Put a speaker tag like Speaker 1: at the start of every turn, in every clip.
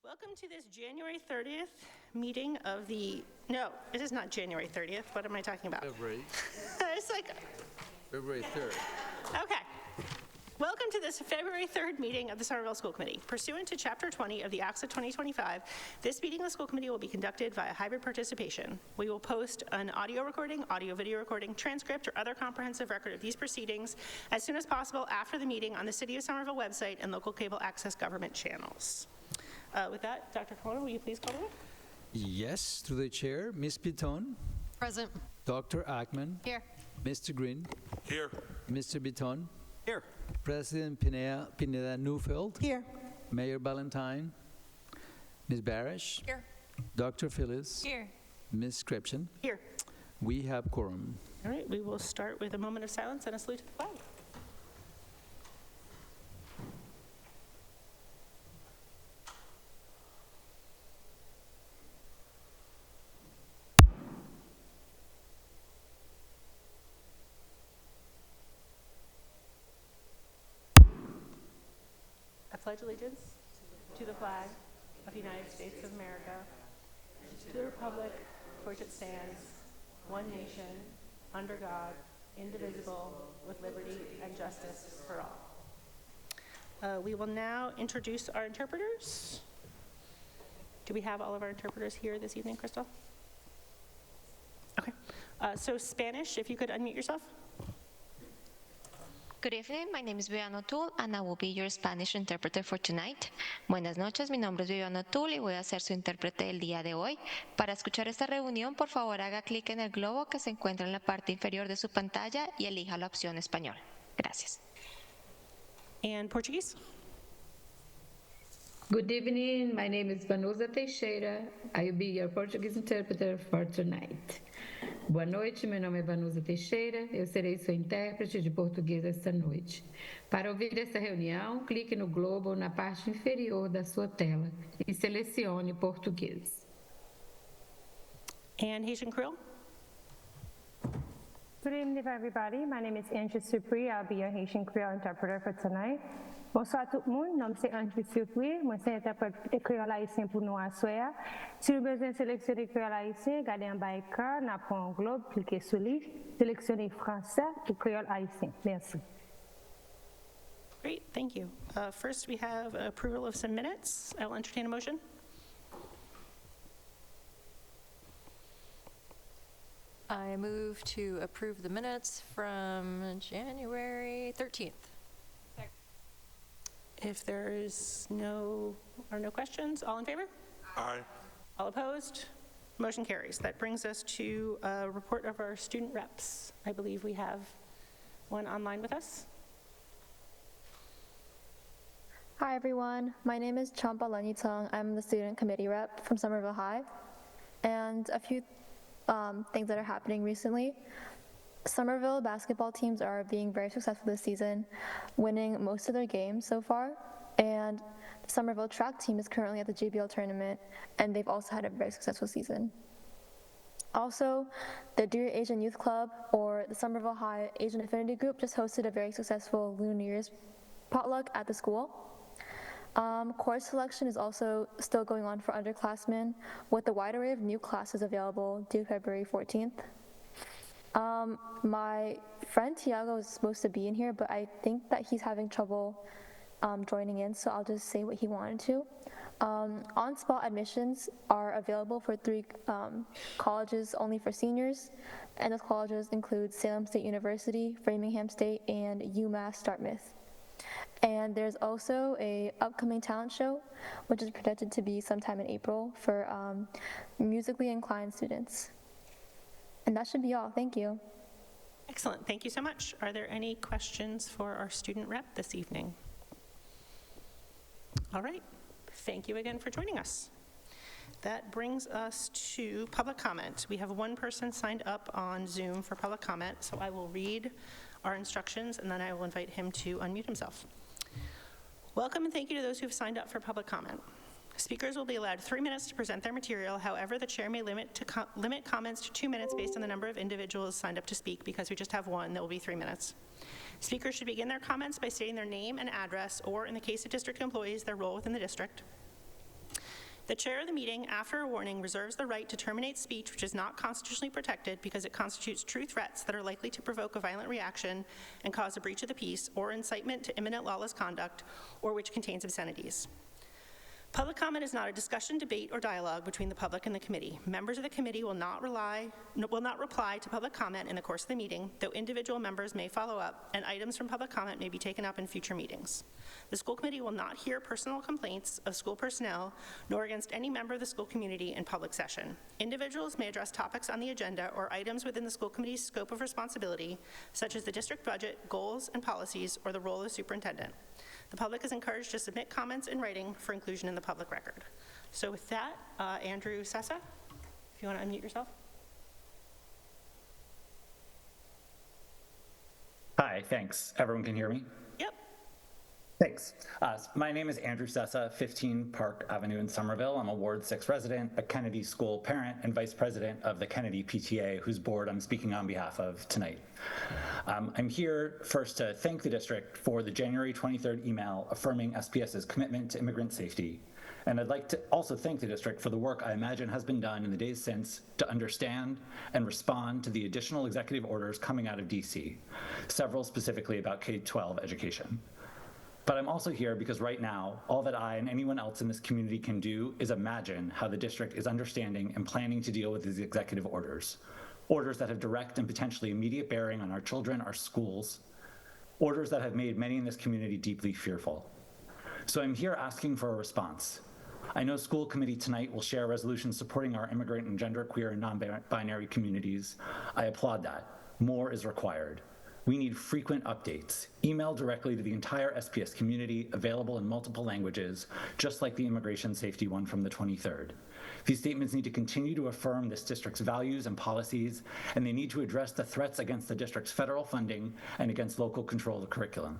Speaker 1: Welcome to this January 30th meeting of the, no, it is not January 30th. What am I talking about?
Speaker 2: February
Speaker 1: It's like,
Speaker 2: 3rd.
Speaker 1: okay. Welcome to this February 3rd meeting of the Somerville School Committee. Pursuant to Chapter 20 of the Acts of 2025, this meeting of the school committee will be conducted via hybrid participation. We will post an audio recording, audio-video recording, transcript, or other comprehensive record of these proceedings as soon as possible after the meeting on the City of Somerville website and local cable access government channels. With that, Dr. Corona, will you please call the roll?
Speaker 3: Yes, through the chair, Ms. Bitton,
Speaker 4: Present.
Speaker 3: Dr. Ackman,
Speaker 4: Here.
Speaker 3: Mr. Green,
Speaker 2: Here.
Speaker 3: Mr. Bitton,
Speaker 2: Here.
Speaker 3: President Pineda Neufeld,
Speaker 4: Here.
Speaker 3: Mayor Ballantyne, Ms. Barish,
Speaker 4: Here.
Speaker 3: Dr. Phyllis,
Speaker 4: Here.
Speaker 3: Ms. Scription.
Speaker 1: Here.
Speaker 3: We have quorum.
Speaker 1: All right, we will start with a moment of silence and a salute to the flag. I pledge allegiance to the flag of the United States of America, to the republic for which it stands, one nation, under God, indivisible, with liberty and justice for all. We will now introduce our interpreters. Do we have all of our interpreters here this evening, Crystal? Okay. So Spanish, if you could unmute yourself.
Speaker 5: Good evening, my name is Viviana O'Toole and I will be your Spanish interpreter for tonight. Buenas noches, mi nombre es Viviana O'Toole y voy a ser su intérprete del día de hoy. Para escuchar esta reunión, por favor haga clic en el globo que se encuentra en la parte inferior de su pantalla y elija la opción español. Gracias.
Speaker 1: And Portuguese.
Speaker 6: Good evening, my name is Vanusa Teixeira. I will be your Portuguese interpreter for tonight. Boa noite, meu nome é Vanusa Teixeira, eu serei sua intérprete de português esta noite. Para ouvir essa reunião, clique no globo na parte inferior da sua tela e selecione português.
Speaker 1: And Haitian Creole.
Speaker 7: Good evening, everybody. My name is Angie Supri. I'll be your Haitian Creole interpreter for tonight. Bonsoir tout le monde. Nom c'est Angie Supri. Moi c'est interprète créole haïtien pour nous à soir. Si vous besoin de sélectionner créole haïtien, gardez en bas écran, n'apprend un globe, cliquez sur lui, sélectionnez français ou créole haïtien. Merci.
Speaker 1: Great, thank you. First, we have approval of some minutes. I will entertain a motion.
Speaker 4: I move to approve the minutes from January 13th.
Speaker 1: If there is no questions, all in favor?
Speaker 2: Aye.
Speaker 1: All opposed? Motion carries. That brings us to a report of our student reps. I believe we have one online with us.
Speaker 8: Hi everyone, my name is Champa Lenitong. I'm the student committee rep from Somerville High. And a few things that are happening recently. Somerville basketball teams are being very successful this season, winning most of their games so far. And the Somerville track team is currently at the JBL tournament, and they've also had a very successful season. Also, the Dear Asian Youth Club, or the Somerville High Asian Affinity Group, just hosted a very successful Lunar New Year's potluck at the school. Course selection is also still going on for underclassmen, with a wide array of new classes available due February 14th. My friend Tiago is supposed to be in here, but I think that he's having trouble joining in, so I'll just say what he wanted to. On-spot admissions are available for 3 colleges only for seniors, and those colleges include Salem State University, Framingham State, and UMass Dartmouth. And there's also a upcoming talent show, which is projected to be sometime in April for musically inclined students. And that should be all. Thank you.
Speaker 1: Excellent. Thank you so much. Are there any questions for our student rep this evening? All right. Thank you again for joining us. That brings us to public comment. We have one person signed up on Zoom for public comment, so I will read our instructions and then I will invite him to unmute himself. Welcome and thank you to those who have signed up for public comment. Speakers will be allowed 3 minutes to present their material. However, the chair may limit comments to 2 minutes based on the number of individuals signed up to speak. Because we just have one, there will be 3 minutes. Speakers should begin their comments by stating their name and address, or in the case of district employees, their role within the district. The chair of the meeting, after a warning, reserves the right to terminate speech which is not constitutionally protected because it constitutes true threats that are likely to provoke a violent reaction and cause a breach of the peace or incitement to imminent lawless conduct, or which contains obscenities. Public comment is not a discussion, debate, or dialogue between the public and the committee. Members of the committee will not reply to public comment in the course of the meeting, though individual members may follow up, and items from public comment may be taken up in future meetings. The school committee will not hear personal complaints of school personnel, nor against any member of the school community in public session. Individuals may address topics on the agenda or items within the school committee's scope of responsibility, such as the district budget, goals and policies, or the role of the superintendent. The public is encouraged to submit comments in writing for inclusion in the public record. So with that, Andrew Sessa, if you want to unmute yourself.
Speaker 2: Hi, thanks. Everyone can hear me?
Speaker 1: Yep.
Speaker 2: Thanks. My name is Andrew Sessa, 15 Park Avenue in Somerville. I'm a Ward 6 resident, a Kennedy School parent, and vice president of the Kennedy PTA, whose board I'm speaking on behalf of tonight. I'm here first to thank the district for the January 23rd email affirming SPS's commitment to immigrant safety. And I'd like to also thank the district for the work I imagine has been done in the days since to understand and respond to the additional executive orders coming out of DC, several specifically about K-12 education. But I'm also here because right now, all that I and anyone else in this community can do is imagine how the district is understanding and planning to deal with these executive orders. Orders that have direct and potentially immediate bearing on our children, our schools, orders that have made many in this community deeply fearful. So I'm here asking for a response. I know school committee tonight will share resolutions supporting our immigrant and genderqueer and non-binary communities. I applaud that. More is required. We need frequent updates, emailed directly to the entire SPS community, available in multiple languages, just like the immigration safety one from the 23rd. These statements need to continue to affirm this district's values and policies, and they need to address the threats against the district's federal funding and against local control of the curriculum.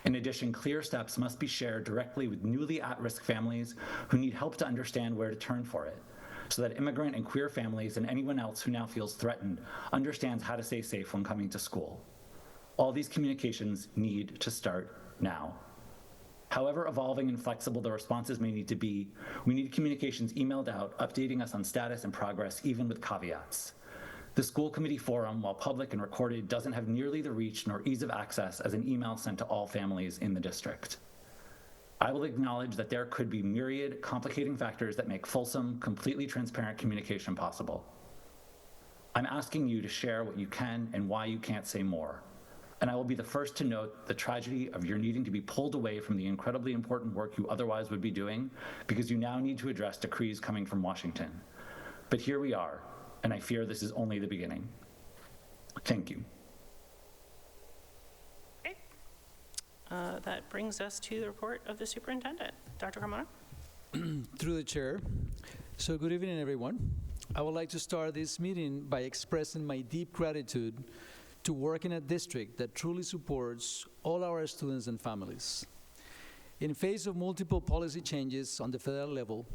Speaker 2: In addition, clear steps must be shared directly with newly at-risk families who need help to understand where to turn for it, so that immigrant and queer families and anyone else who now feels threatened understands how to stay safe when coming to school. All these communications need to start now. However evolving and flexible the responses may need to be, we need communications emailed out, updating us on status and progress, even with caveats. The school committee forum, while public and recorded, doesn't have nearly the reach nor ease of access as an email sent to all families in the district. I will acknowledge that there could be myriad complicating factors that make fulsome, completely transparent communication possible. I'm asking you to share what you can and why you can't say more. And I will be the first to note the tragedy of your needing to be pulled away from the incredibly important work you otherwise would be doing because you now need to address decrees coming from Washington. But here we are, and I fear this is only the beginning. Thank you.
Speaker 1: Okay. That brings us to the report of the superintendent. Dr. Carmona?
Speaker 3: Through the chair. So good evening, everyone. I would like to start this meeting by expressing my deep gratitude to work in a district that truly supports all our students and families. In face of multiple policy changes on the federal level,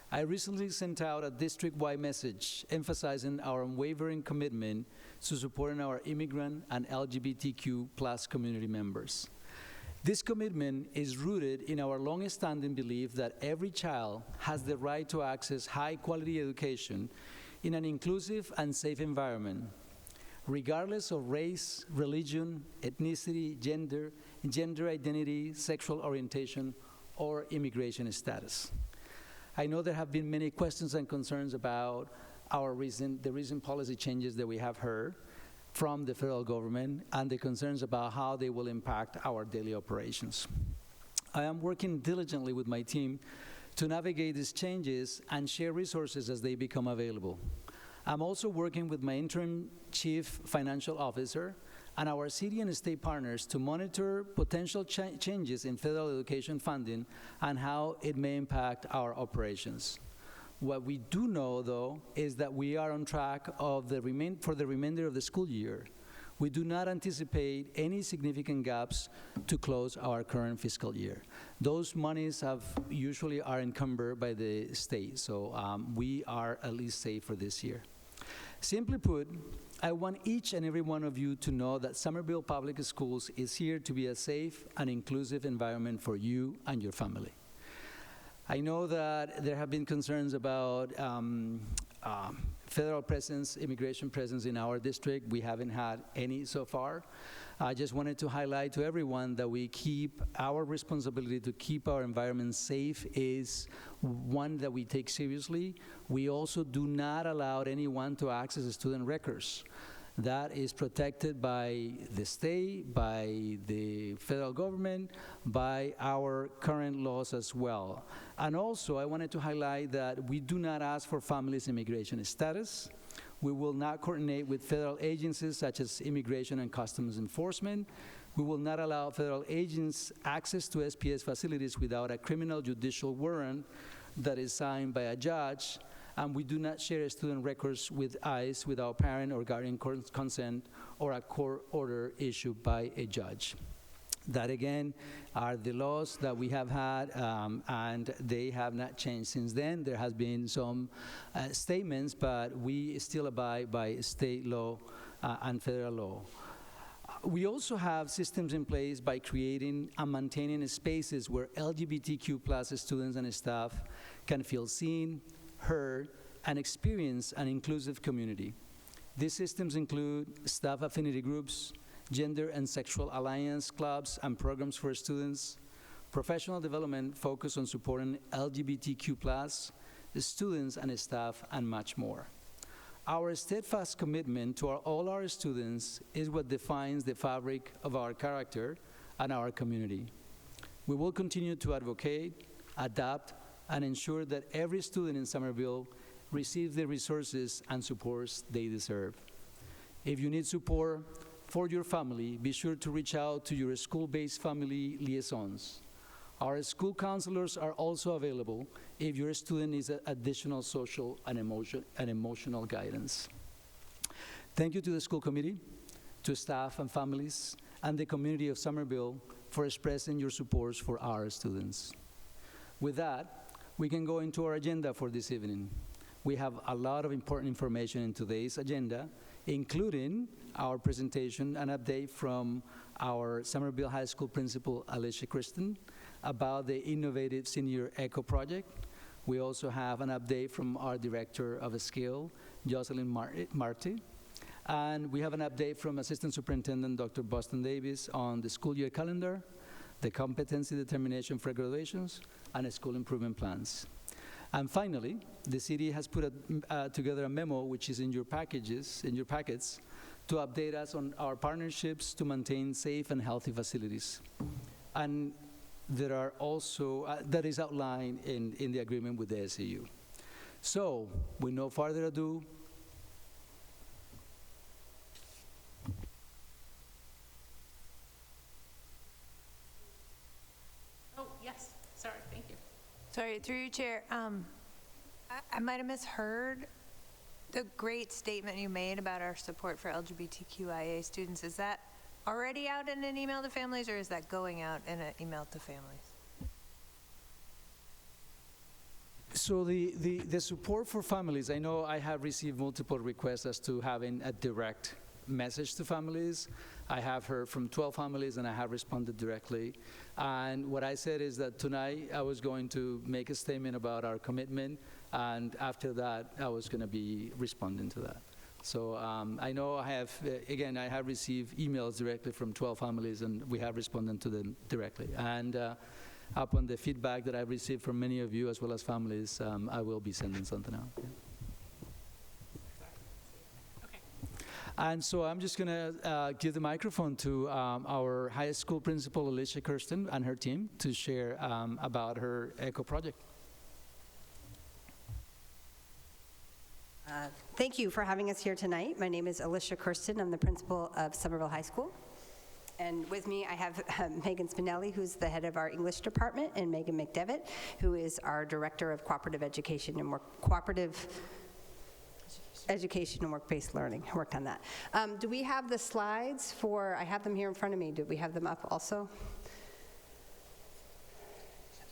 Speaker 3: I recently sent out a district-wide message emphasizing our unwavering commitment to supporting our immigrant and LGBTQ+ community members. This commitment is rooted in our long-standing belief that every child has the right to access high-quality education in an inclusive and safe environment, regardless of race, religion, ethnicity, gender identity, sexual orientation, or immigration status. I know there have been many questions and concerns about the recent policy changes that we have heard from the federal government and the concerns about how they will impact our daily operations. I am working diligently with my team to navigate these changes and share resources as they become available. I'm also working with my interim chief financial officer and our city and state partners to monitor potential changes in federal education funding and how it may impact our operations. What we do know, though, is that we are on track for the remainder of the school year. We do not anticipate any significant gaps to close our current fiscal year. Those monies usually are encumbered by the state, so we are at least safe for this year. Simply put, I want each and every one of you to know that Somerville Public Schools is here to be a safe and inclusive environment for you and your family. I know that there have been concerns about federal presence, immigration presence in our district. We haven't had any so far. I just wanted to highlight to everyone that we keep our responsibility to keep our environment safe is one that we take seriously. We also do not allow anyone to access student records. That is protected by the state, by the federal government, by our current laws as well. And also, I wanted to highlight that we do not ask for families' immigration status. We will not coordinate with federal agencies such as Immigration and Customs Enforcement. We will not allow federal agents access to SPS facilities without a criminal judicial warrant that is signed by a judge. And we do not share student records with ICE without parent or guardian consent or a court order issued by a judge. That, again, are the laws that we have had, and they have not changed since then. There has been some statements, but we still abide by state law and federal law. We also have systems in place by creating and maintaining spaces where LGBTQ+ students and staff can feel seen, heard, and experience an inclusive community. These systems include staff affinity groups, gender and sexual alliance clubs and programs for students, professional development focused on supporting LGBTQ+ students and staff, and much more. Our steadfast commitment to all our students is what defines the fabric of our character and our community. We will continue to advocate, adapt, and ensure that every student in Somerville receives the resources and supports they deserve. If you need support for your family, be sure to reach out to your school-based family liaisons. Our school counselors are also available if your student needs additional social and emotional guidance. Thank you to the school committee, to staff and families, and the community of Somerville for expressing your support for our students. With that, we can go into our agenda for this evening. We have a lot of important information in today's agenda, including our presentation and update from our Somerville High School principal, Alicia Kristen, about the innovative Senior Echo Project. We also have an update from our Director of Skill, Jocelyn Marty. And we have an update from Assistant Superintendent Dr. Boston Davis on the school year calendar, the competency determination for graduations, and school improvement plans. And finally, the city has put together a memo, which is in your packets, to update us on our partnerships to maintain safe and healthy facilities. And there are also, that is outlined in the agreement with the SAU. So, with no further ado,
Speaker 1: Oh, yes, sorry, thank you.
Speaker 9: Sorry, through your chair, I might have misheard the great statement you made about our support for LGBTQIA students. Is that already out in an email to families, or is that going out in an email to families?
Speaker 3: so the support for families, I know I have received multiple requests as to having a direct message to families. I have heard from 12 families and I have responded directly. And what I said is that tonight I was going to make a statement about our commitment, and after that I was going to be responding to that. So I know I have, again, I have received emails directly from 12 families and we have responded to them directly. And upon the feedback that I've received from many of you as well as families, I will be sending something out. Yeah. And so I'm just going to give the microphone to our high school principal, Alicia Kirsten, and her team to share about her ECHO project.
Speaker 10: Thank you for having us here tonight. My name is Alicia Kirsten. I'm the principal of Somerville High School. And with me, I have Megan Spinelli, who's the head of our English department, and Megan McDevitt, who is our director of cooperative education and education and work-based learning. I worked on that. Do we have the slides for, I have them here in front of me. Do we have them up also?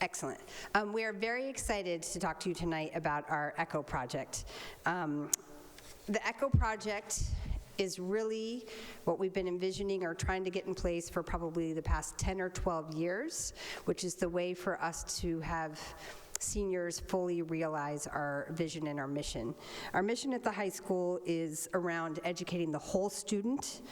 Speaker 10: Excellent. We are very excited to talk to you tonight about our ECHO project. The ECHO project is really what we've been envisioning or trying to get in place for probably the past 10 or 12 years, which is the way for us to have seniors fully realize our vision and our mission. Our mission at the high school is around educating the whole student.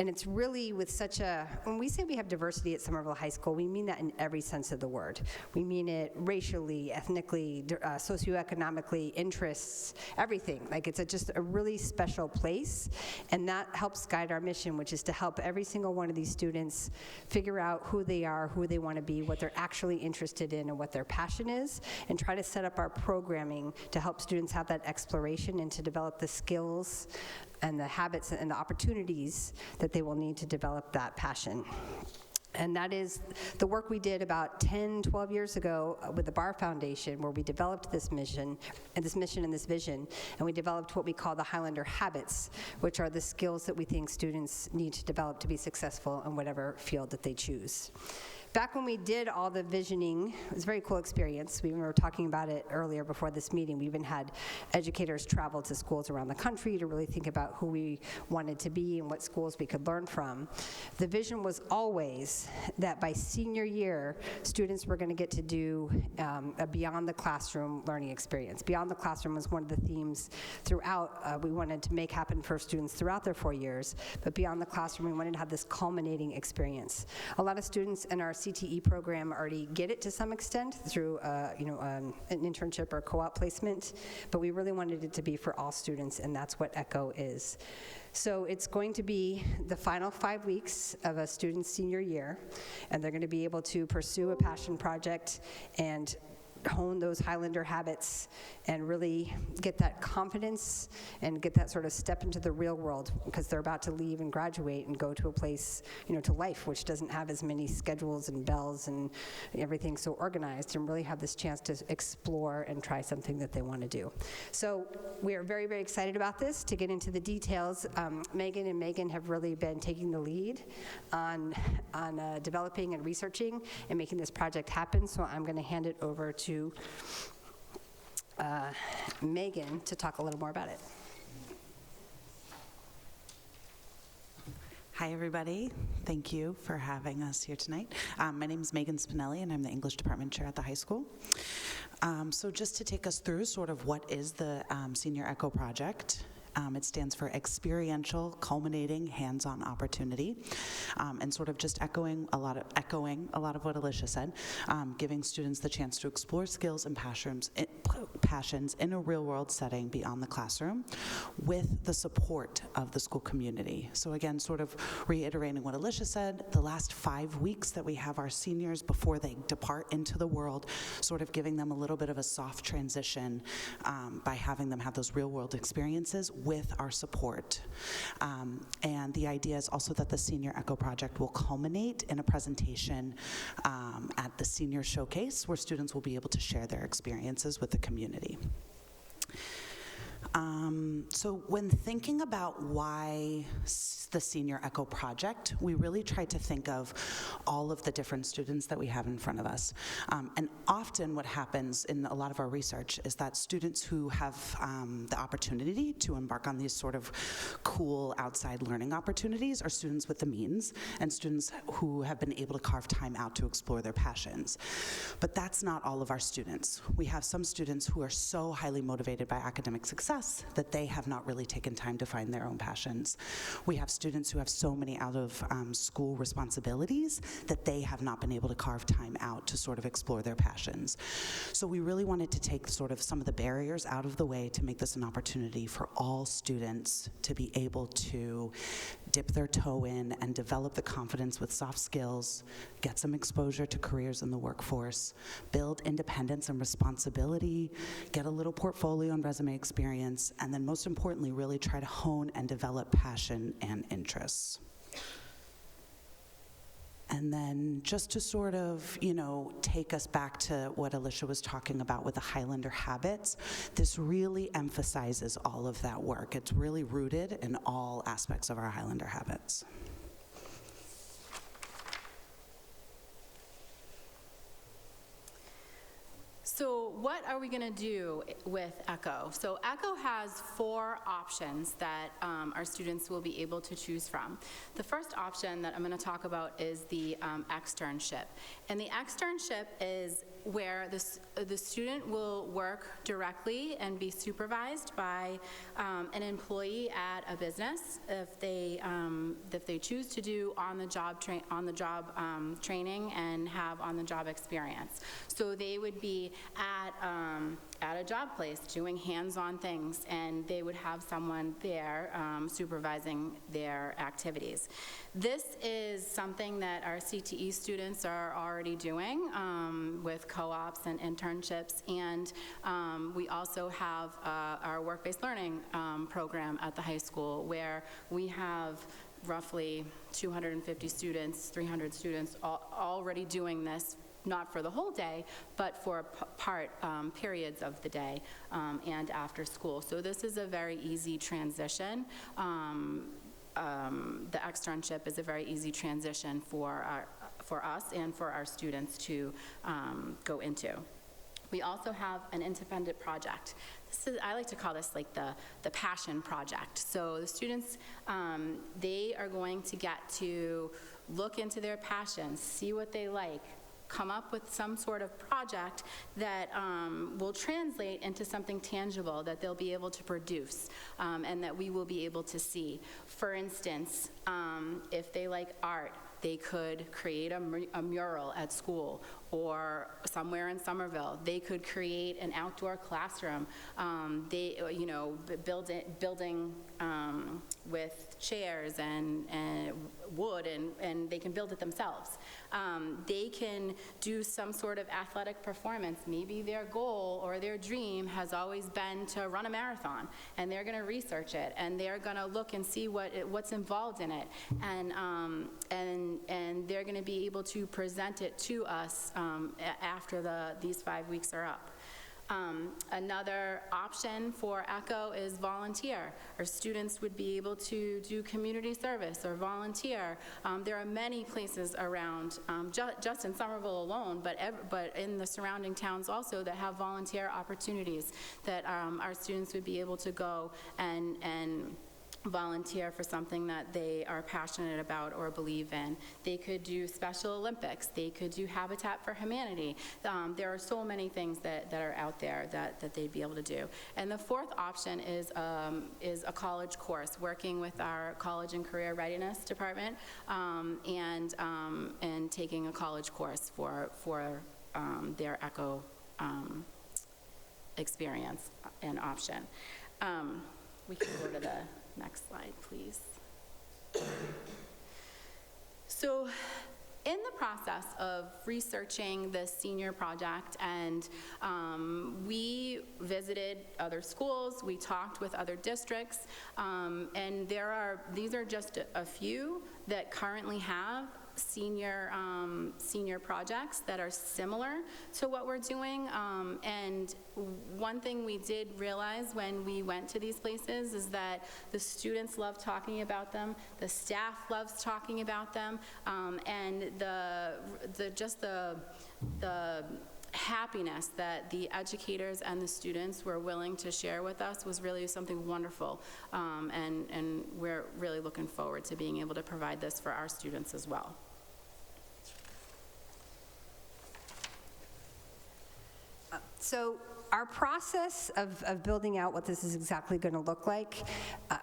Speaker 10: And it's really with such a, when we say we have diversity at Somerville High School, we mean that in every sense of the word. We mean it racially, ethnically, socioeconomically, interests, everything. Like it's just a really special place, and that helps guide our mission, which is to help every single one of these students figure out who they are, who they want to be, what they're actually interested in, and what their passion is, and try to set up our programming to help students have that exploration and to develop the skills and the habits and the opportunities that they will need to develop that passion. And that is the work we did about 10, 12 years ago with the Barr Foundation, where we developed this mission and this vision, and we developed what we call the Highlander habits, which are the skills that we think students need to develop to be successful in whatever field that they choose. Back when we did all the visioning, it was a very cool experience. We were talking about it earlier before this meeting. We even had educators travel to schools around the country to really think about who we wanted to be and what schools we could learn from. The vision was always that by senior year, students were going to get to do a beyond the classroom learning experience. Beyond the classroom was one of the themes throughout. We wanted to make happen for students throughout their 4 years, but beyond the classroom, we wanted to have this culminating experience. A lot of students in our CTE program already get it to some extent through an internship or co-op placement, but we really wanted it to be for all students, and that's what ECHO is. So it's going to be the final 5 weeks of a student's senior year, and they're going to be able to pursue a passion project and hone those Highlander habits and really get that confidence and get that sort of step into the real world, because they're about to leave and graduate and go to a place, to life, which doesn't have as many schedules and bells and everything so organized, and really have this chance to explore and try something that they want to do. So we are very, very excited about this. To get into the details, Megan and Megan have really been taking the lead on developing and researching and making this project happen, so I'm going to hand it over to Megan to talk a little more about it.
Speaker 11: Hi, everybody. Thank you for having us here tonight. My name is Megan Spinelli, and I'm the English Department Chair at the high school. So just to take us through sort of what is the Senior ECHO Project. It stands for Experiential Culminating Hands-On Opportunity, and sort of just echoing a lot of what Alicia said, giving students the chance to explore skills and passions in a real-world setting beyond the classroom with the support of the school community. So again, sort of reiterating what Alicia said, the last 5 weeks that we have our seniors before they depart into the world, sort of giving them a little bit of a soft transition by having them have those real-world experiences with our support. And the idea is also that the Senior ECHO Project will culminate in a presentation at the Senior Showcase, where students will be able to share their experiences with the community. So when thinking about why the Senior ECHO Project, we really tried to think of all of the different students that we have in front of us. And often what happens in a lot of our research is that students who have the opportunity to embark on these sort of cool outside learning opportunities are students with the means and students who have been able to carve time out to explore their passions. But that's not all of our students. We have some students who are so highly motivated by academic success that they have not really taken time to find their own passions. We have students who have so many out of school responsibilities that they have not been able to carve time out to sort of explore their passions. So we really wanted to take sort of some of the barriers out of the way to make this an opportunity for all students to be able to dip their toe in and develop the confidence with soft skills, get some exposure to careers in the workforce, build independence and responsibility, get a little portfolio and resume experience, and then most importantly, really try to hone and develop passion and interests. And then just to sort of, take us back to what Alicia was talking about with the Highlander habits, this really emphasizes all of that work. It's really rooted in all aspects of our Highlander habits.
Speaker 12: So what are we going to do with ECHO? So ECHO has 4 options that our students will be able to choose from. The first option that I'm going to talk about is the externship. And the externship is where the student will work directly and be supervised by an employee at a business if they choose to do on-the-job training and have on-the-job experience. So they would be at a job place doing hands-on things, and they would have someone there supervising their activities. This is something that our CTE students are already doing with co-ops and internships, and we also have our work-based learning program at the high school, where we have roughly 250 students, 300 students already doing this, not for the whole day, but for periods of the day and after school. So this is a very easy transition. The externship is a very easy transition for us and for our students to go into. We also have an independent project. I like to call this like the passion project. So the students, they are going to get to look into their passions, see what they like, come up with some sort of project that will translate into something tangible that they'll be able to produce and that we will be able to see. For instance, if they like art, they could create a mural at school, or somewhere in Somerville, they could create an outdoor classroom. Building with chairs and wood, and they can build it themselves. They can do some sort of athletic performance. Maybe their goal or their dream has always been to run a marathon, and they're going to research it, and they're going to look and see what's involved in it, and they're going to be able to present it to us after these 5 weeks are up. Another option for ECHO is volunteer. Our students would be able to do community service or volunteer. There are many places around, just in Somerville alone, but in the surrounding towns also, that have volunteer opportunities that our students would be able to go and volunteer for something that they are passionate about or believe in. They could do Special Olympics. They could do Habitat for Humanity. There are so many things that are out there that they'd be able to do. And the fourth option is a college course, working with our College and Career Readiness Department and taking a college course for their ECHO experience and option. We can go to the next slide, please. So in the process of researching the senior project, and we visited other schools, we talked with other districts, and these are just a few that currently have senior projects that are similar to what we're doing. And one thing we did realize when we went to these places is that the students love talking about them, the staff loves talking about them, and the happiness that the educators and the students were willing to share with us was really something wonderful, and we're really looking forward to being able to provide this for our students as well.
Speaker 10: So our process of building out what this is exactly going to look like, I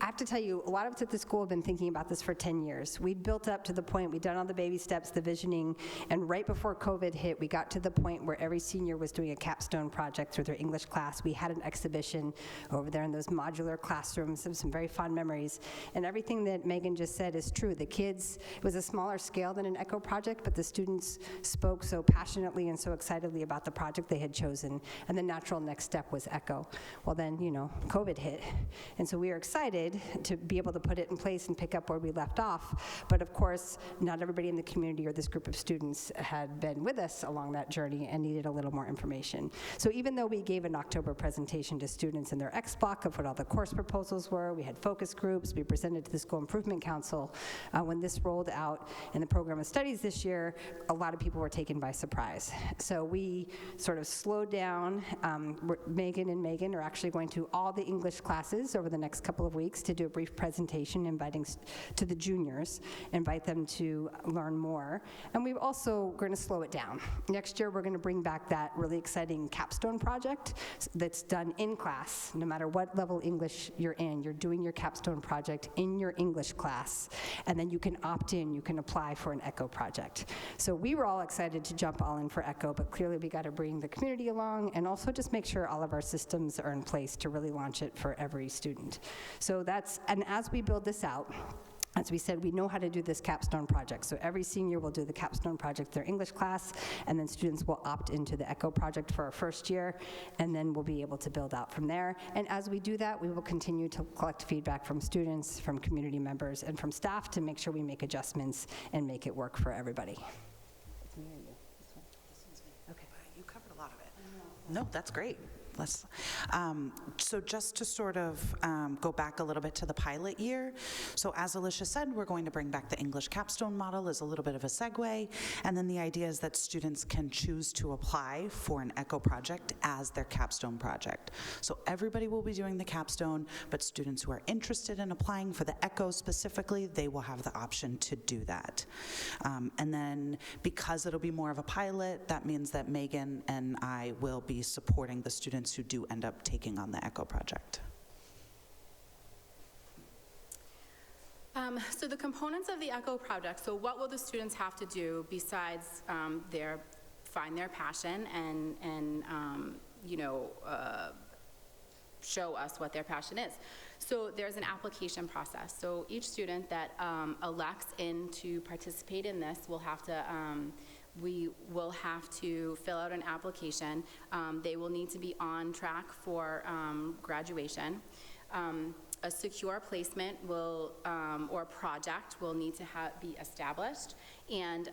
Speaker 10: have to tell you, a lot of us at the school have been thinking about this for 10 years. We built up to the point, we'd done all the baby steps, the visioning, and right before COVID hit, we got to the point where every senior was doing a capstone project through their English class. We had an exhibition over there in those modular classrooms, some very fond memories, and everything that Megan just said is true. The kids, it was a smaller scale than an ECHO project, but the students spoke so passionately and so excitedly about the project they had chosen. And the natural next step was ECHO. Well then, COVID hit. And so we were excited to be able to put it in place and pick up where we left off. But of course, not everybody in the community or this group of students had been with us along that journey and needed a little more information. So even though we gave an October presentation to students in their X block of what all the course proposals were, we had focus groups, we presented to the School Improvement Council, when this rolled out in the program of studies this year, a lot of people were taken by surprise. So we sort of slowed down. Megan and Megan are actually going to all the English classes over the next couple of weeks to do a brief presentation to the juniors, invite them to learn more. And we're also going to slow it down. Next year, we're going to bring back that really exciting capstone project that's done in class. No matter what level English you're in, you're doing your capstone project in your English class, and then you can opt in, you can apply for an ECHO project. So we were all excited to jump all in for ECHO, but clearly we got to bring the community along and also just make sure all of our systems are in place to really launch it for every student. So and as we build this out, as we said, we know how to do this capstone project. So every senior will do the capstone project, their English class, and then students will opt into the ECHO project for our first year, and then we'll be able to build out from there. And as we do that, we will continue to collect feedback from students, from community members, and from staff to make sure we make adjustments and make it work for everybody. It's me or you? This one? This one's me. Okay.
Speaker 11: You covered a lot of it. No, that's great. So just to sort of go back a little bit to the pilot year, so as Alicia said, we're going to bring back the English capstone model as a little bit of a segue, and then the idea is that students can choose to apply for an ECHO project as their capstone project. So everybody will be doing the capstone, but students who are interested in applying for the ECHO specifically, they will have the option to do that. And then because it'll be more of a pilot, that means that Megan and I will be supporting the students who do end up taking on the ECHO project.
Speaker 12: So the components of the ECHO project, so what will the students have to do besides find their passion and show us what their passion is? So there's an application process. So each student that elects in to participate in this will have to we will have to fill out an application. They will need to be on track for graduation. A secure placement will, or project will need to be established. And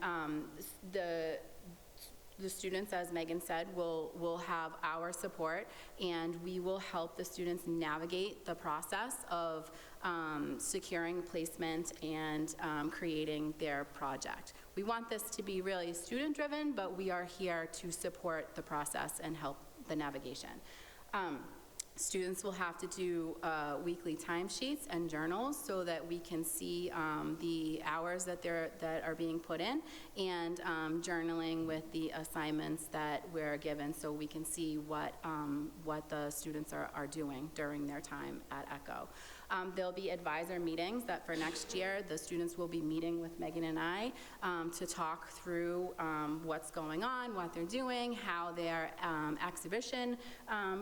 Speaker 12: the students, as Megan said, will have our support, and we will help the students navigate the process of securing placement and creating their project. We want this to be really student-driven, but we are here to support the process and help the navigation. Students will have to do weekly timesheets and journals so that we can see the hours that are being put in, and journaling with the assignments that we're given so we can see what the students are doing during their time at ECHO. There'll be advisor meetings that for next year, the students will be meeting with Megan and I to talk through what's going on, what they're doing, how their exhibition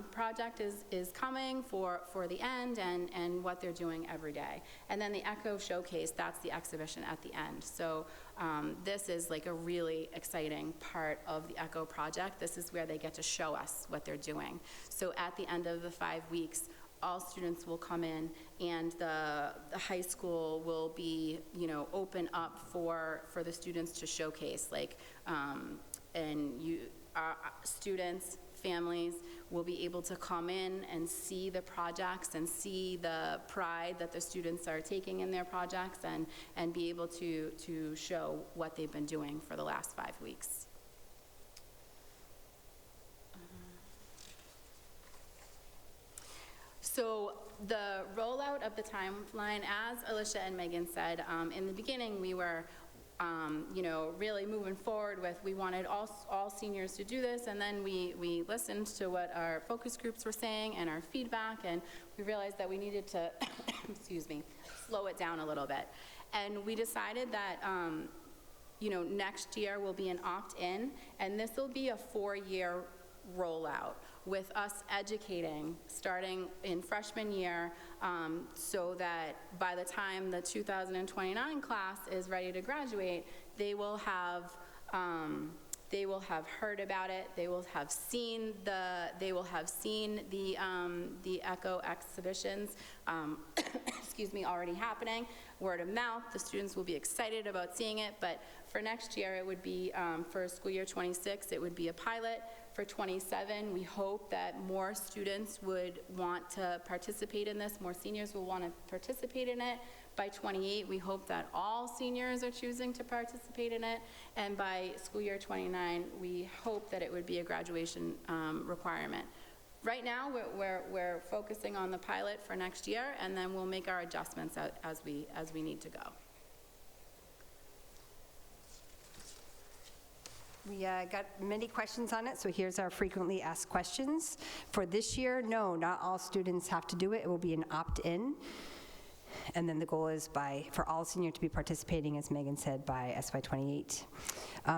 Speaker 12: project is coming for the end, and what they're doing every day. And then the ECHO Showcase, that's the exhibition at the end. So this is like a really exciting part of the ECHO project. This is where they get to show us what they're doing. So at the end of the 5 weeks, all students will come in, and the high school will be, open up for the students to showcase. Students, families will be able to come in and see the projects and see the pride that the students are taking in their projects, and be able to show what they've been doing for the last 5 weeks. So the rollout of the timeline, as Alicia and Megan said, in the beginning we were really moving forward with, we wanted all seniors to do this, and then we listened to what our focus groups were saying and our feedback, and we realized that we needed to, excuse me, slow it down a little bit. And we decided that next year will be an opt-in, and this will be a 4-year rollout, with us educating starting in freshman year, so that by the time the 2029 class is ready to graduate, they will have heard about it. They will have seen the ECHO exhibitions, excuse me, already happening. Word of mouth. The students will be excited about seeing it. But for next year, it would be for school year 26. It would be a pilot. For 27, we hope that more students would want to participate in this. More seniors will want to participate in it. By 28, we hope that all seniors are choosing to participate in it. And by school year 29, we hope that it would be a graduation requirement. Right now, we're focusing on the pilot for next year, and then we'll make our adjustments as we need to go.
Speaker 10: We got many questions on it, so here's our frequently asked questions. For this year, no, not all students have to do it. It will be an opt-in. And then the goal is for all seniors to be participating, as Megan said, by SY28.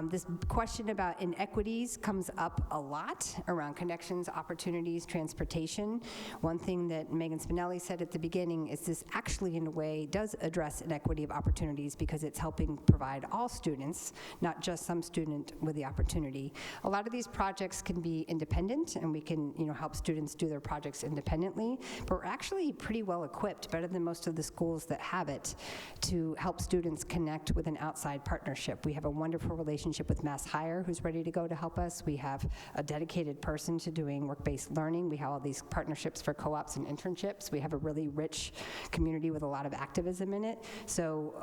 Speaker 10: This question about inequities comes up a lot around connections, opportunities, transportation. One thing that Megan Spinelli said at the beginning is this actually, in a way, does address inequity of opportunities because it's helping provide all students, not just some student with the opportunity. A lot of these projects can be independent, and we can help students do their projects independently, but we're actually pretty well equipped, better than most of the schools that have it, to help students connect with an outside partnership. We have a wonderful relationship with Mass Hire, who's ready to go to help us. We have a dedicated person to doing work-based learning. We have all these partnerships for co-ops and internships. We have a really rich community with a lot of activism in it. So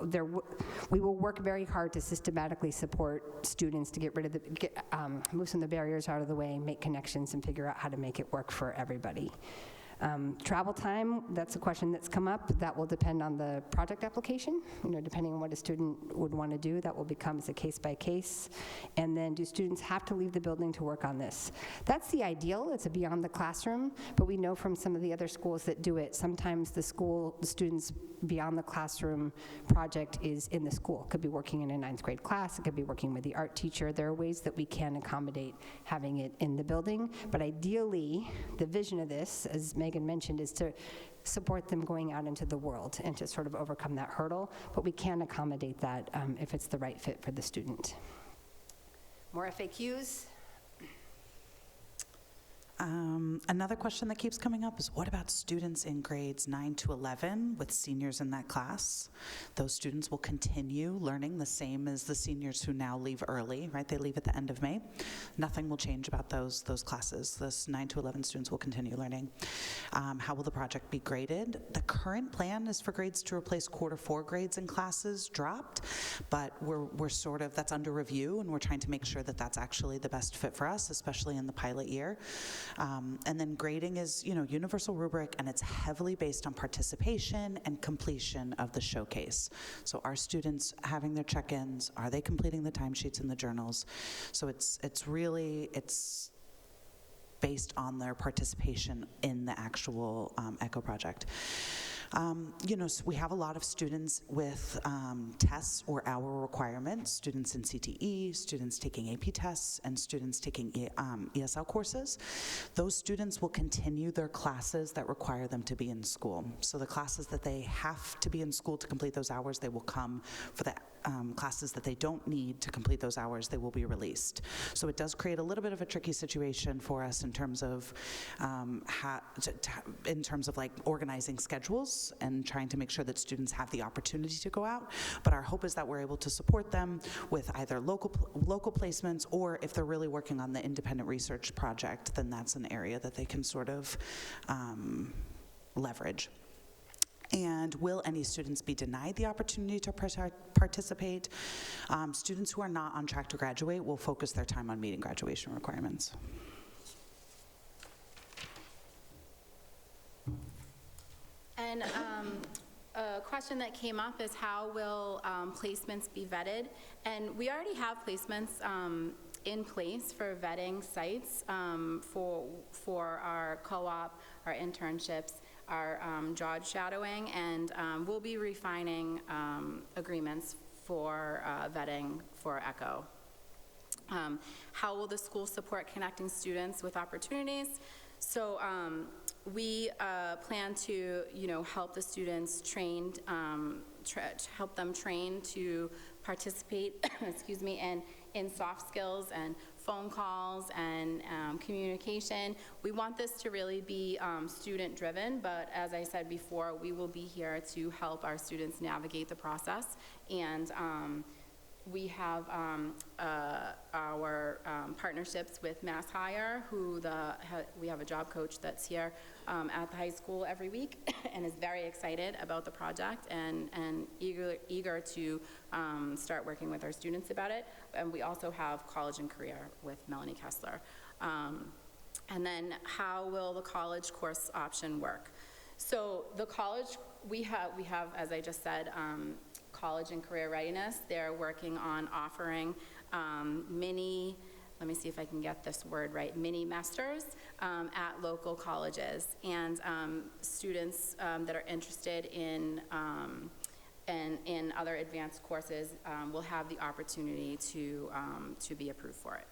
Speaker 10: we will work very hard to systematically support students to get rid of move some of the barriers out of the way, make connections, and figure out how to make it work for everybody. Travel time, that's a question that's come up. That will depend on the project application. Depending on what a student would want to do, that will become as a case by case. And then, do students have to leave the building to work on this? That's the ideal. It's a beyond the classroom, but we know from some of the other schools that do it, sometimes the students beyond the classroom project is in the school. It could be working in a 9th grade class. It could be working with the art teacher. There are ways that we can accommodate having it in the building, but ideally, the vision of this, as Megan mentioned, is to support them going out into the world and to sort of overcome that hurdle, but we can accommodate that if it's the right fit for the student. More FAQs?
Speaker 11: Another question that keeps coming up is, what about students in grades 9 to 11 with seniors in that class? Those students will continue learning the same as the seniors who now leave early, right? They leave at the end of May. Nothing will change about those classes. Those 9 to 11 students will continue learning. How will the project be graded? The current plan is for grades to replace quarter 4 grades in classes dropped, but we're sort of, that's under review, and we're trying to make sure that that's actually the best fit for us, especially in the pilot year. And then grading is, universal rubric, and it's heavily based on participation and completion of the showcase. So are students having their check-ins? Are they completing the timesheets and the journals? So it's based on their participation in the actual ECHO project. So we have a lot of students with tests or hour requirements, students in CTE, students taking AP tests, and students taking ESL courses. Those students will continue their classes that require them to be in school. So the classes that they have to be in school to complete those hours, they will come. For the classes that they don't need to complete those hours, they will be released. So it does create a little bit of a tricky situation for us in terms of like organizing schedules and trying to make sure that students have the opportunity to go out. But our hope is that we're able to support them with either local placements, or if they're really working on the independent research project, then that's an area that they can sort of leverage. And will any students be denied the opportunity to participate? Students who are not on track to graduate will focus their time on meeting graduation requirements.
Speaker 12: And a question that came up is, how will placements be vetted? And we already have placements in place for vetting sites for our co-op, our internships, our job shadowing, and we'll be refining agreements for vetting for ECHO. How will the school support connecting students with opportunities? So we plan to, help the students trained, help them train to participate, excuse me, in soft skills and phone calls and communication. We want this to really be student-driven, but as I said before, we will be here to help our students navigate the process. And we have our partnerships with Mass Hire, we have a job coach that's here at the high school every week and is very excited about the project and eager to start working with our students about it. And we also have college and career with Melanie Kessler. And then how will the college course option work? So the college, we have, as I just said, college and career readiness. They're working on offering mini, let me see if I can get this word right, mini masters at local colleges. And students that are interested in other advanced courses will have the opportunity to be approved for it.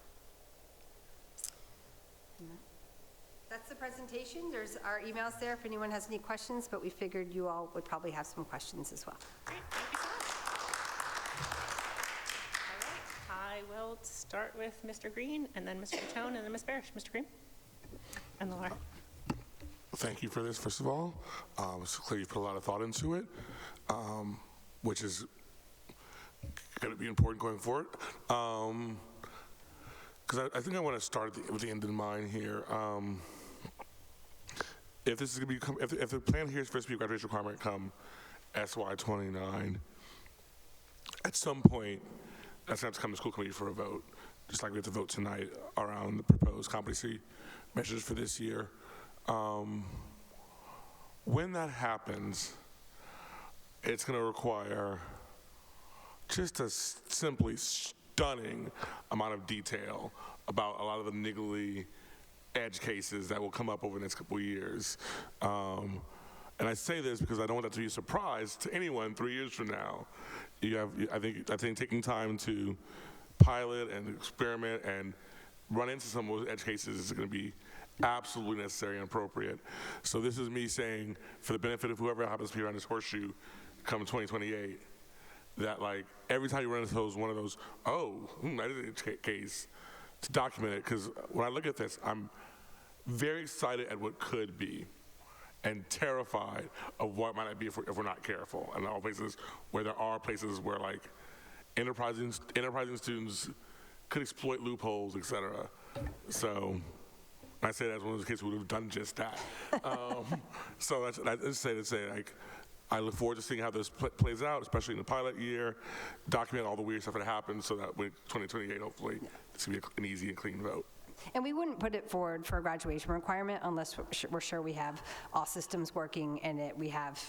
Speaker 10: That's the presentation. There's our emails there if anyone has any questions, but we figured you all would probably have some questions as well.
Speaker 1: Great, thank you so much. All right, I will start with Mr. Green, and then Mr. Tone, and then Ms. Barish. Mr. Green? And Laura.
Speaker 13: Thank you for this, first of all. It's clear you put a lot of thought into it, which is going to be important going forward. Because I think I want to start with the end in mind here. If this is going to become, if the plan here is for this to be a graduation requirement come SY29, at some point, that's going to have to come to school committee for a vote, just like we have to vote tonight around the proposed competency measures for this year. When that happens, it's going to require just a simply stunning amount of detail about a lot of the niggly edge cases that will come up over the next couple of years. And I say this because I don't want that to be a surprise to anyone 3 years from now. I think taking time to pilot and experiment and run into some of those edge cases is going to be absolutely necessary and appropriate. So this is me saying, for the benefit of whoever happens to be around this horseshoe come 2028, that like every time you run into one of those, that is a case, to document it, because when I look at this, I'm very excited at what could be and terrified of what might not be if we're not careful. And all places where there are places where like enterprising students could exploit loopholes, et cetera. So I say that as one of those kids who would have done just that. So that's to say like, I look forward to seeing how this plays out, especially in the pilot year, document all the weird stuff that happens so that when 2028, hopefully, it's going to be an easy and clean vote.
Speaker 10: And we wouldn't put it forward for a graduation requirement unless we're sure we have all systems working and we have,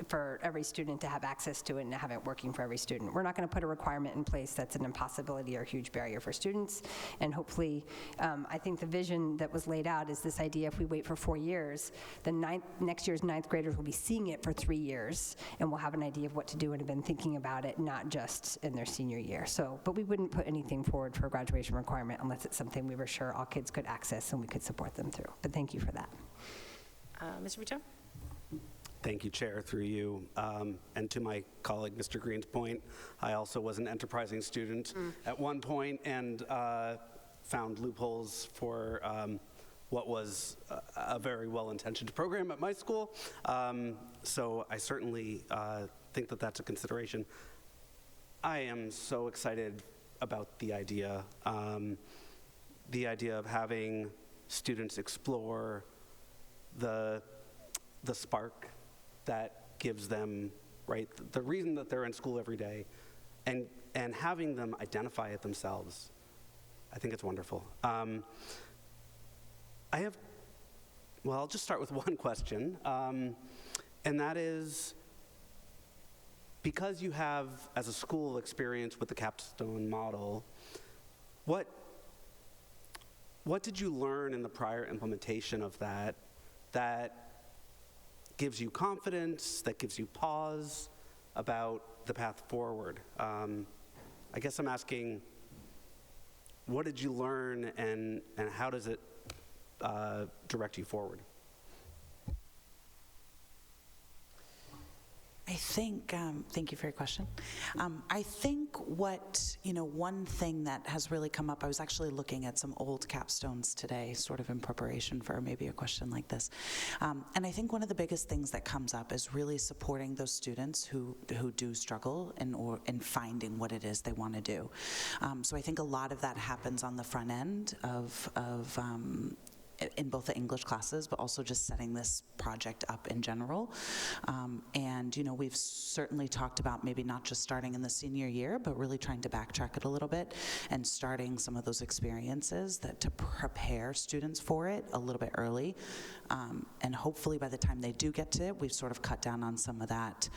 Speaker 10: for every student to have access to it and have it working for every student. We're not going to put a requirement in place that's an impossibility or a huge barrier for students. And hopefully, I think the vision that was laid out is this idea if we wait for 4 years, then next year's ninth graders will be seeing it for 3 years and we'll have an idea of what to do and have been thinking about it, not just in their senior year. So, but we wouldn't put anything forward for a graduation requirement unless it's something we were sure all kids could access and we could support them through. But thank you for that.
Speaker 1: Mr. Vito?
Speaker 14: Thank you, Chair, through you. And to my colleague, Mr. Green's point, I also was an enterprising student at one point and found loopholes for what was a very well-intentioned program at my school. So I certainly think that that's a consideration. I am so excited about the idea of having students explore the spark that gives them, right, the reason that they're in school every day, and having them identify it themselves. I think it's wonderful. I'll just start with one question, and that is, because you have, as a school, experience with the capstone model, what did you learn in the prior implementation of that gives you confidence, that gives you pause about the path forward? I guess I'm asking, what did you learn and how does it direct you forward?
Speaker 11: I think, thank you for your question. I think one thing that has really come up, I was actually looking at some old capstones today, sort of in preparation for maybe a question like this. And I think one of the biggest things that comes up is really supporting those students who do struggle in finding what it is they want to do. So I think a lot of that happens on the front end of in both the English classes, but also just setting this project up in general. And, you know, we've certainly talked about maybe not just starting in the senior year, but really trying to backtrack it a little bit and starting some of those experiences that to prepare students for it a little bit early. And hopefully by the time they do get to it, we've sort of cut down on some of that,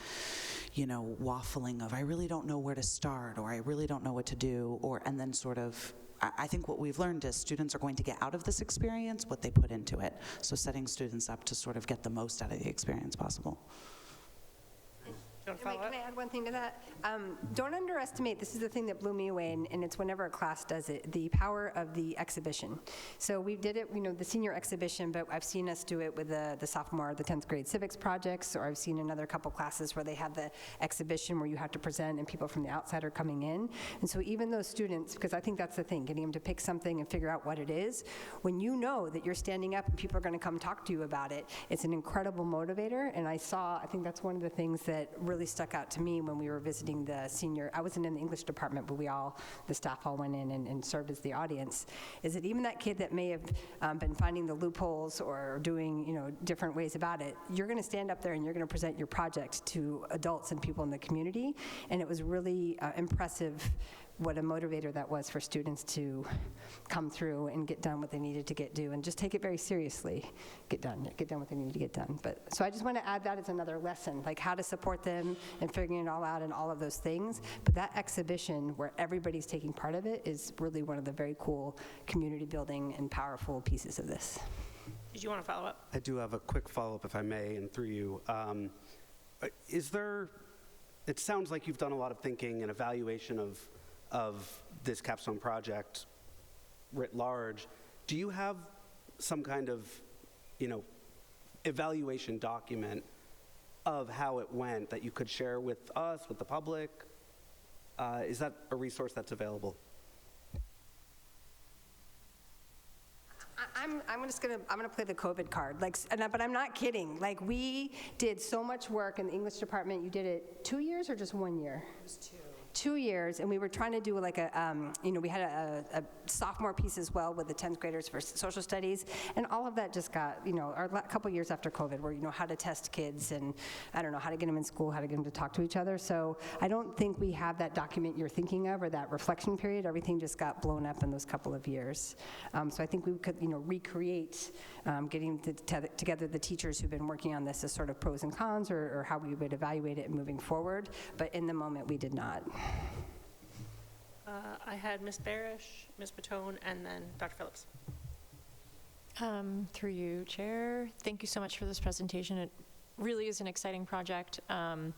Speaker 11: you know, waffling of, I really don't know where to start, or I really don't know what to do, and then sort of, I think what we've learned is students are going to get out of this experience what they put into it. So setting students up to sort of get the most out of the experience possible.
Speaker 10: Can I add one thing to that? Don't underestimate, this is the thing that blew me away, and it's whenever a class does it, the power of the exhibition. So we did it, you know, the senior exhibition, but I've seen us do it with the sophomore, the 10th grade civics projects, or I've seen another couple classes where they have the exhibition where you have to present and people from the outside are coming in. And so even those students, because I think that's the thing, getting them to pick something and figure out what it is, when you know that you're standing up and people are going to come talk to you about it, it's an incredible motivator. And I think that's one of the things that really stuck out to me when we were visiting the senior, I wasn't in the English department, but the staff all went in and served as the audience, is that even that kid that may have been finding the loopholes or doing, you know, different ways about it, you're going to stand up there and you're going to present your project to adults and people in the community. And it was really impressive what a motivator that was for students to come through and get done what they needed to do, and just take it very seriously. Get done what they needed to get done. So I just want to add that as another lesson, like how to support them and figuring it all out and all of those things. But that exhibition where everybody's taking part of it is really one of the very cool community building and powerful pieces of this.
Speaker 1: Did you want to follow up?
Speaker 14: I do have a quick follow-up, if I may, and through you. It sounds like you've done a lot of thinking and evaluation of this capstone project writ large. Do you have some kind of, you know, evaluation document of how it went that you could share with us, with the public? Is that a resource that's available?
Speaker 10: I'm gonna play the COVID card, but I'm not kidding. Like, we did so much work in the English department. You did it 2 years or just 1 year? It was 2. 2 years, and we were trying to do like we had a sophomore piece as well with the 10th graders for social studies, and all of that just got, a couple years after COVID, where, how to test kids, and I don't know, how to get them in school, how to get them to talk to each other. So I don't think we have that document you're thinking of, or that reflection period. Everything just got blown up in those couple of years. So I think we could, recreate getting together the teachers who've been working on this as sort of pros and cons, or how we would evaluate it moving forward. But in the moment, we did not.
Speaker 1: I had Ms. Barish, Ms. Patone, and then Dr. Phillips.
Speaker 4: Through you, Chair. Thank you so much for this presentation. It really is an exciting project. I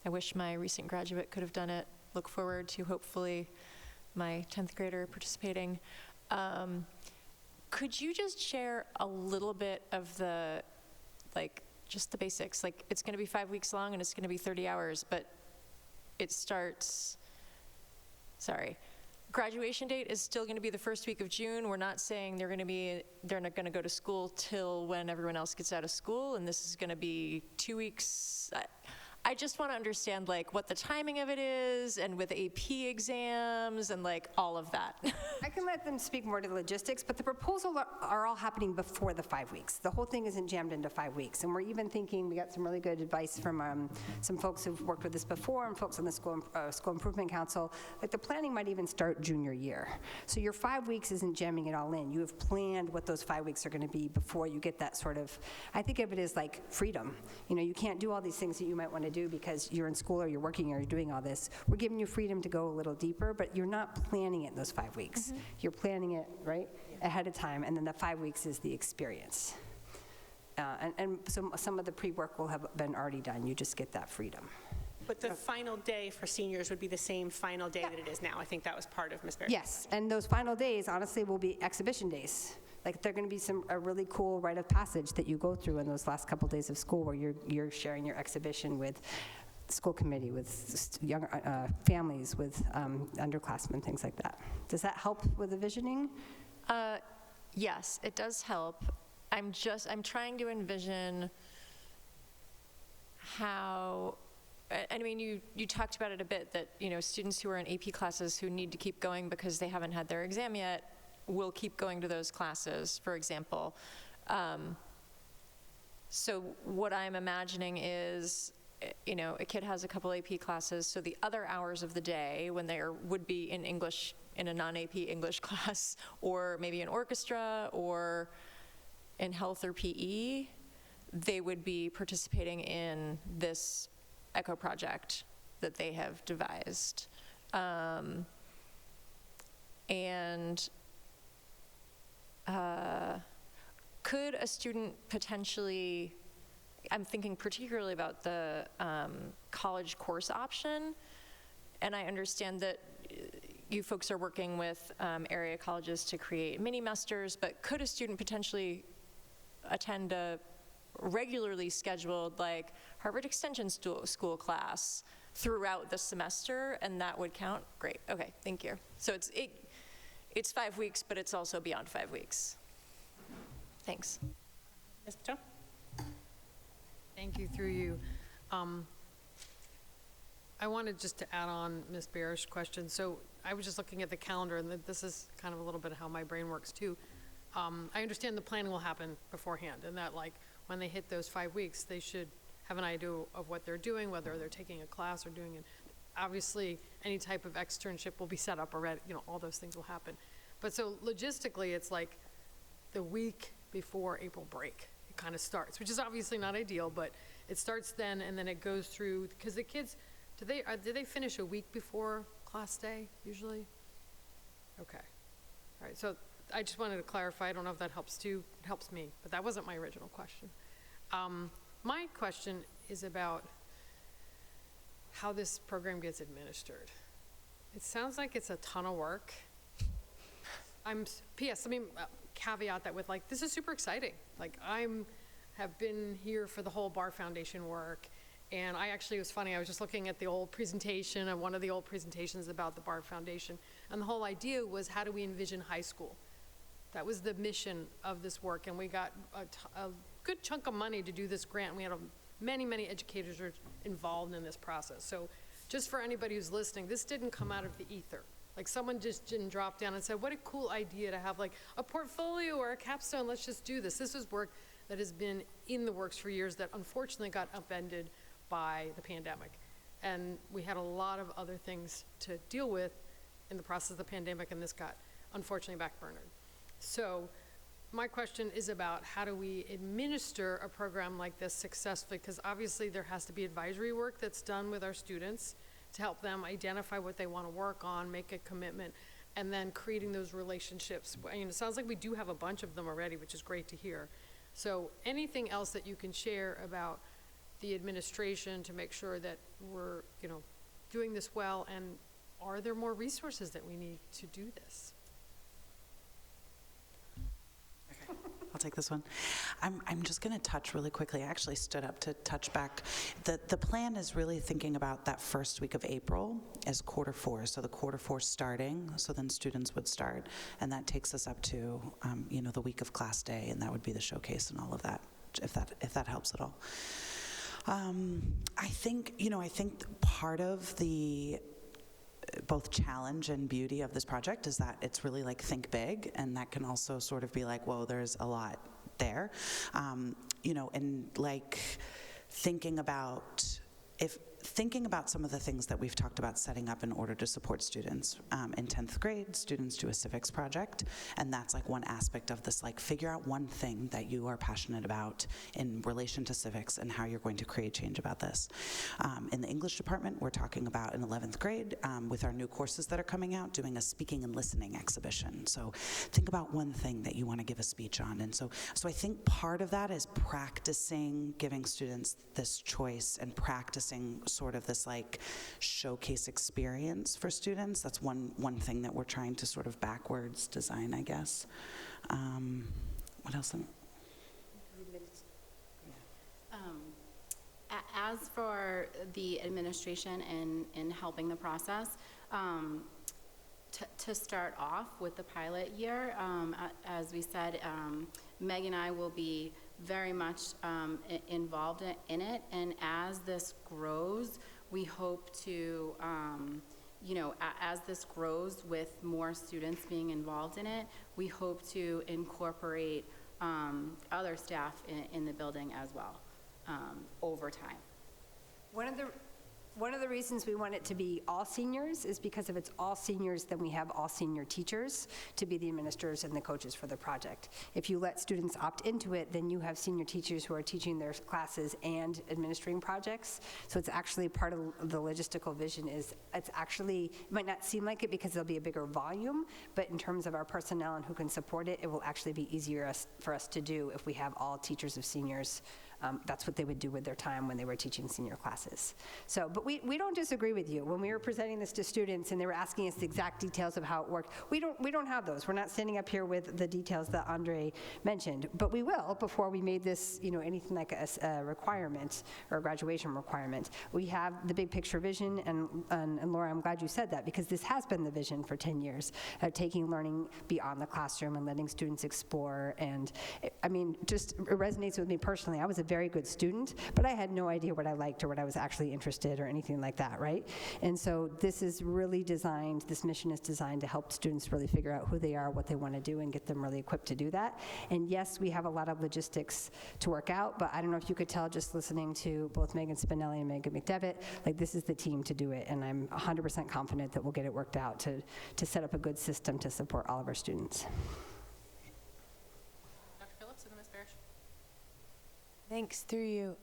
Speaker 4: wish my recent graduate could have done it. Look forward to hopefully my 10th grader participating. Could you just share a little bit of the, just the basics? It's going to be 5 weeks long and it's going to be 30 hours, but it starts, graduation date is still going to be the first week of June. We're not saying they're not going to go to school till when everyone else gets out of school, and this is going to be 2 weeks. I just want to understand what the timing of it is, and with AP exams and all of that.
Speaker 10: I can let them speak more to the logistics, but the proposals are all happening before the 5 weeks. The whole thing isn't jammed into 5 weeks. And we're even thinking, we got some really good advice from some folks who've worked with this before, and folks on the School Improvement Council. The planning might even start junior year. So your 5 weeks isn't jamming it all in. You have planned what those 5 weeks are going to be before you get that sort of, I think of it as freedom. You can't do all these things that you might want to do because you're in school or you're working or you're doing all this. We're giving you freedom to go a little deeper, but you're not planning it in those 5 weeks. Mm-hmm. You're planning it, ahead of time, and then the 5 weeks is the experience. And so some of the pre-work will have been already done. You just get that freedom.
Speaker 1: But the final day for seniors would be the same final day that it is now. I think that was part of Ms. Barrett.
Speaker 10: Yes, and those final days, honestly, will be exhibition days. They're going to be a really cool rite of passage that you go through in those last couple days of school, where you're sharing your exhibition with the school committee, with young families, with underclassmen, things like that. Does that help with the visioning?
Speaker 4: Yes, it does help. I'm trying to envision how, I mean, you talked about it a bit, that, students who are in AP classes who need to keep going because they haven't had their exam yet, will keep going to those classes, for example. So what I'm imagining is, a kid has a couple AP classes, so the other hours of the day when they would be in English, in a non-AP English class, or maybe in orchestra, or in health or PE, they would be participating in this ECHO project that they have devised. Could a student potentially, I'm thinking particularly about the college course option, and I understand that you folks are working with area colleges to create mini-mesters, but could a student potentially attend a regularly scheduled, like, Harvard Extension School class throughout the semester, and that would count? Great, okay, thank you. So it's 5 weeks, but it's also beyond 5 weeks. Thanks.
Speaker 1: Ms. Patel?
Speaker 15: Thank you, through you. I wanted just to add on Ms. Bear's question. So I was just looking at the calendar, and this is kind of a little bit how my brain works too. I understand the planning will happen beforehand, and that, like, when they hit those 5 weeks, they should have an idea of what they're doing, whether they're taking a class or doing it. Obviously, any type of externship will be set up already, all those things will happen. But so logistically, it's like the week before April break, it kind of starts, which is obviously not ideal, but it starts then, and then it goes through, because the kids, do they finish a week before class day, usually? Okay. All right, so I just wanted to clarify. I don't know if that helps too. It helps me, but that wasn't my original question. My question is about how this program gets administered. It sounds like it's a ton of work. Caveat that with, like, this is super exciting. Like, have been here for the whole Bar Foundation work, and it was funny, I was just looking at the old presentation, one of the old presentations about the Bar Foundation, and the whole idea was, how do we envision high school? That was the mission of this work, and we got a good chunk of money to do this grant. We had many educators are involved in this process. So just for anybody who's listening, this didn't come out of the ether. Like, someone just didn't drop down and said, what a cool idea to have, like, a portfolio or a capstone, let's just do this. This is work that has been in the works for years that unfortunately got upended by the pandemic. And we had a lot of other things to deal with in the process of the pandemic, and this got, unfortunately, backburnered. So my question is about, how do we administer a program like this successfully? Because obviously there has to be advisory work that's done with our students to help them identify what they want to work on, make a commitment, and then creating those relationships. It sounds like we do have a bunch of them already, which is great to hear. So anything else that you can share about the administration to make sure that we're, doing this well, and are there more resources that we need to do this?
Speaker 11: I'll take this one. I'm just going to touch really quickly. I actually stood up to touch back. The plan is really thinking about that first week of April as quarter 4. So the quarter 4 starting, so then students would start. And that takes us up to, the week of class day, and that would be the showcase and all of that, if that helps at all. I think part of the both challenge and beauty of this project is that it's really like think big, and that can also sort of be like, whoa, there's a lot there. And like thinking about some of the things that we've talked about setting up in order to support students. In 10th grade, students do a civics project, and that's like one aspect of this, like figure out one thing that you are passionate about in relation to civics and how you're going to create change about this. In the English department, we're talking about in 11th grade, with our new courses that are coming out, doing a speaking and listening exhibition. So think about one thing that you want to give a speech on. And so I think part of that is practicing giving students this choice and practicing sort of this like showcase experience for students. That's one thing that we're trying to sort of backwards design, I guess. What else?
Speaker 12: As for the administration in helping the process, to start off with the pilot year, as we said, Meg and I will be very much involved in it, and as this grows, we hope to as this grows with more students being involved in it, we hope to incorporate other staff in the building as well over time.
Speaker 10: One of the reasons we want it to be all seniors is because if it's all seniors, then we have all senior teachers to be the administrators and the coaches for the project. If you let students opt into it, then you have senior teachers who are teaching their classes and administering projects. So it's actually part of the logistical vision is it's actually, it might not seem like it because there'll be a bigger volume, but in terms of our personnel and who can support it, it will actually be easier for us to do if we have all teachers of seniors. That's what they would do with their time when they were teaching senior classes. So, but we don't disagree with you. When we were presenting this to students and they were asking us the exact details of how it worked, we don't have those. We're not standing up here with the details that Andre mentioned, but we will before we made this, anything like a requirement or a graduation requirement. We have the big picture vision, and Laura, I'm glad you said that because this has been the vision for 10 years, taking learning beyond the classroom and letting students explore. And it resonates with me personally. I was a very good student, but I had no idea what I liked or what I was actually interested or anything like that, right? And so this is really designed, this mission is designed to help students really figure out who they are, what they want to do, and get them really equipped to do that. And yes, we have a lot of logistics to work out, but I don't know if you could tell just listening to both Megan Spinelli and Megan McDevitt, like this is the team to do it, and I'm 100% confident that we'll get it worked out to set up a good system to support all of our students.
Speaker 15: Dr. Phillips and then Ms. Parrish.
Speaker 9: Thanks, through you.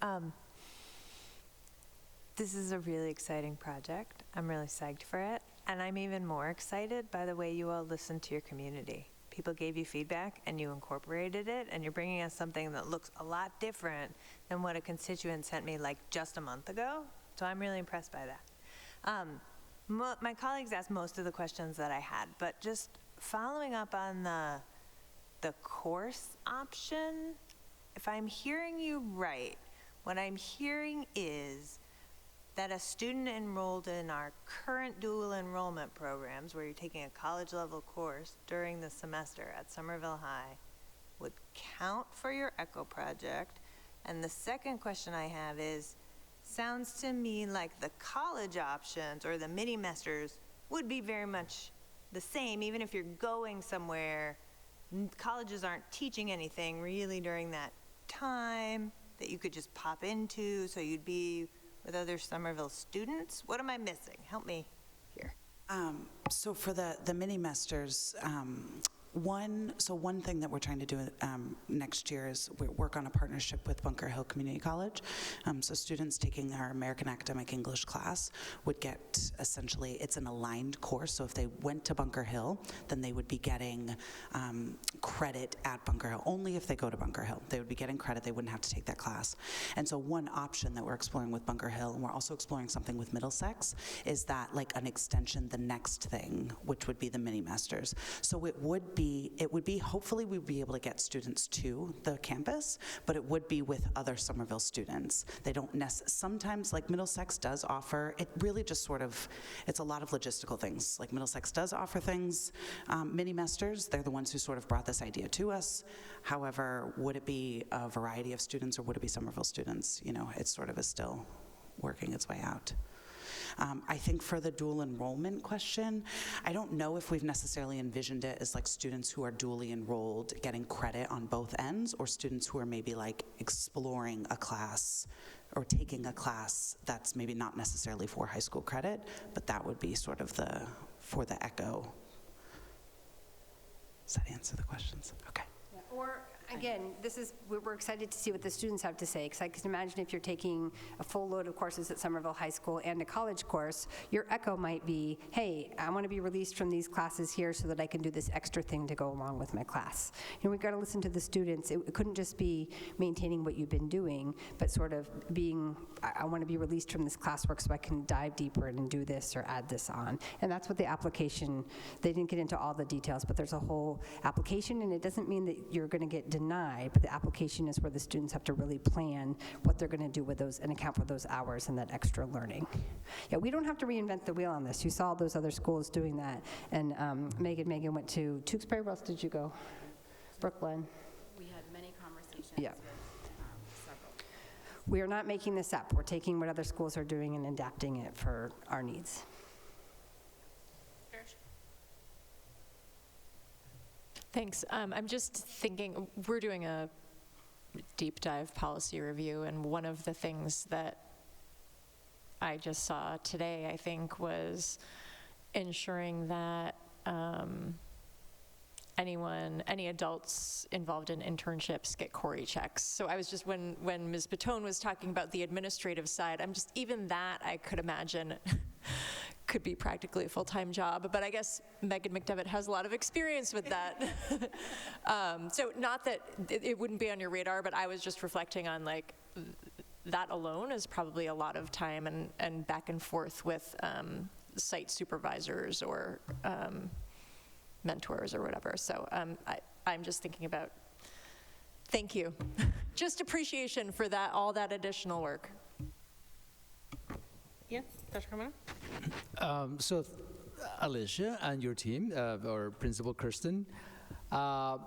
Speaker 9: This is a really exciting project. I'm really psyched for it. And I'm even more excited by the way you all listened to your community. People gave you feedback and you incorporated it, and you're bringing us something that looks a lot different than what a constituent sent me like just a month ago. So I'm really impressed by that. My colleagues asked most of the questions that I had, but just following up on the course option, if I'm hearing you right, what I'm hearing is that a student enrolled in our current dual enrollment programs, where you're taking a college-level course during the semester at Somerville High, would count for your ECHO project. And the second question I have is, sounds to me like the college options or the mini-mesters would be very much the same, even if you're going somewhere. Colleges aren't teaching anything really during that time that you could just pop into, so you'd be with other Somerville students? What am I missing? Help me here.
Speaker 11: So for the mini-mesters, one thing that we're trying to do next year is we work on a partnership with Bunker Hill Community College. So students taking our American Academic English class would get, essentially, it's an aligned course. So if they went to Bunker Hill, then they would be getting credit at Bunker Hill. Only if they go to Bunker Hill. They would be getting credit. They wouldn't have to take that class. And so one option that we're exploring with Bunker Hill, and we're also exploring something with Middlesex, is that like an extension, the next thing, which would be the mini-masters. So it would be, hopefully we'd be able to get students to the campus, but it would be with other Somerville students. They don't sometimes, like Middlesex does offer, it really just sort of, it's a lot of logistical things. Like Middlesex does offer things, mini-masters, they're the ones who sort of brought this idea to us. However, would it be a variety of students or would it be Somerville students? It sort of is still working its way out. I think for the dual enrollment question, I don't know if we've necessarily envisioned it as like students who are dually enrolled getting credit on both ends, or students who are maybe like exploring a class or taking a class that's maybe not necessarily for high school credit, but that would be sort of for the ECHO. Does that answer the questions? Okay.
Speaker 10: Yeah, or again, we're excited to see what the students have to say, because I can imagine if you're taking a full load of courses at Somerville High School and a college course, your ECHO might be, hey, I want to be released from these classes here so that I can do this extra thing to go along with my class. We've got to listen to the students. It couldn't just be maintaining what you've been doing, but sort of being, I want to be released from this classwork so I can dive deeper and do this or add this on. And that's what the application, they didn't get into all the details, but there's a whole application, and it doesn't mean that you're going to get denied, but the application is where the students have to really plan what they're going to do with those and account for those hours and that extra learning. Yeah, we don't have to reinvent the wheel on this. You saw those other schools doing that. And Megan went to Tewksbury. Where else did you go? Brooklyn.
Speaker 12: We had many conversations
Speaker 10: Yeah.
Speaker 12: with several.
Speaker 10: We are not making this up. We're taking what other schools are doing and adapting it for our needs.
Speaker 4: Thanks. I'm just thinking, we're doing a deep dive policy review, and one of the things that I just saw today, I think, was ensuring that any adults involved in internships get Corey checks. So I was just, when Ms. Batone was talking about the administrative side, I'm just, even that I could imagine could be practically a full-time job, but I guess Megan McDevitt has a lot of experience with that. So not that it wouldn't be on your radar, but I was just reflecting on like, that alone is probably a lot of time and back and forth with site supervisors or mentors or whatever. So I'm just thinking about, thank you. Just appreciation for that, all that additional work.
Speaker 1: Yeah, Dr. Carmona?
Speaker 3: So, Alicia and your team, or Principal Kirsten, I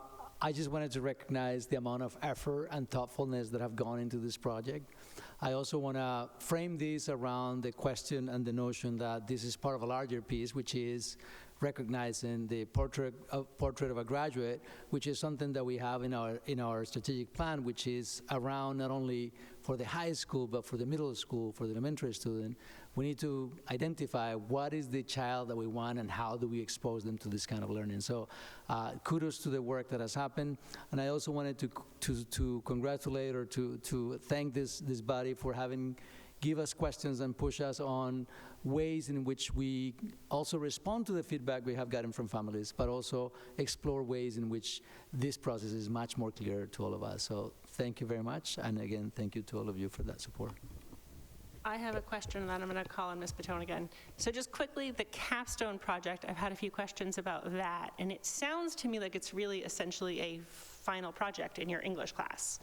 Speaker 3: just wanted to recognize the amount of effort and thoughtfulness that have gone into this project. I also want to frame this around the question and the notion that this is part of a larger piece, which is recognizing the portrait of a graduate, which is something that we have in our strategic plan, which is around not only for the high school, but for the middle school, for the elementary student. We need to identify what is the child that we want and how do we expose them to this kind of learning. So kudos to the work that has happened. And I also wanted to congratulate or to thank this body for having give us questions and push us on ways in which we also respond to the feedback we have gotten from families, but also explore ways in which this process is much more clear to all of us. So thank you very much. And again, thank you to all of you for that support.
Speaker 1: I have a question that I'm going to call on Ms. Batone again. So just quickly, the capstone project, I've had a few questions about that, and it sounds to me like it's really essentially a final project in your English class.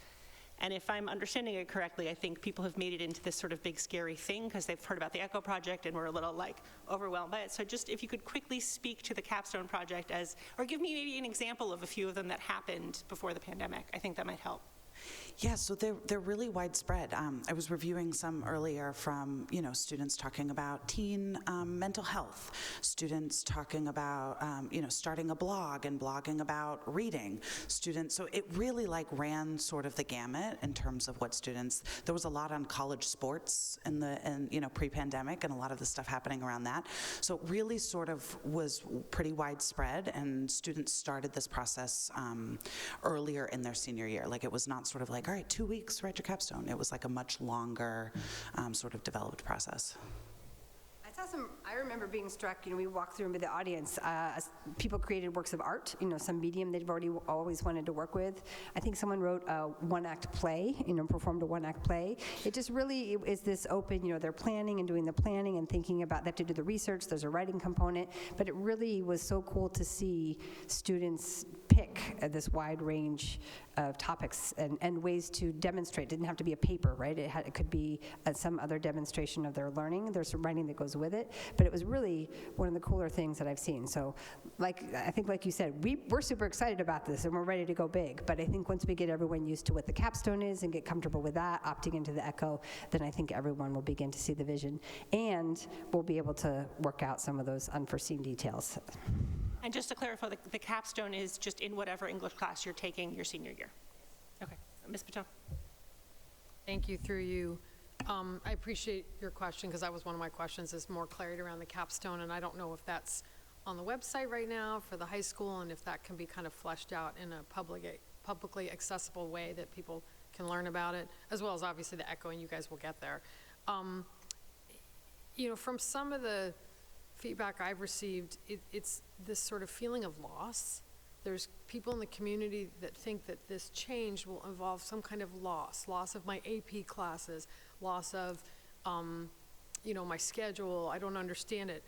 Speaker 1: And if I'm understanding it correctly, I think people have made it into this sort of big scary thing because they've heard about the ECHO project and were a little like overwhelmed by it. So just if you could quickly speak to the capstone project or give me maybe an example of a few of them that happened before the pandemic, I think that might help.
Speaker 11: Yeah, so they're really widespread. I was reviewing some earlier from, students talking about teen mental health, students talking about, starting a blog and blogging about reading, students. So it really ran sort of the gamut in terms of what students, there was a lot on college sports pre-pandemic and a lot of the stuff happening around that. So it really sort of was pretty widespread, and students started this process earlier in their senior year. It was not sort of all right, 2 weeks, write your capstone. It was a much longer sort of developed process.
Speaker 10: I remember being struck, we walked through with the audience, people created works of art, some medium they've always wanted to work with. I think someone wrote a one-act play, performed a one-act play. It just really is this open, they're planning and doing the planning and thinking about, they have to do the research, there's a writing component, but it really was so cool to see students pick this wide range of topics and ways to demonstrate. It didn't have to be a paper, right? It could be some other demonstration of their learning. There's some writing that goes with it, but it was really one of the cooler things that I've seen. So I think like you said, we're super excited about this and we're ready to go big, but I think once we get everyone used to what the capstone is and get comfortable with that, opting into the ECHO, then I think everyone will begin to see the vision and we'll be able to work out some of those unforeseen details.
Speaker 1: And just to clarify, the capstone is just in whatever English class you're taking your senior year. Okay, Ms. Batone.
Speaker 15: Thank you, through you. I appreciate your question because that was one of my questions, is more clarity around the capstone, and I don't know if that's on the website right now for the high school and if that can be kind of fleshed out in a publicly accessible way that people can learn about it, as well as obviously the ECHO, and you guys will get there. From some of the feedback I've received, it's this sort of feeling of loss. There's people in the community that think that this change will involve some kind of loss of my AP classes, loss of, my schedule. I don't understand it.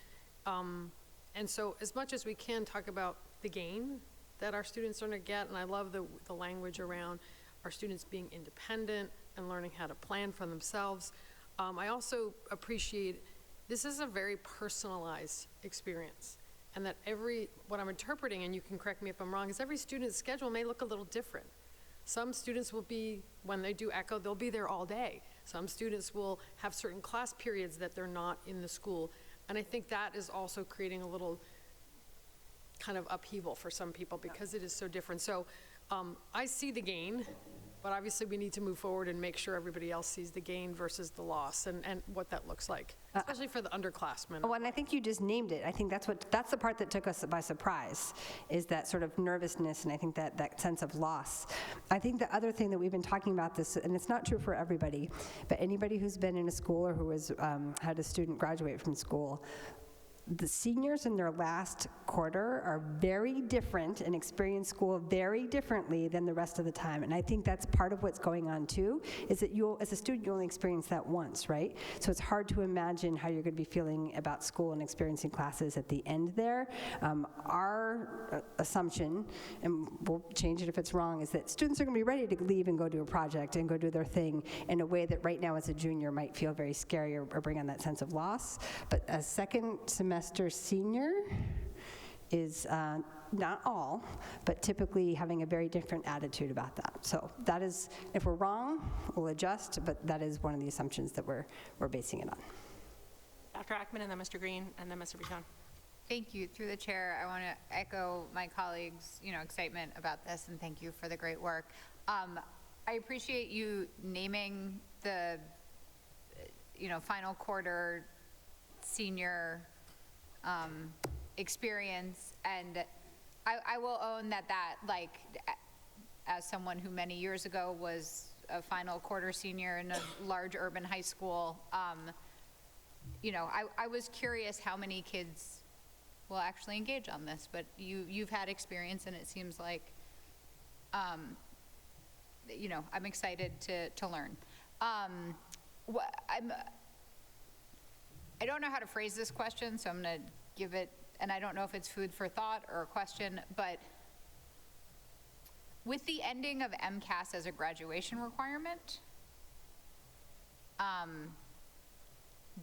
Speaker 15: And so as much as we can talk about the gain that our students are going to get, and I love the language around our students being independent and learning how to plan for themselves, I also appreciate this is a very personalized experience, and that what I'm interpreting, and you can correct me if I'm wrong, is every student's schedule may look a little different. Some students will be, when they do ECHO, they'll be there all day. Some students will have certain class periods that they're not in the school, and I think that is also creating a little kind of upheaval for some people because it is so different. So I see the gain, but obviously we need to move forward and make sure everybody else sees the gain versus the loss and what that looks like, especially for the underclassmen.
Speaker 10: Well, and I think you just named it. I think that's the part that took us by surprise, is that sort of nervousness, and I think that sense of loss. I think the other thing that we've been talking about this, and it's not true for everybody, but anybody who's been in a school or who has had a student graduate from school, the seniors in their last quarter are very different and experience school very differently than the rest of the time. And I think that's part of what's going on too, is that as a student, you only experience that once, right? So it's hard to imagine how you're gonna be feeling about school and experiencing classes at the end there. Our assumption, and we'll change it if it's wrong, is that students are gonna be ready to leave and go do a project and go do their thing in a way that right now as a junior might feel very scary or bring on that sense of loss. But as second semester senior is not all, but typically having a very different attitude about that. So that is, if we're wrong, we'll adjust, but that is one of the assumptions that we're basing it on.
Speaker 1: Dr. Ackman, and then Mr. Green, and then Mr. Buton.
Speaker 16: Thank you. Through the chair, I want to echo my colleagues' excitement about this, and thank you for the great work. I appreciate you naming the final quarter senior experience, and I will own that like, as someone who many years ago was a final quarter senior in a large urban high school, I was curious how many kids will actually engage on this, but you've had experience, and it seems like I'm excited to learn. I don't know how to phrase this question, so I'm going to give it, and I don't know if it's food for thought or a question, but with the ending of MCAS as a graduation requirement,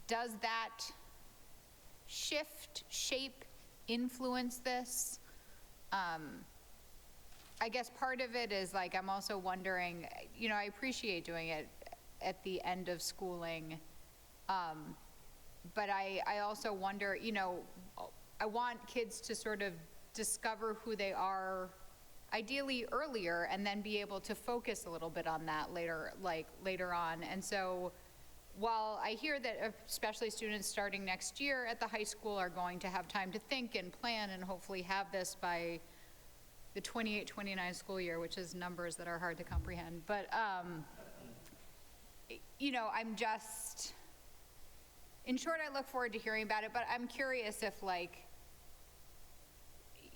Speaker 16: does that shift, shape, influence this? I guess part of it is like, I'm also wondering, I appreciate doing it at the end of schooling, but I also wonder, I want kids to sort of discover who they are ideally earlier and then be able to focus a little bit on that later on. And so while I hear that especially students starting next year at the high school are going to have time to think and plan and hopefully have this by the 28-29 school year, which is numbers that are hard to comprehend. But, I'm just, in short, I look forward to hearing about it, but I'm curious if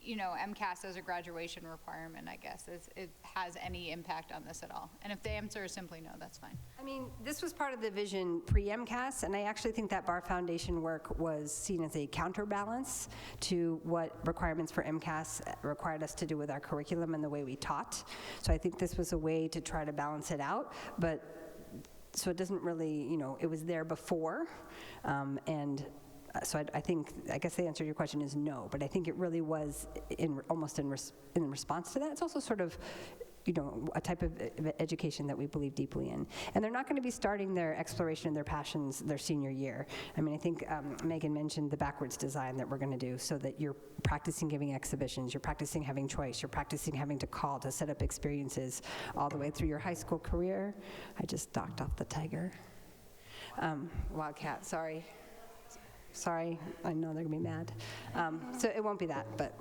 Speaker 16: MCAS as a graduation requirement, I guess, it has any impact on this at all. And if the answer is simply no, that's fine.
Speaker 10: I mean, this was part of the vision pre-MCAS, and I actually think that Bar Foundation work was seen as a counterbalance to what requirements for MCAS required us to do with our curriculum and the way we taught. So I think this was a way to try to balance it out, but so it doesn't really, it was there before, and so I guess the answer to your question is no, but I think it really was almost in response to that. It's also sort of, a type of education that we believe deeply in. And they're not going to be starting their exploration and their passions their senior year. I mean, I think Megan mentioned the backwards design that we're going to do so that you're practicing giving exhibitions, you're practicing having choice, you're practicing having to call to set up experiences all the way through your high school career. I just knocked off the tiger. Wildcat, sorry. Sorry, I know they're gonna be mad. So it won't be that, but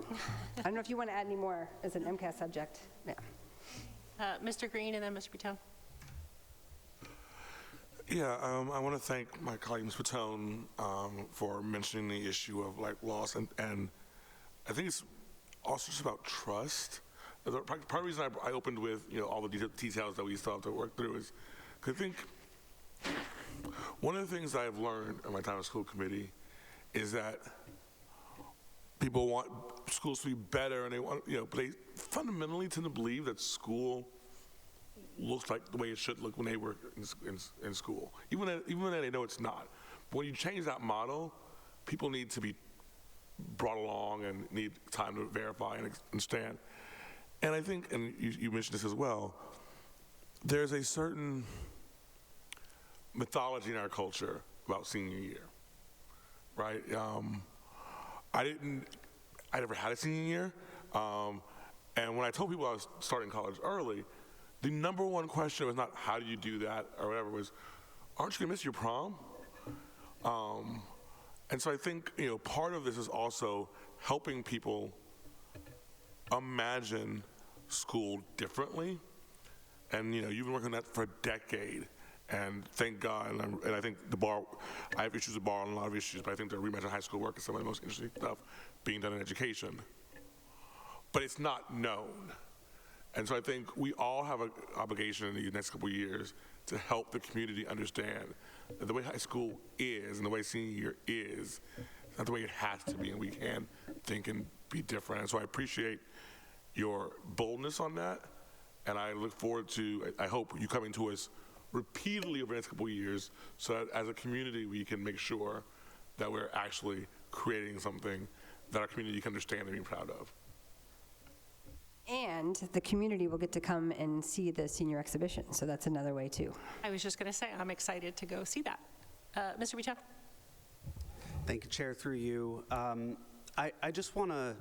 Speaker 10: I don't know if you want to add any more as an MCAS subject. Yeah.
Speaker 1: Mr. Green and then Mr. Buton.
Speaker 13: Yeah, I want to thank my colleague, Ms. Patone, for mentioning the issue of loss, and I think it's also just about trust. Part of the reason I opened with all the details that we still have to work through is because I think one of the things I've learned in my time at school committee is that people want schools to be better, and they want, but they fundamentally tend to believe that school looks like the way it should look when they were in school, even when they know it's not. But when you change that model, people need to be brought along and need time to verify and understand. And I think, and you mentioned this as well, there's a certain mythology in our culture about senior year, right? I didn't I never had a senior year. And when I told people I was starting college early, the number one question was not how do you do that or whatever, was, aren't you gonna miss your prom? And so I think, part of this is also helping people imagine school differently. And, you've been working on that for a decade. And thank God, and I think the bar, I have issues with bar on a lot of issues, but I think the reimagined high school work is some of the most interesting stuff being done in education. But it's not known. And so I think we all have an obligation in the next couple of years to help the community understand that the way high school is and the way senior year is not the way it has to be, and we can think and be different. And so I appreciate your boldness on that, and I look forward to, I hope you coming to us repeatedly over the next couple of years so that as a community we can make sure that we're actually creating something that our community can understand and be proud of.
Speaker 10: And the community will get to come and see the senior exhibition, so that's another way too.
Speaker 1: I was just going to say, I'm excited to go see that. Mr. Vito?
Speaker 14: Thank you, Chair, through you. I just want to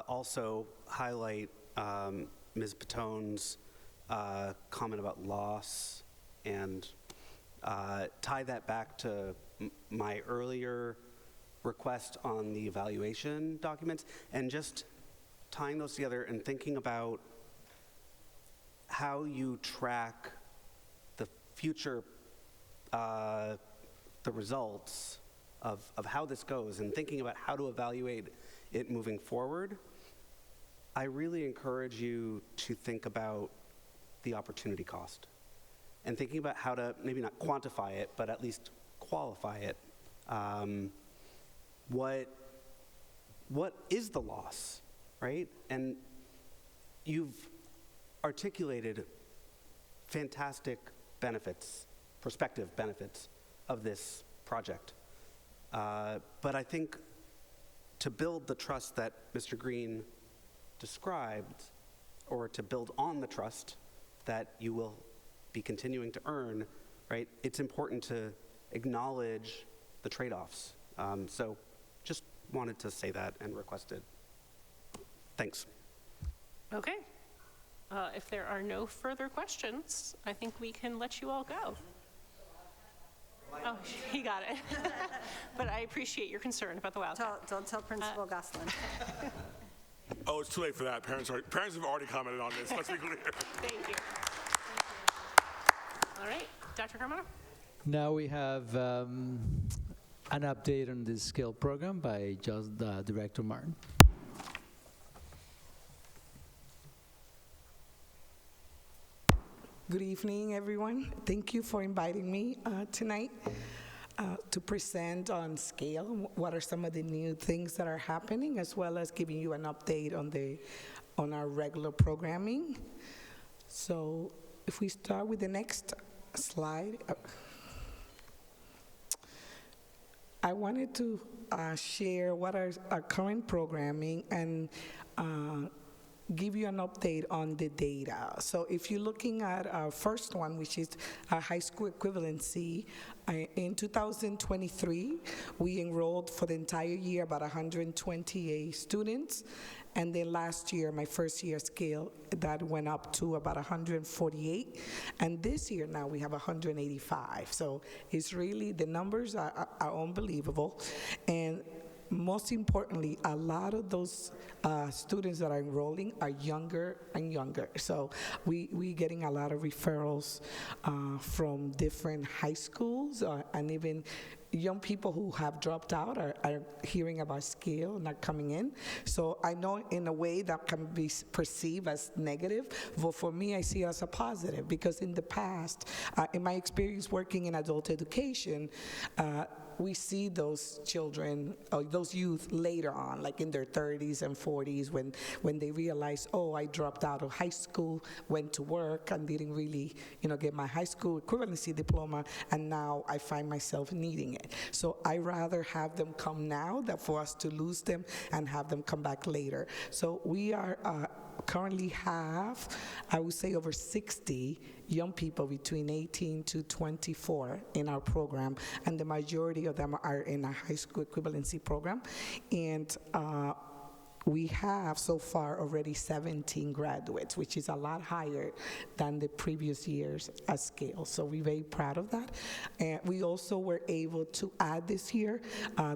Speaker 14: also highlight Ms. Patone's comment about loss and tie that back to my earlier request on the evaluation documents, and just tying those together and thinking about how you track the future, the results of how this goes, and thinking about how to evaluate it moving forward. I really encourage you to think about the opportunity cost and thinking about how to maybe not quantify it, but at least qualify it. What is the loss, right? And you've articulated fantastic benefits, prospective benefits of this project. But I think to build the trust that Mr. Green described, or to build on the trust that you will be continuing to earn, right, it's important to acknowledge the trade-offs. So just wanted to say that and request it. Thanks.
Speaker 1: Okay. If there are no further questions, I think we can let you all go. Oh, he got it. But I appreciate your concern about the Wildcat.
Speaker 10: Don't tell Principal Goslin.
Speaker 13: Oh, it's too late for that. Parents have already commented on this. Let's be clear.
Speaker 1: Thank you. All right, Dr. Carmona?
Speaker 3: Now we have an update on the SCALE program by Director Martin.
Speaker 17: Good evening, everyone. Thank you for inviting me tonight to present on SCALE, what are some of the new things that are happening, as well as giving you an update on our regular programming. So if we start with the next slide. I wanted to share what are our current programming and give you an update on the data. So if you're looking at our first one, which is our high school equivalency, in 2023, we enrolled for the entire year about 128 students. And then last year, my first year SCALE, that went up to about 148. And this year now we have 185. So it's really, the numbers are unbelievable. And most importantly, a lot of those students that are enrolling are younger and younger. So we're getting a lot of referrals from different high schools and even young people who have dropped out are hearing about SCALE, not coming in. So I know in a way that can be perceived as negative, but for me, I see it as a positive, because in the past, in my experience working in adult education, we see those children, or those youth later on, like in their 30s and 40s, when they realize, oh, I dropped out of high school, went to work, and didn't really, get my high school equivalency diploma, and now I find myself needing it. So I rather have them come now than for us to lose them and have them come back later. So we are currently have, I would say, over 60 young people between 18 to 24 in our program, and the majority of them are in a high school equivalency program. And we have so far already 17 graduates, which is a lot higher than the previous years at scale. So we're very proud of that. And we also were able to add this year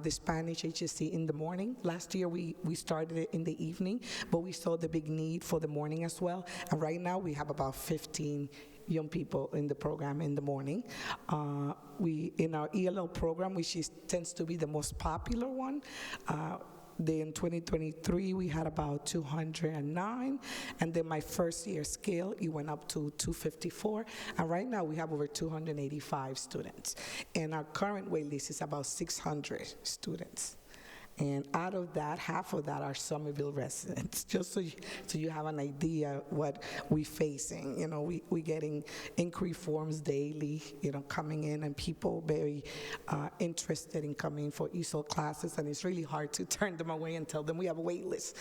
Speaker 17: the Spanish HSC in the morning. Last year we started it in the evening, but we saw the big need for the morning as well. And right now we have about 15 young people in the program in the morning. In our ELL program, which tends to be the most popular one, in 2023, we had about 209, and then my first year scale, it went up to 254, and right now we have over 285 students. And our current wait list is about 600 students. And out of that, half of that are Somerville residents, just so you have an idea what we're facing. You know, we're getting inquiry forms daily, you know, coming in, and people very interested in coming for ESOL classes, and it's really hard to turn them away and tell them we have a wait list.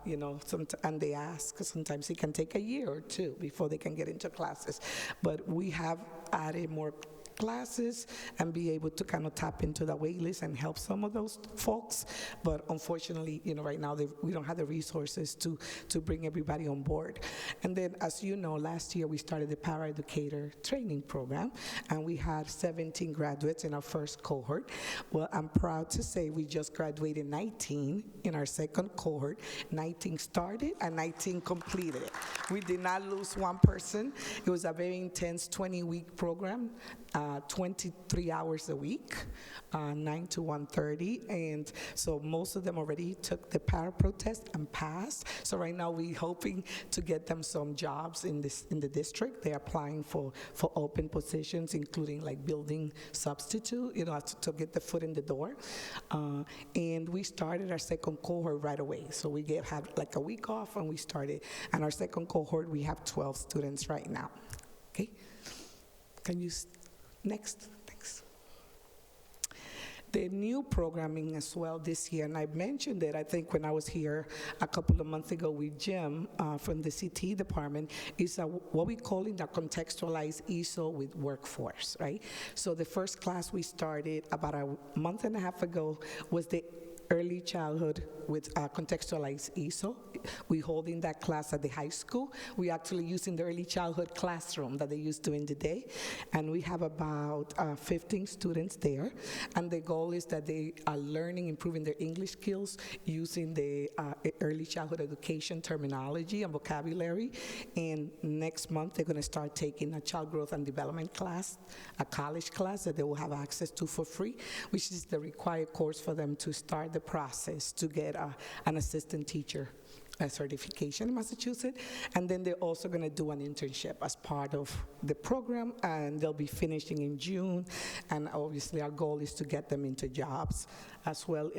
Speaker 17: You know, and they ask, sometimes it can take a year or two before they can get into classes. But we have added more classes and be able to kind of tap into the wait list and help some of those folks. But unfortunately, you know, right now we don't have the resources to bring everybody on board. And then, as you know, last year we started the paraeducator training program, and we had 17 graduates in our first cohort. Well, I'm proud to say we just graduated 19 in our second cohort. 19 started and 19 completed it. We did not lose one person. It was a very intense 20-week program. 23 hours a week, 9 to 1:30, and so most of them already took the para-pro test and passed. So right now we're hoping to get them some jobs in the district. They're applying for open positions, including like building substitute, you know, to get the foot in the door. And we started our second cohort right away. So we had like a week off and we started. And our second cohort, we have 12 students right now. Okay, can you? Next, thanks. The new programming as well this year, and I mentioned it, I think, when I was here a couple of months ago with Jim from the CT department, is what we call in the contextualized ESOL with workforce, right? So the first class we started about a month and a half ago was the early childhood with contextualized ESOL. We're holding that class at the high school. We're actually using the early childhood classroom that they use during the day. And we have about 15 students there. And the goal is that they are learning, improving their English skills using the early childhood education terminology and vocabulary. And next month, they're gonna start taking a child growth and development class, a college class that they will have access to for free, which is the required course for them to start the process to get an assistant teacher certification in Massachusetts. And then they're also going to do an internship as part of the program, and they'll be finishing in June. And obviously our goal is to get them into jobs as well.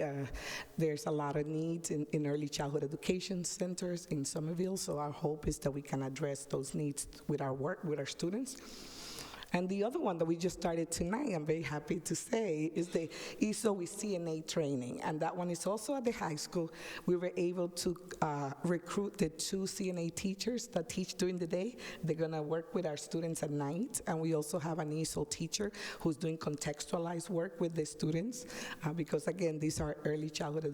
Speaker 17: There's a lot of needs in early childhood education centers in Somerville, so our hope is that we can address those needs with our work with our students. And the other one that we just started tonight, I'm very happy to say, is the ESOL with CNA training. And that one is also at the high school. We were able to recruit the 2 CNA teachers that teach during the day. They're gonna work with our students at night. And we also have an ESOL teacher who's doing contextualized work with the students. Because again, these are early childhood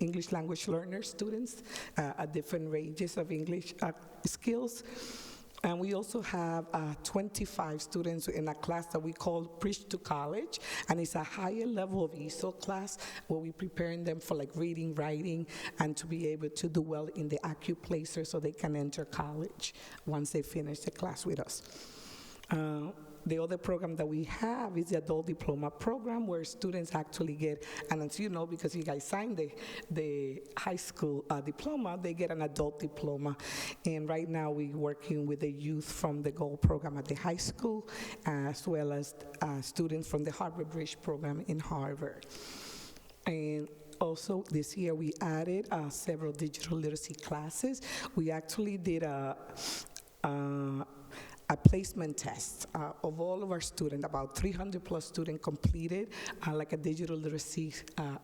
Speaker 17: English language learner students at different ranges of English skills. And we also have 25 students in a class that we call Bridge to College, and it's a higher level of ESOL class where we're preparing them for like reading, writing, and to be able to do well in the AccuPlacer so they can enter college once they finish the class with us. The other program that we have is the Adult Diploma Program, where students actually get, and as you know, because you guys signed the high school diploma, they get an adult diploma. And right now we're working with the youth from the Gold program at the high school, as well as students from the Harvard Bridge program in Harvard. And also this year we added several digital literacy classes. We actually did a placement test of all of our students. About 300 plus students completed like a digital literacy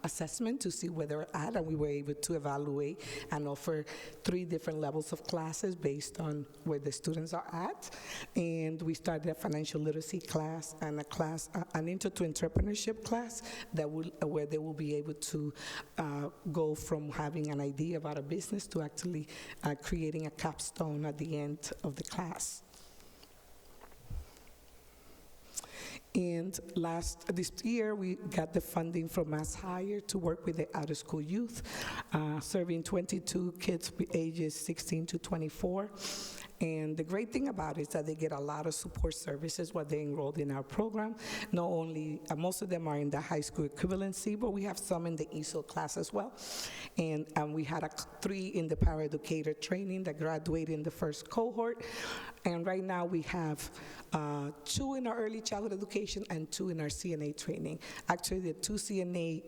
Speaker 17: assessment to see where they're at, and we were able to evaluate and offer 3 different levels of classes based on where the students are at. And we started a financial literacy class and a class, an intro to entrepreneurship class that will, where they will be able to go from having an idea about a business to actually creating a capstone at the end of the class. And this year, we got the funding from Mass Hire to work with the out-of-school youth, serving 22 kids ages 16 to 24. And the great thing about it is that they get a lot of support services while they're enrolled in our program. Not only, most of them are in the high school equivalency, but we have some in the ESOL class as well. And we had 3 in the paraeducator training that graduated in the first cohort. And right now we have 2 in our early childhood education and 2 in our CNA training. Actually, the 2 CNA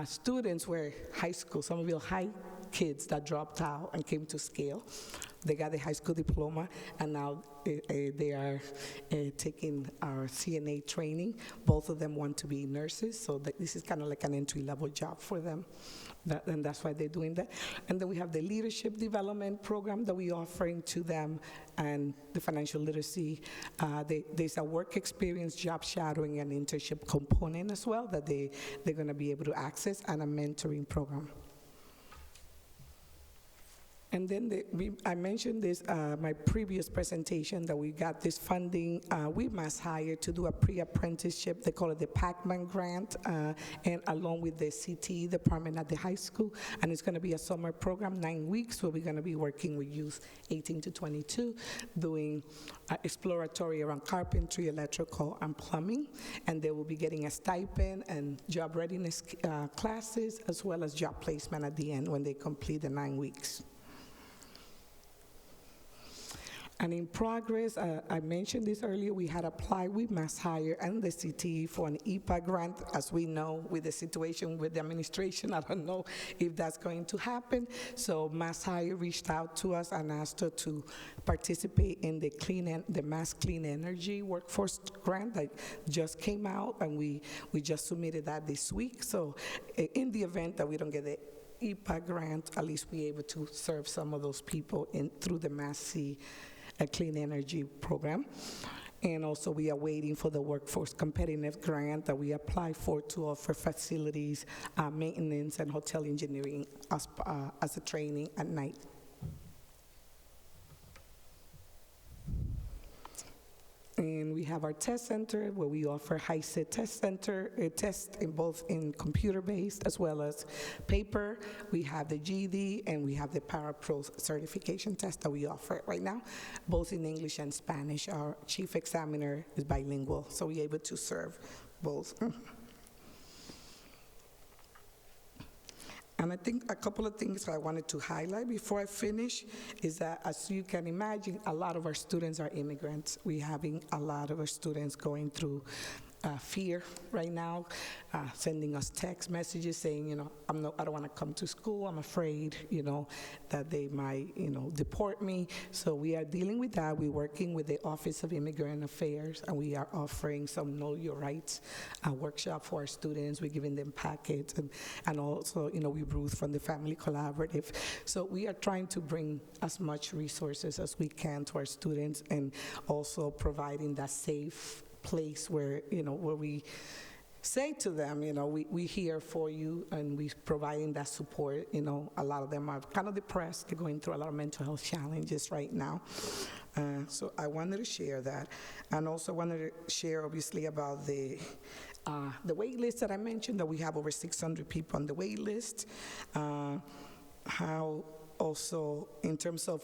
Speaker 17: students were high school, Somerville High kids that dropped out and came to scale. They got a high school diploma, and now they are taking our CNA training. Both of them want to be nurses, so this is kind of like an entry-level job for them. And that's why they're doing that. And then we have the leadership development program that we're offering to them, and the financial literacy. There's a work experience, job shadowing, and internship component as well that they're going to be able to access, and a mentoring program. And then I mentioned this, my previous presentation, that we got this funding with Mass Hire to do a pre-apprenticeship. They call it the Pac-Man grant, and along with the CTE department at the high school. And it's going to be a summer program, 9 weeks, where we're going to be working with youth 18 to 22, doing exploratory around carpentry, electrical, and plumbing. And they will be getting a stipend and job readiness classes, as well as job placement at the end when they complete the 9 weeks. And in progress, I mentioned this earlier, we had applied with Mass Hire and the CTE for an EPA grant. As we know, with the situation with the administration, I don't know if that's going to happen. So Mass Hire reached out to us and asked us to participate in the Mass Clean Energy Workforce Grant that just came out, and we just submitted that this week. So in the event that we don't get the EPA grant, at least be able to serve some of those people through the Mass C Clean Energy Program. And also we are waiting for the Workforce Competitive Grant that we apply for to offer facilities, maintenance, and hotel engineering as a training at night. And we have our test center where we offer high-sit test center, test both in computer-based as well as paper. We have the GED and we have the Para-Pro certification test that we offer right now, both in English and Spanish. Our chief examiner is bilingual, so we're able to serve both. And I think a couple of things I wanted to highlight before I finish is that, as you can imagine, a lot of our students are immigrants. We're having a lot of our students going through fear right now, sending us text messages saying, I don't want to come to school. I'm afraid, that they might, deport me. So we are dealing with that. We're working with the Office of Immigrant Affairs, and we are offering some Know Your Rights workshop for our students. We're giving them packets, and also, we Ruth from the Family Collaborative. So we are trying to bring as much resources as we can to our students, and also providing that safe place where, where we say to them, we're here for you, and we're providing that support. A lot of them are kind of depressed. They're going through a lot of mental health challenges right now. So I wanted to share that. And also wanted to share, obviously, about the wait list that I mentioned, that we have over 600 people on the wait list. How also, in terms of,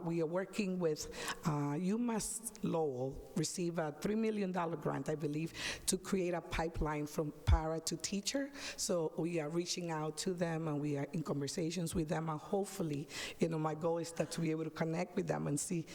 Speaker 17: we are working with UMass Lowell, receive a $3 million grant, I believe, to create a pipeline from para to teacher. So we are reaching out to them, and we are in conversations with them, and hopefully, my goal is that to be able to connect with them and see,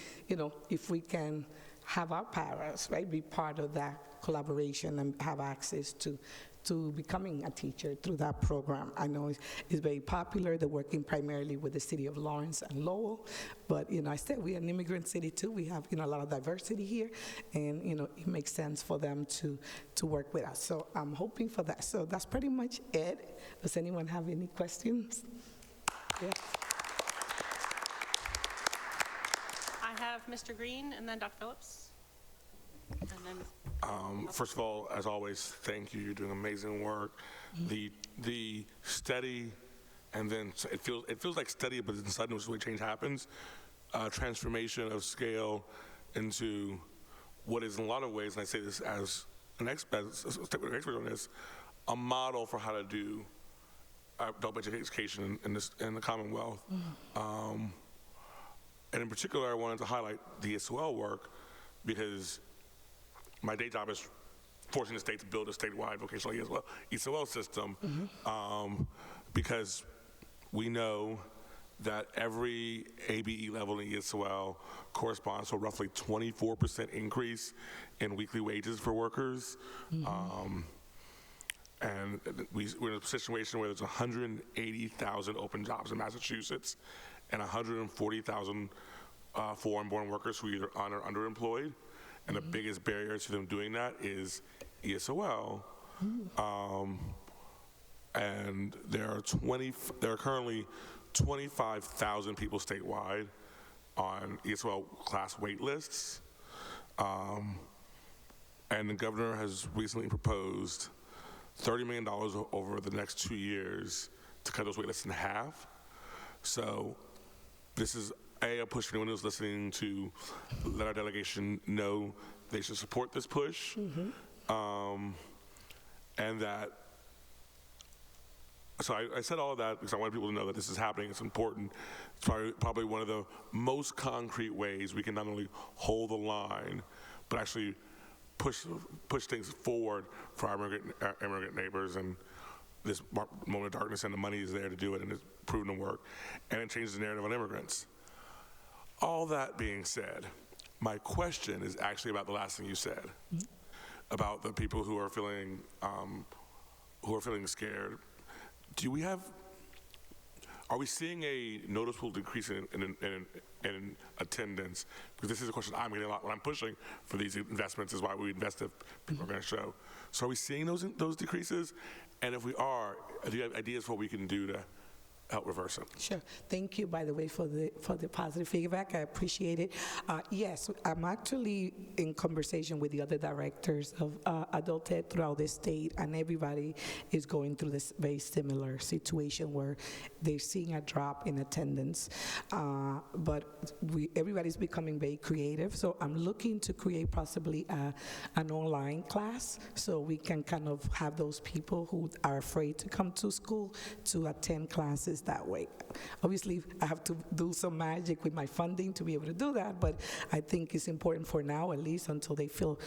Speaker 17: if we can have our paras, right, be part of that collaboration and have access to to becoming a teacher through that program. I know it's very popular. They're working primarily with the city of Lawrence and Lowell, but I said we're an immigrant city too. We have a lot of diversity here, and it makes sense for them to work with us. So I'm hoping for that. So that's pretty much it. Does anyone have any questions? Yeah.
Speaker 1: I have Mr. Green and then Dr. Phillips. And then
Speaker 13: First of all, as always, thank you. You're doing amazing work. The steady, and then it feels like steady, but then suddenly when change happens, transformation of scale into what is in a lot of ways, and I say this as an expert on this, a model for how to do adult education in the Commonwealth. And in particular, I wanted to highlight the ESOL work because my day job is forcing the state to build a statewide vocational ESOL system, because we know that every ABE level in ESOL corresponds to a roughly 24% increase in weekly wages for workers. And we're in a situation where there's 180,000 open jobs in Massachusetts and 140,000 foreign-born workers who either are underemployed. And the biggest barrier to them doing that is ESOL. And there are currently 25,000 people statewide on ESOL class wait lists. And the governor has recently proposed $30 million over the next 2 years to cut those wait lists in half. So this is a push for anyone who's listening to let our delegation know they should support this push. And that, so I said all of that because I wanted people to know that this is happening, it's important. It's probably one of the most concrete ways we can not only hold the line, but actually push things forward for our immigrant neighbors. And this moment of darkness, and the money is there to do it, and it's proven to work, and it changes the narrative on immigrants. All that being said, my question is actually about the last thing you said, about the people who are feeling scared. Are we seeing a noticeable decrease in attendance? Because this is a question I'm getting a lot when I'm pushing for these investments, is why we invest if people are going to show. So are we seeing those decreases? And if we are, do you have ideas for what we can do to help reverse it?
Speaker 17: Sure. Thank you, by the way, for the positive feedback. I appreciate it. Yes, I'm actually in conversation with the other directors of adult ed throughout the state, and everybody is going through this very similar situation where they're seeing a drop in attendance. But everybody's becoming very creative, so I'm looking to create possibly an online class so we can kind of have those people who are afraid to come to school to attend classes that way. Obviously, I have to do some magic with my funding to be able to do that, but I think it's important for now, at least until they feel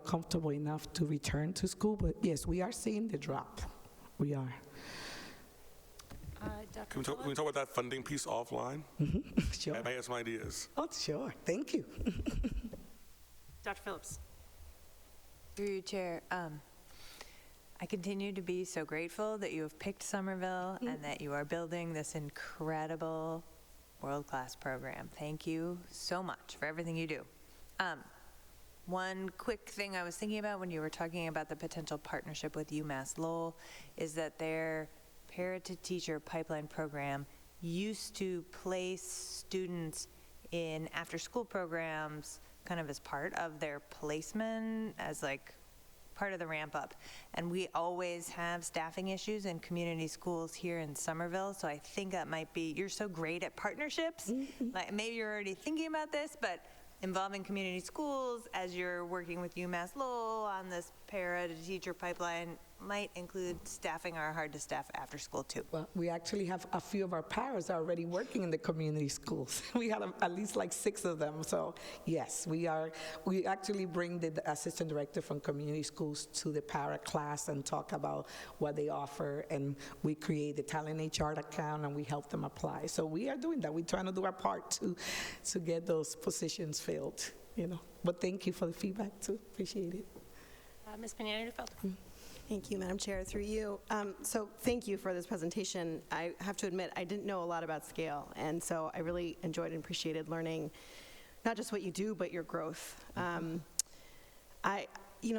Speaker 17: comfortable enough to return to school. But yes, we are seeing the drop. We are.
Speaker 13: Can we talk about that funding piece offline?
Speaker 17: Sure.
Speaker 13: I may have some ideas.
Speaker 17: Oh, sure. Thank you.
Speaker 1: Dr. Phillips.
Speaker 9: Through you, Chair. I continue to be so grateful that you have picked Somerville and that you are building this incredible world-class program. Thank you so much for everything you do. One quick thing I was thinking about when you were talking about the potential partnership with UMass Lowell is that their parent-to-teacher pipeline program used to place students in after-school programs kind of as part of their placement, as like part of the ramp up. And we always have staffing issues in community schools here in Somerville, so I think that might be, you're so great at partnerships, like maybe you're already thinking about this, but involving community schools as you're working with UMass Lowell on this para-to-teacher pipeline might include staffing our hard-to-staff after school too.
Speaker 17: Well, we actually have a few of our paras already working in the community schools. We have at least like 6 of them. So yes, we actually bring the assistant director from community schools to the para class and talk about what they offer, and we create the talent HR account and we help them apply. So we are doing that. We're trying to do our part to get those positions filled, But thank you for the feedback too. Appreciate it.
Speaker 1: Ms. Pineda-Dufeld.
Speaker 18: Thank you, Madam Chair, through you. So thank you for this presentation. I have to admit, I didn't know a lot about scale, and so I really enjoyed and appreciated learning not just what you do, but your growth.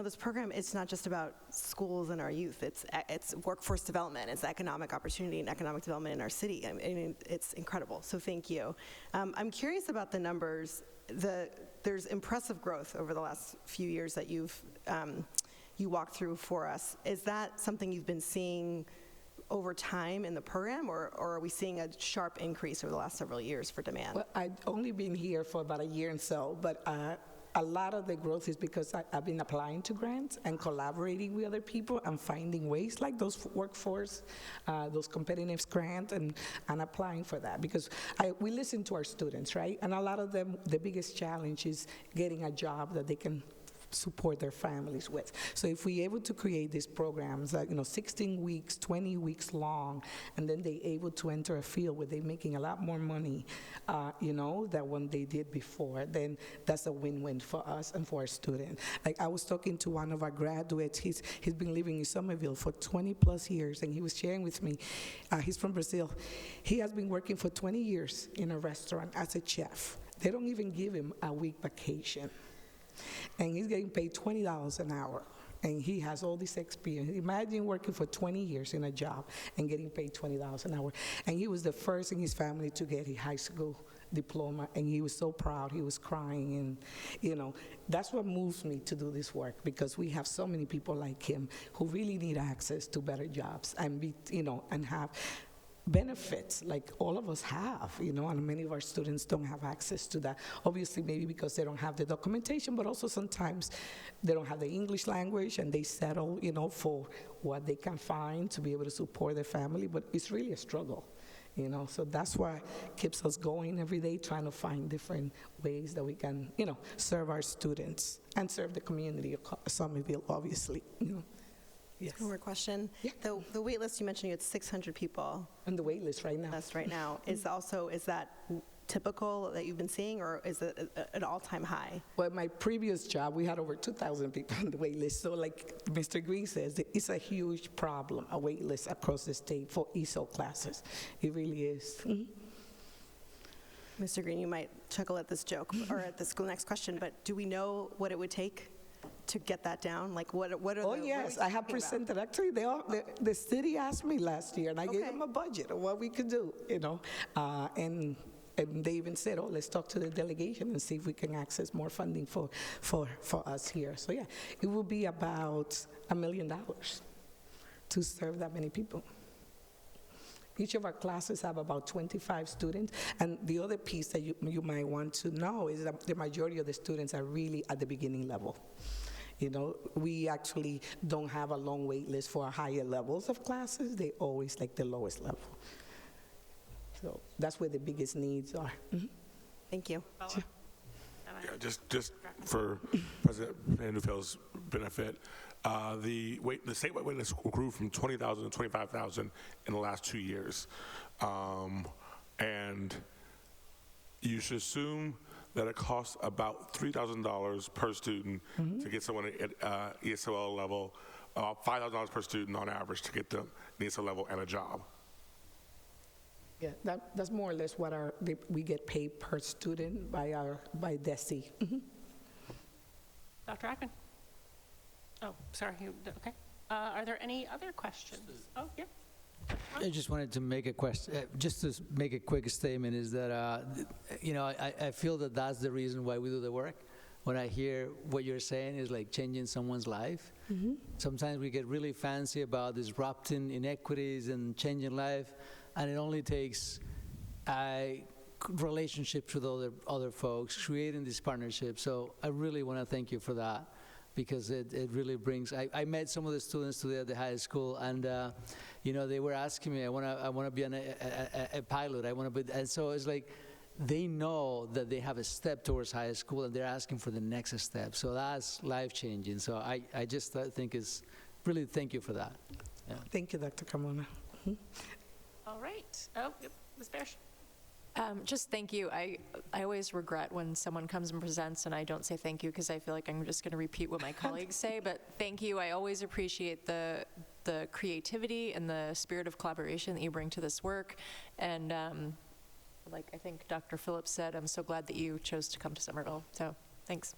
Speaker 18: This program, it's not just about schools and our youth. It's workforce development. It's economic opportunity and economic development in our city. I mean, it's incredible. So thank you. I'm curious about the numbers. There's impressive growth over the last few years that you walked through for us. Is that something you've been seeing over time in the program, or are we seeing a sharp increase over the last several years for demand?
Speaker 17: Well, I've only been here for about a year and so, but a lot of the growth is because I've been applying to grants and collaborating with other people and finding ways like those workforce, those competitive grants, and applying for that. Because we listen to our students, right? And a lot of them, the biggest challenge is getting a job that they can support their families with. So if we're able to create these programs, 16 weeks, 20 weeks long, and then they're able to enter a field where they're making a lot more money, than when they did before, then that's a win-win for us and for our students. Like I was talking to one of our graduates, he's been living in Somerville for 20 plus years, and he was sharing with me, he's from Brazil. He has been working for 20 years in a restaurant as a chef. They don't even give him a week vacation. And he's getting paid $20 an hour, and he has all this experience. Imagine working for 20 years in a job and getting paid $20 an hour. And he was the first in his family to get his high school diploma, and he was so proud. He was crying, and that's what moves me to do this work, because we have so many people like him who really need access to better jobs and and have benefits like all of us have, and many of our students don't have access to that. Obviously, maybe because they don't have the documentation, but also sometimes they don't have the English language and they settle, for what they can find to be able to support their family, but it's really a struggle. So that's what keeps us going every day, trying to find different ways that we can, serve our students and serve the community of Somerville, obviously. Yes.
Speaker 18: One more question.
Speaker 17: Yeah.
Speaker 18: The wait list, you mentioned you had 600 people.
Speaker 17: On the wait list right now.
Speaker 18: That's right now. Is that typical that you've been seeing, or is it an all-time high?
Speaker 17: Well, my previous job, we had over 2,000 people on the wait list. So like Mr. Green says, it's a huge problem, a wait list across the state for ESOL classes. It really is.
Speaker 18: Mr. Green, you might chuckle at this joke or at this next question, but do we know what it would take to get that down? Like what are
Speaker 17: Oh yes, I have presented. Actually, the city asked me last year, and I gave them a budget of what we could do, and they even said, oh, let's talk to the delegation and see if we can access more funding for us here. So yeah, it will be about $1 million to serve that many people. Each of our classes have about 25 students, and the other piece that you might want to know is that the majority of the students are really at the beginning level. We actually don't have a long wait list for higher levels of classes. They always like the lowest level. So that's where the biggest needs are. Mm-hmm.
Speaker 18: Thank you.
Speaker 17: Sure.
Speaker 13: Yeah, just for President Van Newfield's benefit, the state wait list grew from 20,000 to 25,000 in the last 2 years. And you should assume that it costs about $3,000 per student to get someone at ESOL level, $5,000 per student on average to get them at ESOL level and a job.
Speaker 17: Yeah, that's more or less what we get paid per student by DESE. Mm-hmm.
Speaker 1: Dr. Ackman? Oh, sorry. Okay. Are there any other questions? Oh, yeah.
Speaker 3: I just wanted to make a question, just to make a quick statement, is that, I feel that that's the reason why we do the work. When I hear what you're saying is like changing someone's life. Mm-hmm. Sometimes we get really fancy about disrupting inequities and changing life, and it only takes relationships with other folks, creating this partnership. So I really want to thank you for that, because it really brings. I met some of the students today at the high school, and they were asking me, I want to be a pilot. I want to be, and so it's like they know that they have a step towards high school, and they're asking for the next step. So that's life changing. So I just think it's really, thank you for that. Yeah.
Speaker 17: Thank you, Dr. Carmona. Mm-hmm.
Speaker 1: All right. Oh, yep. Ms. Parrish.
Speaker 4: Just thank you. I always regret when someone comes and presents and I don't say thank you because I feel like I'm just going to repeat what my colleagues say, but thank you. I always appreciate the creativity and the spirit of collaboration that you bring to this work. And like I think Dr. Phillips said, I'm so glad that you chose to come to Somerville. So thanks.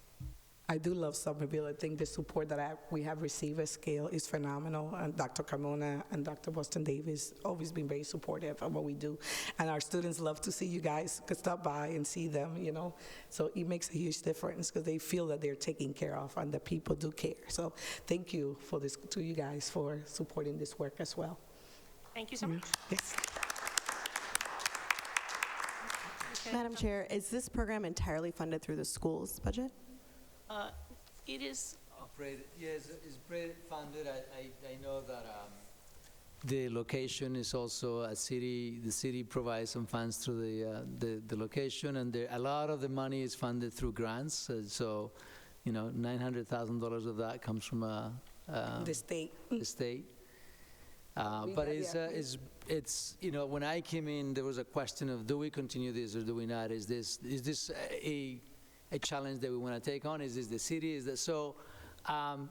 Speaker 17: I do love Somerville. I think the support that we have received at scale is phenomenal. And Dr. Carmona and Dr. Boston Davis always been very supportive of what we do. And our students love to see you guys, could stop by and see them, you know. So it makes a huge difference because they feel that they're taken care of and that people do care. So thank you for this, to you guys for supporting this work as well.
Speaker 1: Thank you so much.
Speaker 17: Yes.
Speaker 18: Madam Chair, is this program entirely funded through the school's budget?
Speaker 1: It is.
Speaker 3: Yes, it's funded. I know that the location is also a city. The city provides some funds through the location, and a lot of the money is funded through grants. So, you know, $900,000 of that comes from
Speaker 17: the state.
Speaker 3: The state. But it's you know, when I came in, there was a question of, do we continue this or do we not? Is this a challenge that we want to take on? Is this the city? Is that so?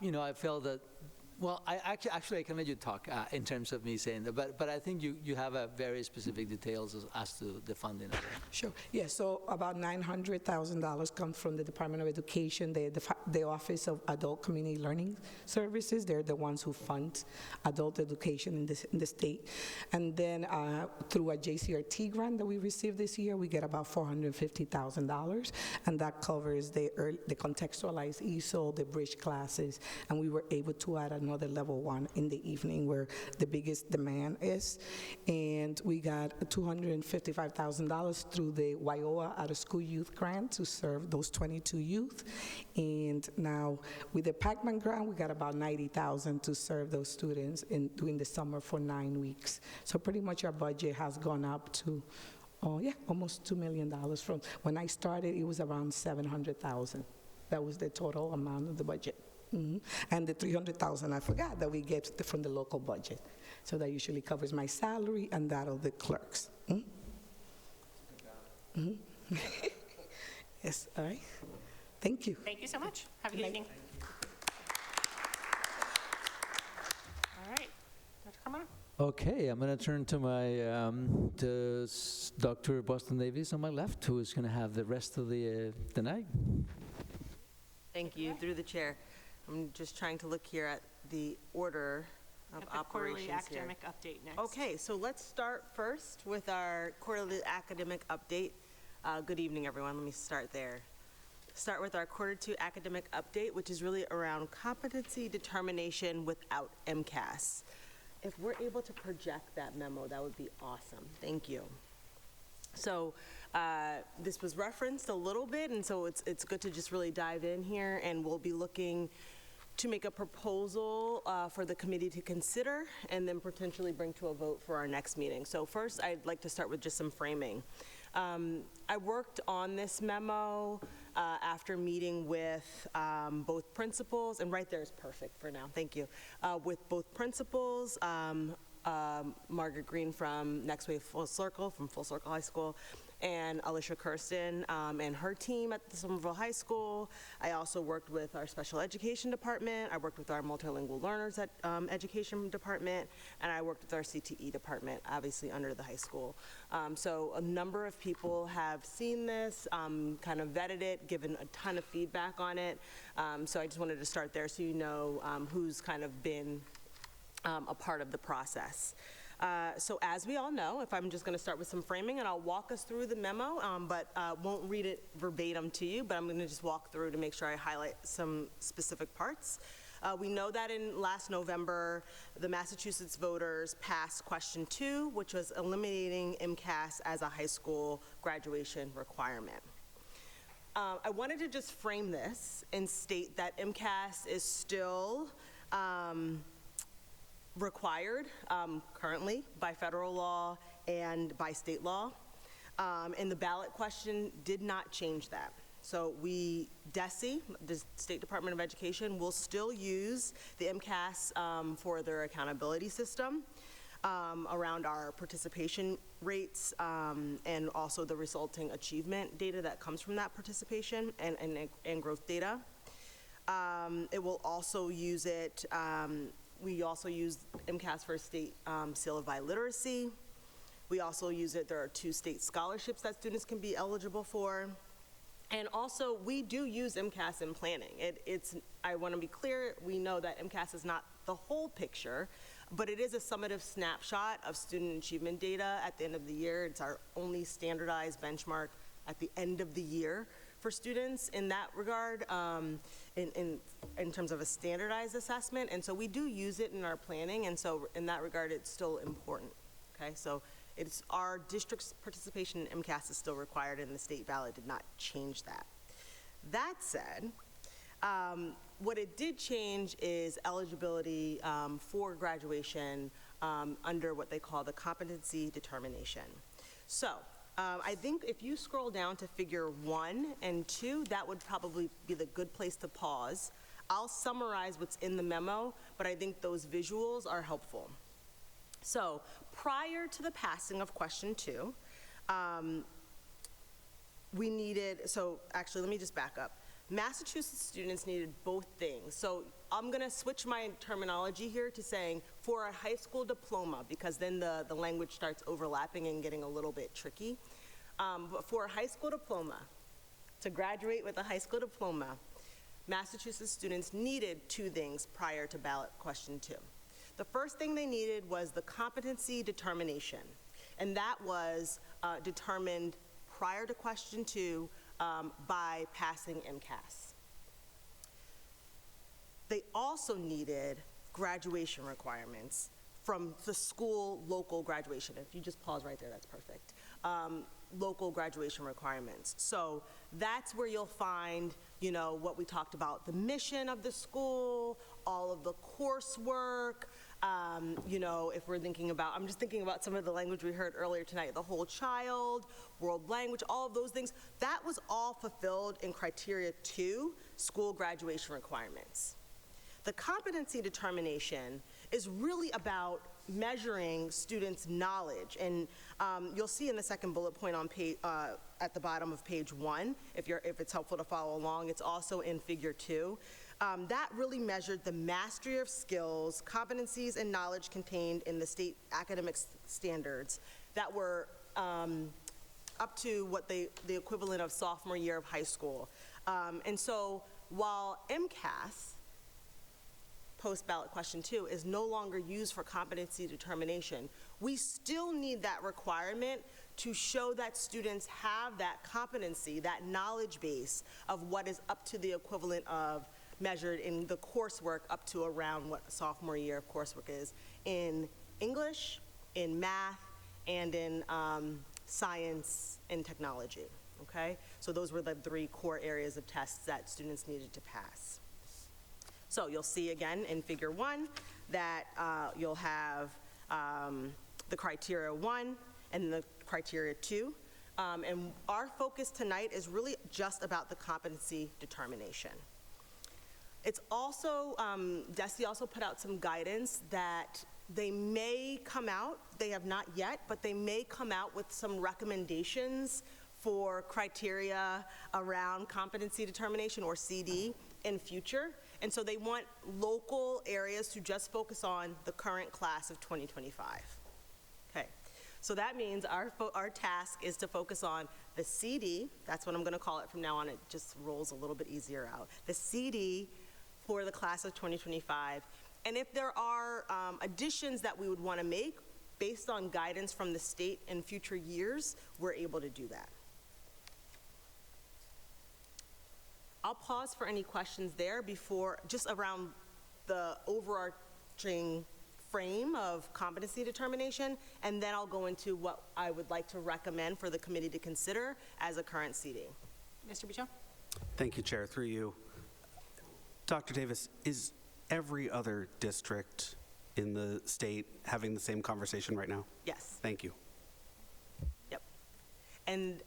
Speaker 3: You know, I felt that. Well, I actually I can let you talk in terms of me saying that, but I think you have a very specific details as to the funding.
Speaker 17: Sure. Yeah. So about $900,000 comes from the Department of Education, the Office of Adult Community Learning Services. They're the ones who fund adult education in the state. And then through a JCRT grant that we received this year, we get about $450,000, and that covers the contextualized ESOL, the bridge classes, and we were able to add another level 1 in the evening where the biggest demand is. And we got $255,000 through the WIOA Out of School Youth Grant to serve those 22 youth. And now with the Pac-Man grant, we got about $90,000 to serve those students during the summer for 9 weeks. So pretty much our budget has gone up to almost $2 million. From when I started, it was around $700,000. That was the total amount of the budget. Mm-hmm. And the $300,000 I forgot that we get from the local budget. So that usually covers my salary and that of the clerks. Mm-hmm. Mm-hmm. Yes, all right. Thank you.
Speaker 1: Thank you so much. Have a good evening. All right, Dr. Carmona.
Speaker 3: Okay, I'm going to turn to my to Dr. Boston Davis on my left, who is going to have the rest of the night.
Speaker 19: Thank you. Through the chair. I'm just trying to look here at the order of operations
Speaker 1: quarterly
Speaker 19: here.
Speaker 1: academic update next.
Speaker 19: Okay, so let's start first with our quarterly academic update. Good evening, everyone. Let me start there. Start with our quarter 2 academic update, which is really around competency determination without MCAS. If we're able to project that memo, that would be awesome. Thank you. So this was referenced a little bit, and so it's good to just really dive in here, and we'll be looking to make a proposal for the committee to consider and then potentially bring to a vote for our next meeting. So first, I'd like to start with just some framing. I worked on this memo after meeting with both principals, and right there is perfect for now, thank you, with both principals, Margaret Green from Next Wave Full Circle, from Full Circle High School, and Alicia Kirsten and her team at the Somerville High School. I also worked with our special education department. I worked with our multilingual learners at education department, and I worked with our CTE department, obviously under the high school. So a number of people have seen this, kind of vetted it, given a ton of feedback on it. So I just wanted to start there so you know who's kind of been a part of the process. So as we all know, if I'm just going to start with some framing, and I'll walk us through the memo, but won't read it verbatim to you, but I'm going to just walk through to make sure I highlight some specific parts. We know that in last November, the Massachusetts voters passed question 2, which was eliminating MCAS as a high school graduation requirement. I wanted to just frame this and state that MCAS is still required currently by federal law and by state law, and the ballot question did not change that. So DESE, the State Department of Education, will still use the MCAS for their accountability system. around our participation rates and also the resulting achievement data that comes from that participation and growth data. It will also use it, we also use MCAS for state seal of biliteracy. We also use it, there are 2 state scholarships that students can be eligible for. And also, we do use MCAS in planning. I want to be clear, we know that MCAS is not the whole picture, but it is a summative snapshot of student achievement data at the end of the year. It's our only standardized benchmark at the end of the year for students in that regard, in terms of a standardized assessment. And so we do use it in our planning, and so in that regard, it's still important, okay? So it's our district's participation in MCAS is still required, and the state ballot did not change that. That said, what it did change is eligibility for graduation under what they call the competency determination. So I think if you scroll down to figure 1 and 2, that would probably be the good place to pause. I'll summarize what's in the memo, but I think those visuals are helpful. So prior to the passing of question 2, we needed, so actually let me just back up. Massachusetts students needed both things. So I'm gonna switch my terminology here to saying for a high school diploma, because then the language starts overlapping and getting a little bit tricky. But for a high school diploma, to graduate with a high school diploma, Massachusetts students needed 2 things prior to ballot question 2. The first thing they needed was the competency determination, and that was determined prior to question 2 by passing MCAS. They also needed graduation requirements from the school local graduation. If you just pause right there, that's perfect. Local graduation requirements. So that's where you'll find, you know, what we talked about, the mission of the school, all of the coursework, you know, if we're thinking about, I'm just thinking about some of the language we heard earlier tonight, the whole child, world language, all of those things, that was all fulfilled in criteria 2, school graduation requirements. The competency determination is really about measuring students' knowledge, and you'll see in the second bullet point on page, at the bottom of page 1, if it's helpful to follow along, it's also in figure 2. That really measured the mastery of skills, competencies, and knowledge contained in the state academic standards that were up to what the equivalent of sophomore year of high school. And so while MCAS, post-ballot question 2, is no longer used for competency determination, we still need that requirement to show that students have that competency, that knowledge base of what is up to the equivalent of measured in the coursework up to around what sophomore year of coursework is in English, in math, and in science and technology, okay? So those were the 3 core areas of tests that students needed to pass. So you'll see again in figure 1 that you'll have the criteria 1 and the criteria 2. And our focus tonight is really just about the competency determination. It's also, DESE also put out some guidance that they may come out, they have not yet, but they may come out with some recommendations for criteria around competency determination, or CD, in future. And so they want local areas to just focus on the current class of 2025. Okay, so that means our task is to focus on the CD, that's what I'm gonna call it from now on, it just rolls a little bit easier out. The CD for the class of 2025. And if there are additions that we would wanna make based on guidance from the state in future years, we're able to do that. I'll pause for any questions there before, just around the overarching frame of competency determination, and then I'll go into what I would like to recommend for the committee to consider as a current CD.
Speaker 1: Mr. Bichon?
Speaker 14: Thank you, Chair. Through you. Dr. Davis, is every other district in the state having the same conversation right now?
Speaker 19: Yes.
Speaker 14: Thank you.
Speaker 19: Yep. And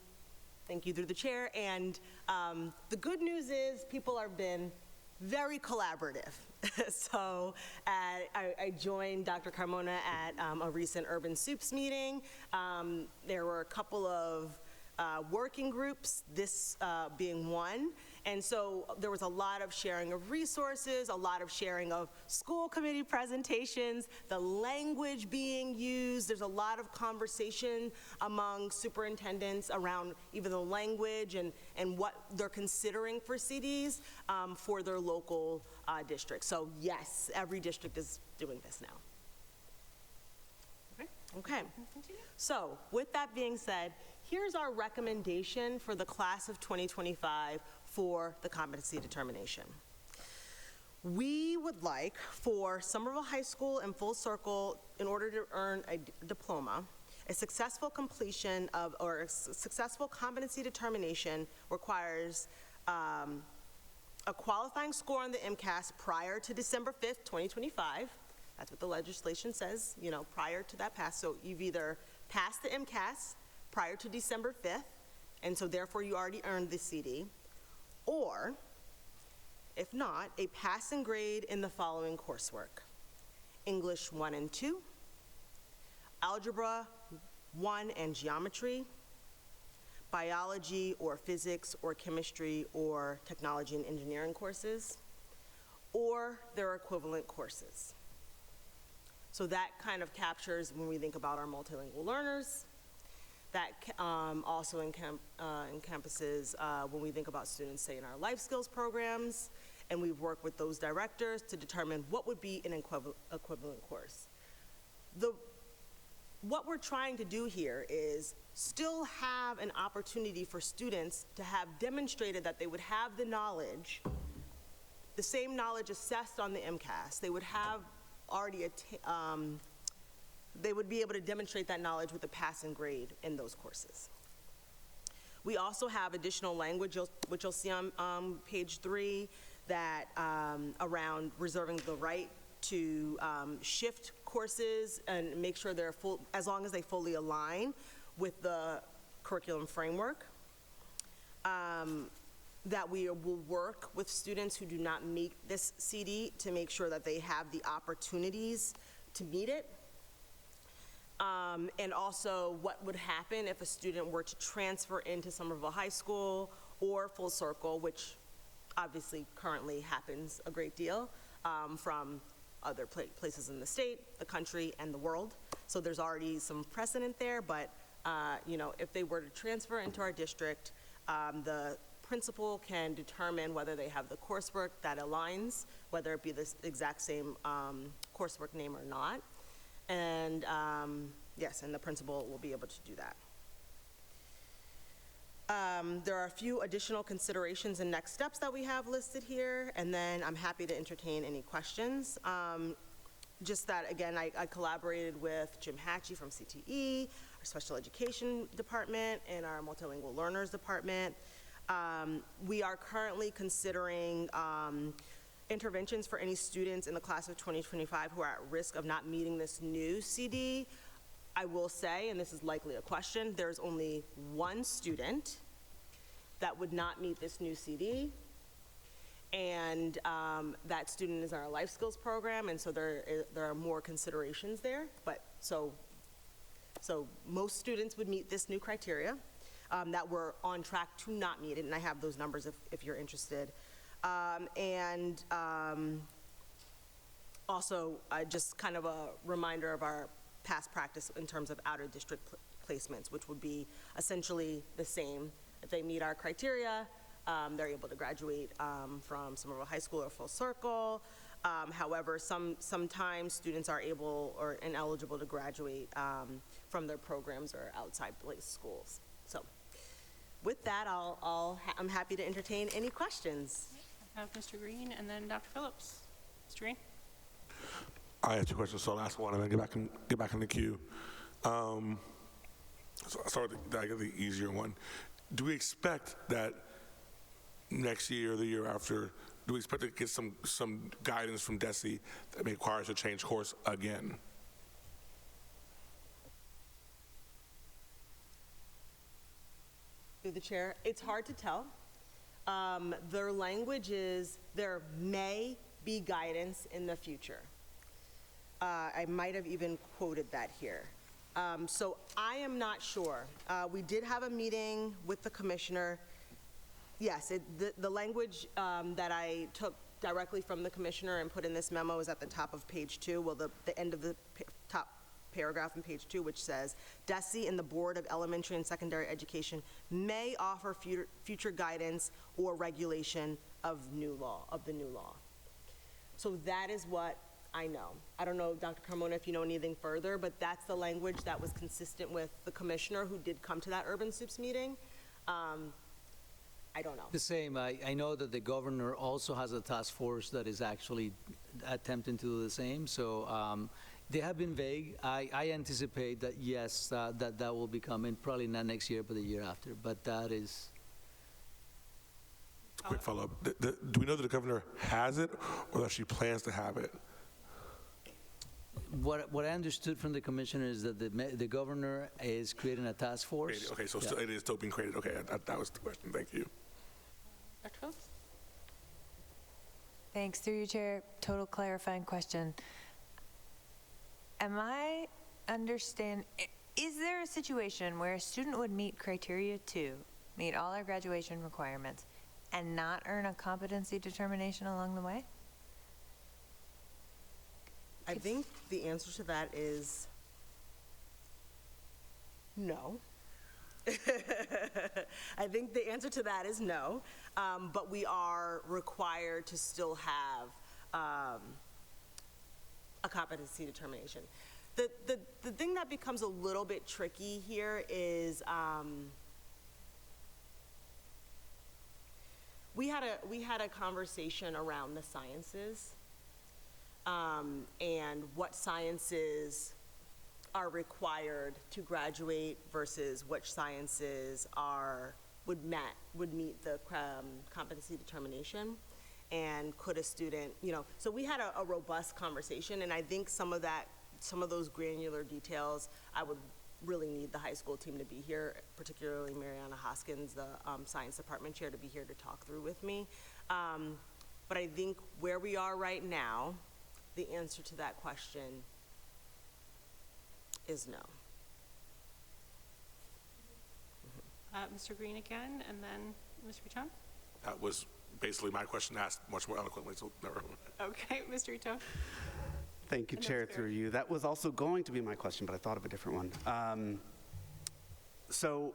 Speaker 19: thank you through the chair. And the good news is people have been very collaborative. So I joined Dr. Carmona at a recent Urban Soups meeting. There were a couple of working groups, this being one. And so there was a lot of sharing of resources, a lot of sharing of school committee presentations, the language being used. There's a lot of conversation among superintendents around even the language and what they're considering for CDs for their local districts. So yes, every district is doing this now. Okay. So with that being said, here's our recommendation for the class of 2025 for the competency determination. We would like for Somerville High School and Full Circle, in order to earn a diploma, a successful completion of, or a successful competency determination requires a qualifying score on the MCAS prior to December 5th, 2025. That's what the legislation says, you know, prior to that pass. So you've either passed the MCAS prior to December 5th, and so therefore you already earned the CD, or, if not, a passing grade in the following coursework: English 1 and 2, Algebra 1 and Geometry, Biology or Physics or Chemistry or Technology and Engineering courses, or their equivalent courses. So that kind of captures when we think about our multilingual learners. That also encompasses when we think about students, say, in our life skills programs, and we've worked with those directors to determine what would be an equivalent course. What we're trying to do here is still have an opportunity for students to have demonstrated that they would have the knowledge, the same knowledge assessed on the MCAS. They would have already they would be able to demonstrate that knowledge with a passing grade in those courses. We also have additional language, which you'll see on page 3, that around reserving the right to shift courses and make sure they're full, as long as they fully align with the curriculum framework. That we will work with students who do not meet this CD to make sure that they have the opportunities to meet it. And also what would happen if a student were to transfer into Somerville High School or Full Circle, which obviously currently happens a great deal from other places in the state, the country, and the world. So there's already some precedent there, but you know, if they were to transfer into our district, the principal can determine whether they have the coursework that aligns, whether it be the exact same coursework name or not. And yes, and the principal will be able to do that. There are a few additional considerations and next steps that we have listed here, and then I'm happy to entertain any questions. Just that, again, I collaborated with Jim Hatchie from CTE, our special education department, and our multilingual learners department. We are currently considering interventions for any students in the class of 2025 who are at risk of not meeting this new CD. I will say, and this is likely a question, there's only one student that would not meet this new CD, and that student is in our life skills program, and so there are more considerations there. But so most students would meet this new criteria that we're on track to not meet it, and I have those numbers if you're interested. Also, just kind of a reminder of our past practice in terms of outer district placements, which would be essentially the same. If they meet our criteria, they're able to graduate from Somerville High School or Full Circle. However, sometimes students are able or ineligible to graduate from their programs or outside place schools. So with that, I'm happy to entertain any questions.
Speaker 1: I have Mr. Green and then Dr. Phillips. Mr. Green?
Speaker 13: I have 2 questions, so I'll ask one and then get back in the queue. So I'll start with the easier one. Do we expect that next year or the year after, do we expect to get some guidance from DESE that may require us to change course again?
Speaker 19: Through the chair, it's hard to tell. Their language is, there may be guidance in the future. I might have even quoted that here. So I am not sure. We did have a meeting with the commissioner. Yes, the language that I took directly from the commissioner and put in this memo is at the top of page 2, well, the end of the top paragraph in page 2, which says, DESE and the Board of Elementary and Secondary Education may offer future guidance or regulation of the new law. So that is what I know. I don't know, Dr. Carmona, if you know anything further, but that's the language that was consistent with the commissioner who did come to that Urban Soups meeting. I don't know.
Speaker 3: The same. I know that the governor also has a task force that is actually attempting to do the same. So they have been vague. I anticipate that, yes, that will be coming, probably not next year, but the year after. But that is...
Speaker 13: Quick follow-up. Do we know that the governor has it or that she plans to have it?
Speaker 3: What I understood from the commissioner is that the governor is creating a task force.
Speaker 13: Okay, so
Speaker 3: Yeah.
Speaker 13: it is still being created. Okay, that was the question. Thank you.
Speaker 1: Dr. Phillips?
Speaker 9: Thanks, through you, Chair. Total clarifying question. Am I understand, is there a situation where a student would meet criteria 2, meet all our graduation requirements, and not earn a competency determination along the way?
Speaker 19: I think the answer to that is no. I think the answer to that is no, but we are required to still have a competency determination. The thing that becomes a little bit tricky here is we had a conversation around the sciences and what sciences are required to graduate versus which sciences would meet the competency determination, and could a student, so we had a robust conversation, and I think some of those granular details, I would really need the high school team to be here, particularly Mariana Hoskins, the science department chair, to be here to talk through with me. But I think where we are right now, the answer to that question is no.
Speaker 1: Mr. Green again, and then Mr. Biton?
Speaker 13: That was basically my question asked much more eloquently, so never mind.
Speaker 1: Okay, Mr. Ito.
Speaker 14: Thank you, Chair, through you. That was also going to be my question, but I thought of a different one. So,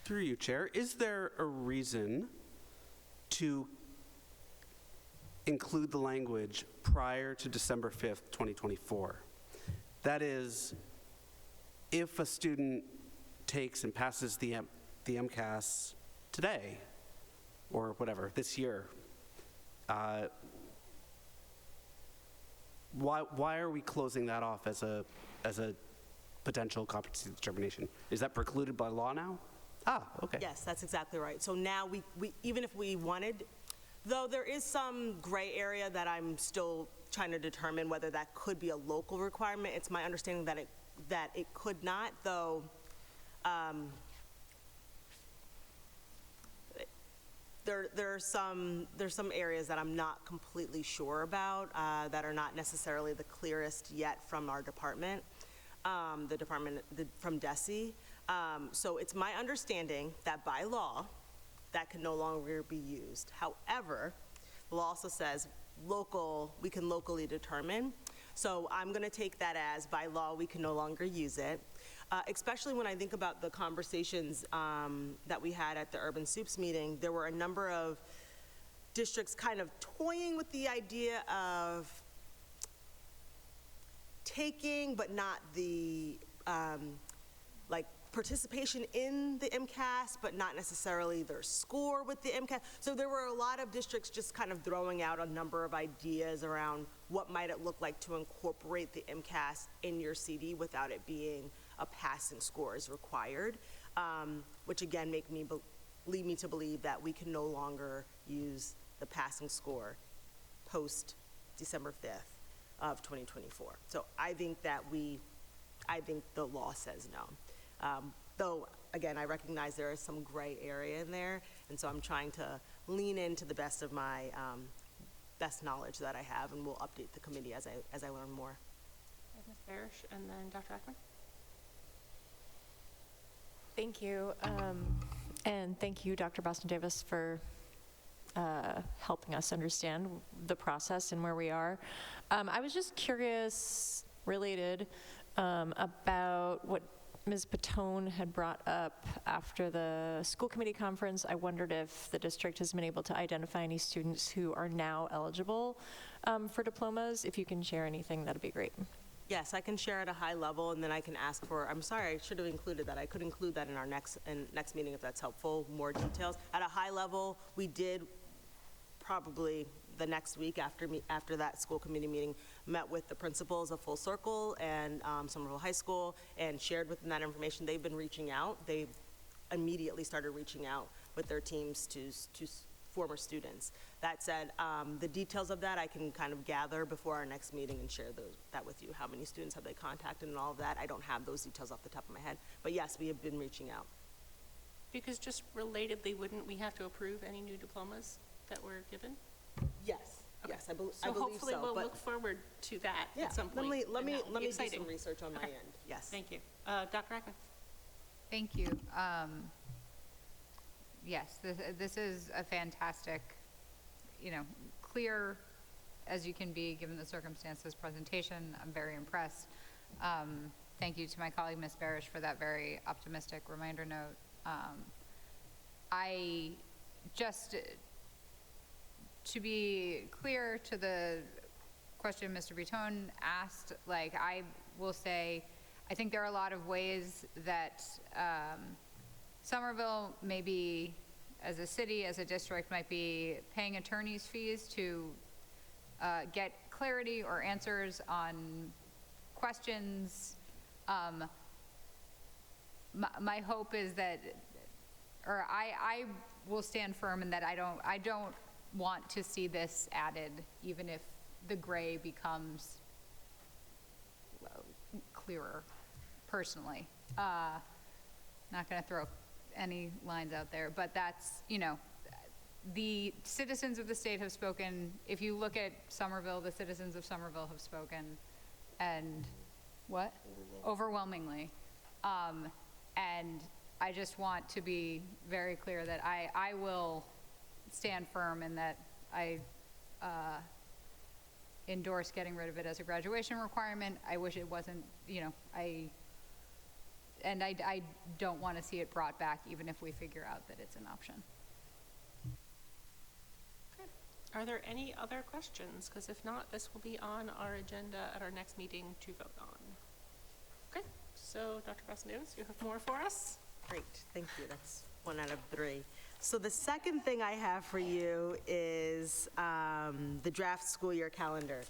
Speaker 14: through you, Chair, is there a reason to include the language prior to December 5th, 2024? That is, if a student takes and passes the MCAS today, or whatever, this year, why are we closing that off as a potential competency determination? Is that precluded by law now? Okay.
Speaker 19: Yes, that's exactly right. So now we even if we wanted, though there is some gray area that I'm still trying to determine whether that could be a local requirement. It's my understanding that it could not, though. There's some areas that I'm not completely sure about that are not necessarily the clearest yet from our department, from DESE. So it's my understanding that by law, that can no longer be used. However, the law also says we can locally determine. So I'm going to take that as by law we can no longer use it, especially when I think about the conversations that we had at the Urban Soups meeting. There were a number of districts kind of toying with the idea of taking, but not the participation in the MCAS, but not necessarily their score with the MCAS. So there were a lot of districts just kind of throwing out a number of ideas around what might it look like to incorporate the MCAS in your CD without it being a passing score is required, which again lead me to believe that we can no longer use the passing score post December 5th of 2024. So I think the law says no. Though again, I recognize there is some gray area in there, and so I'm trying to lean into the best of my best knowledge that I have, and we'll update the committee as I learn more.
Speaker 1: Ms. Barish, and then Dr. Ackman.
Speaker 4: Thank you. And thank you, Dr. Boston Davis, for helping us understand the process and where we are. I was just curious, related, about what Ms. Patone had brought up after the school committee conference. I wondered if the district has been able to identify any students who are now eligible for diplomas. If you can share anything, that'd be great.
Speaker 19: Yes, I can share at a high level, and then I can ask for, I'm sorry, I should have included that. I could include that in our next meeting if that's helpful, more details. At a high level, we did probably the next week after that school committee meeting, met with the principals of Full Circle and Somerville High School and shared with them that information. They've been reaching out. They immediately started reaching out with their teams to former students. That said, the details of that I can kind of gather before our next meeting and share that with you. How many students have they contacted and all of that? I don't have those details off the top of my head. But yes, we have been reaching out.
Speaker 1: Because just relatedly, wouldn't we have to approve any new diplomas that were given?
Speaker 19: Yes, yes, I believe so.
Speaker 1: So hopefully we'll look forward to that at some point.
Speaker 19: Let me do
Speaker 1: exciting.
Speaker 19: some research on my
Speaker 1: Okay.
Speaker 19: end. Yes.
Speaker 1: Thank you. Dr. Ackman.
Speaker 16: Thank you. Yes, this is a fantastic, clear as you can be given the circumstances presentation. I'm very impressed. Thank you to my colleague, Ms. Barish, for that very optimistic reminder note. I just, to be clear to the question Mr. Bitton asked, I will say, I think there are a lot of ways that Somerville maybe as a city, as a district, might be paying attorneys' fees to get clarity or answers on questions. My hope is that, or I will stand firm in that I don't want to see this added, even if the gray becomes clearer, personally. Not going to throw any lines out there, but that's, the citizens of the state have spoken. If you look at Somerville, the citizens of Somerville have spoken, and what? Overwhelmingly. And I just want to be very clear that I will stand firm in that I endorse getting rid of it as a graduation requirement. I wish it wasn't, I don't want to see it brought back, even if we figure out that it's an option.
Speaker 1: Okay. Are there any other questions? Because if not, this will be on our agenda at our next meeting to vote on. Okay, so Dr. Boston-Davis, you have more for us?
Speaker 19: Great, thank you. That's 1 out of 3. So the second thing I have for you is the draft school year calendar.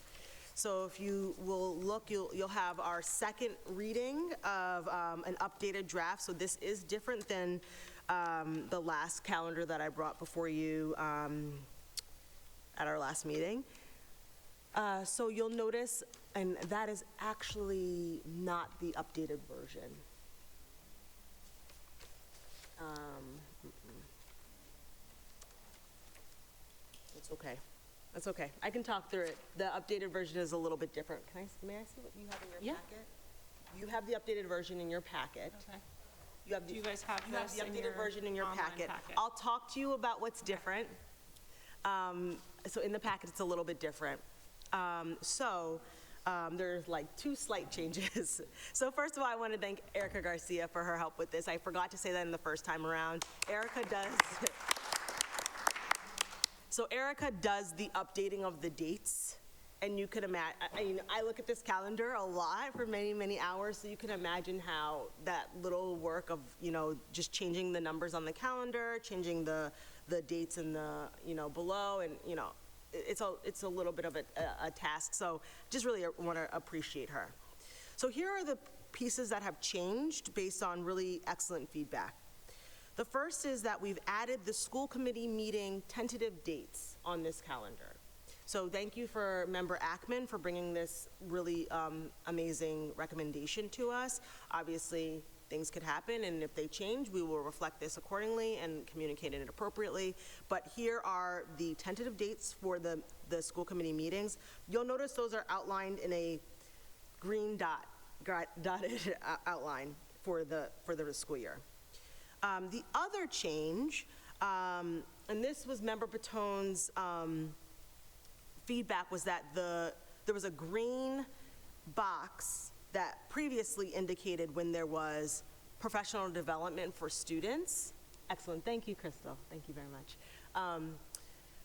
Speaker 19: So if you will look, you'll have our second reading of an updated draft. So this is different than the last calendar that I brought before you at our last meeting. So you'll notice, and that is actually not the updated version. It's okay. That's okay. I can talk through it. The updated version is a little bit different. May I see what you have in your packet? You have the updated version in your packet.
Speaker 1: Okay.
Speaker 19: Do
Speaker 1: you guys have this
Speaker 19: the
Speaker 1: in
Speaker 19: updated
Speaker 1: your
Speaker 19: version in your
Speaker 1: online
Speaker 19: packet. I'll talk to you about what's different. So in the packet, it's a little bit different. There's like 2 slight changes. So first of all, I want to thank Erica Garcia for her help with this. I forgot to say that in the first time around. Erica does the updating of the dates. And you could imagine, I look at this calendar a lot for many, many hours, so you can imagine how that little work of, just changing the numbers on the calendar, changing the dates in the, below, and, it's a little bit of a task. So just really want to appreciate her. So here are the pieces that have changed based on really excellent feedback. The first is that we've added the school committee meeting tentative dates on this calendar. So thank you for Member Ackman for bringing this really amazing recommendation to us. Obviously, things could happen, and if they change, we will reflect this accordingly and communicate it appropriately. But here are the tentative dates for the school committee meetings. You'll notice those are outlined in a green dotted outline for the school year. The other change, and this was Member Patone's feedback, was that there was a green box that previously indicated when there was professional development for students. Excellent, thank you, Crystal, thank you very much.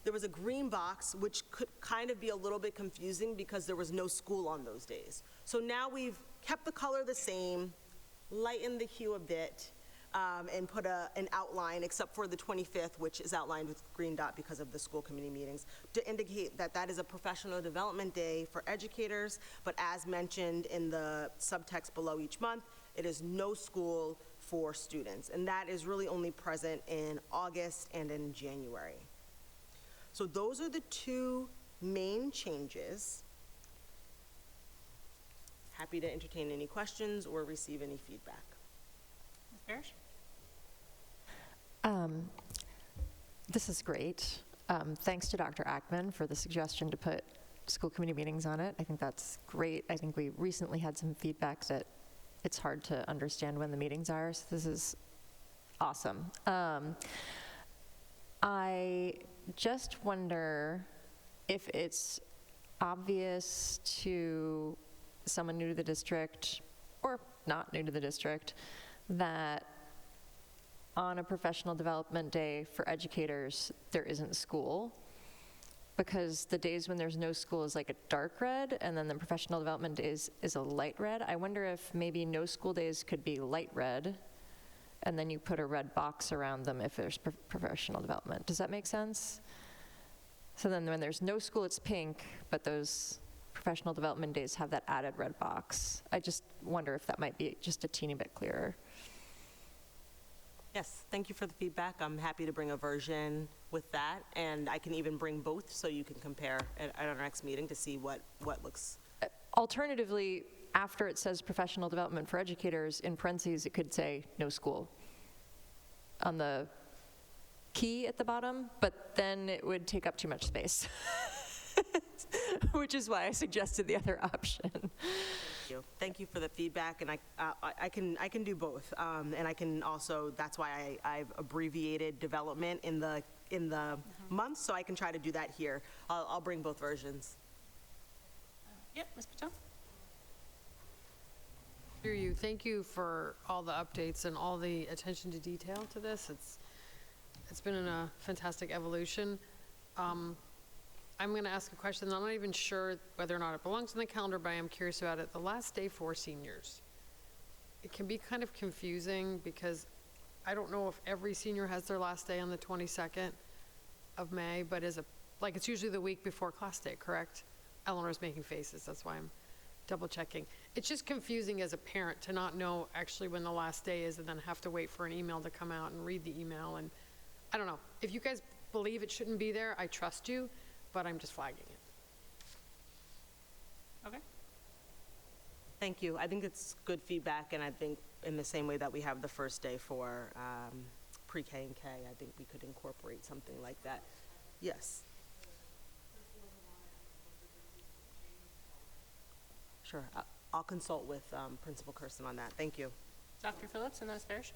Speaker 19: There was a green box, which could kind of be a little bit confusing because there was no school on those days. So now we've kept the color the same, lightened the hue a bit, and put an outline, except for the 25th, which is outlined with green dot because of the school committee meetings, to indicate that that is a professional development day for educators, but as mentioned in the subtext below each month, it is no school for students, and that is really only present in August and in January. So those are the two main changes. Happy to entertain any questions or receive any feedback.
Speaker 1: Ms. Parrish?
Speaker 4: This is great. Thanks to Dr. Ackman for the suggestion to put school committee meetings on it. I think that's great. I think we recently had some feedback that it's hard to understand when the meetings are, so this is awesome. I just wonder if it's obvious to someone new to the district, or not new to the district, that on a professional development day for educators, there isn't school, because the days when there's no school is like a dark red, and then the professional development days is a light red. I wonder if maybe no school days could be light red, and then you put a red box around them if there's professional development. Does that make sense? So then when there's no school, it's pink, but those professional development days have that added red box. I just wonder if that might be just a teeny bit clearer.
Speaker 19: Yes, thank you for the feedback. I'm happy to bring a version with that, and I can even bring both so you can compare at our next meeting to see what looks.
Speaker 4: Alternatively, after it says professional development for educators, in parentheses, it could say no school on the key at the bottom, but then it would take up too much space, which is why I suggested the other option.
Speaker 19: Thank you for the feedback, and I can do both, and I can also, that's why I've abbreviated development in the months, so I can try to do that here. I'll bring both versions.
Speaker 1: Yep, Ms. Patel?
Speaker 15: Through you, thank you for all the updates and all the attention to detail to this. It's been a fantastic evolution. I'm going to ask a question. I'm not even sure whether or not it belongs on the calendar, but I am curious about it. The last day for seniors. It can be kind of confusing because I don't know if every senior has their last day on the 22nd of May, but it's usually the week before class day, correct? Eleanor's making faces, that's why I'm double checking. It's just confusing as a parent to not know actually when the last day is and then have to wait for an email to come out and read the email. And I don't know. If you guys believe it shouldn't be there, I trust you, but I'm just flagging it.
Speaker 1: Okay.
Speaker 19: Thank you. I think it's good feedback, and I think in the same way that we have the first day for pre-K and K, I think we could incorporate something like that. Yes. Sure. I'll consult with Principal Kirsten on that. Thank you.
Speaker 1: Dr. Phillips and then Ms. Parrish.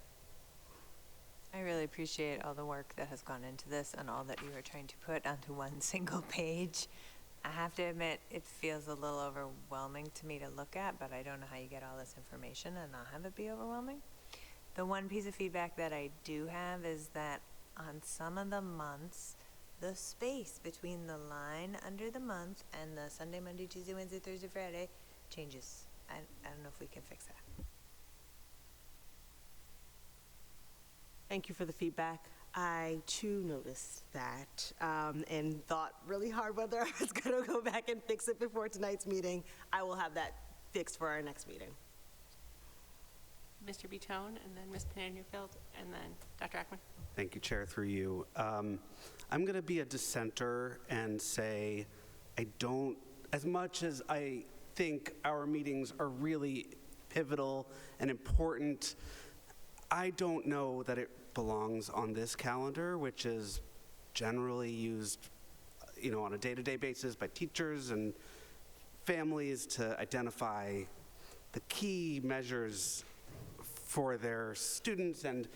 Speaker 20: I really appreciate all the work that has gone into this and all that you are trying to put onto one single page. I have to admit, it feels a little overwhelming to me to look at, but I don't know how you get all this information and not have it be overwhelming. The one piece of feedback that I do have is that on some of the months, the space between the line under the month and the Sunday, Monday, Tuesday, Wednesday, Thursday, Friday changes. I don't know if we can fix that.
Speaker 19: Thank you for the feedback. I too noticed that and thought really hard whether I was going to go back and fix it before tonight's meeting. I will have that fixed for our next meeting.
Speaker 1: Mr. Bitone, and then Ms. Pananier-Field, and then Dr. Ackman.
Speaker 14: Thank you, Chair, through you. I'm going to be a dissenter and say I don't, as much as I think our meetings are really pivotal and important. I don't know that it belongs on this calendar, which is generally used, on a day-to-day basis by teachers and families to identify the key measures for their students. And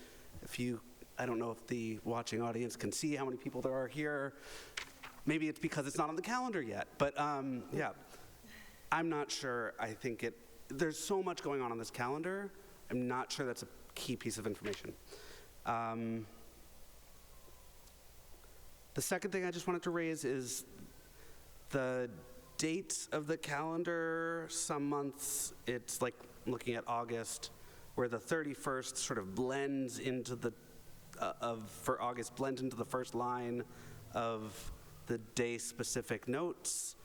Speaker 14: I don't know if the watching audience can see how many people there are here. Maybe it's because it's not on the calendar yet, but yeah, I'm not sure. I think there's so much going on this calendar. I'm not sure that's a key piece of information. The second thing I just wanted to raise is the dates of the calendar. Some months it's like looking at August, where the 31st sort of blends into for August, blends into the first line of the day-specific notes.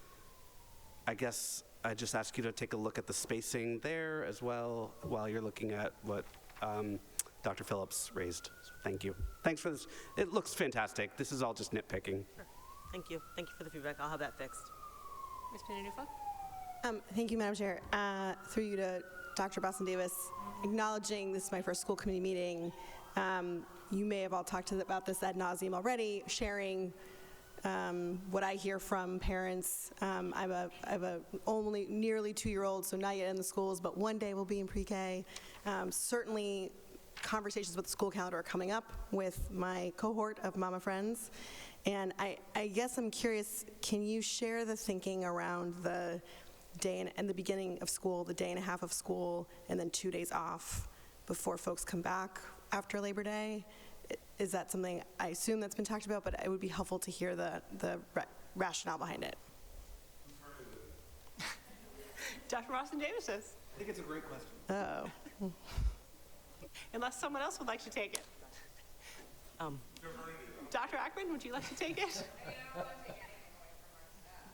Speaker 14: I guess I just ask you to take a look at the spacing there as well while you're looking at what Dr. Phillips raised. So thank you. Thanks for this. It looks fantastic. This is all just nitpicking.
Speaker 19: Sure. Thank you. Thank you for the feedback. I'll have that fixed.
Speaker 9: Ms. Pinanufa?
Speaker 18: Thank you, Madam Chair. Through you to Dr. Boston Davis, acknowledging this is my first school committee meeting. You may have all talked about this ad nauseum already, sharing what I hear from parents. I have a only nearly 2-year-old, so not yet in the schools, but one day will be in pre-K. Certainly, conversations with the school calendar are coming up with my cohort of mama friends. And I guess I'm curious, can you share the thinking around the day and the beginning of school, the day and a half of school, and then 2 days off before folks come back after Labor Day? Is that something, I assume that's been talked about, but it would be helpful to hear the rationale behind it.
Speaker 1: Dr. Boston Davis says.
Speaker 14: I think it's a great question.
Speaker 18: Oh.
Speaker 1: Unless someone else would like to take it. Dr. Ackman, would you like to take it?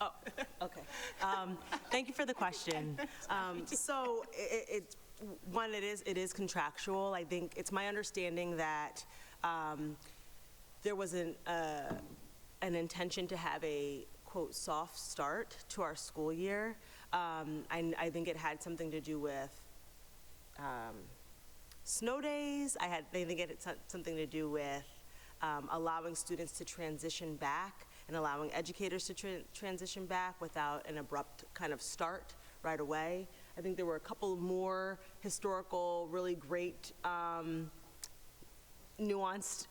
Speaker 19: Oh, okay. Thank you for the question. So it is contractual. I think it's my understanding that there was an intention to have a, quote, soft start to our school year. I think it had something to do with snow days. I think it had something to do with allowing students to transition back and allowing educators to transition back without an abrupt kind of start right away. I think there were a couple more historical, really great, nuanced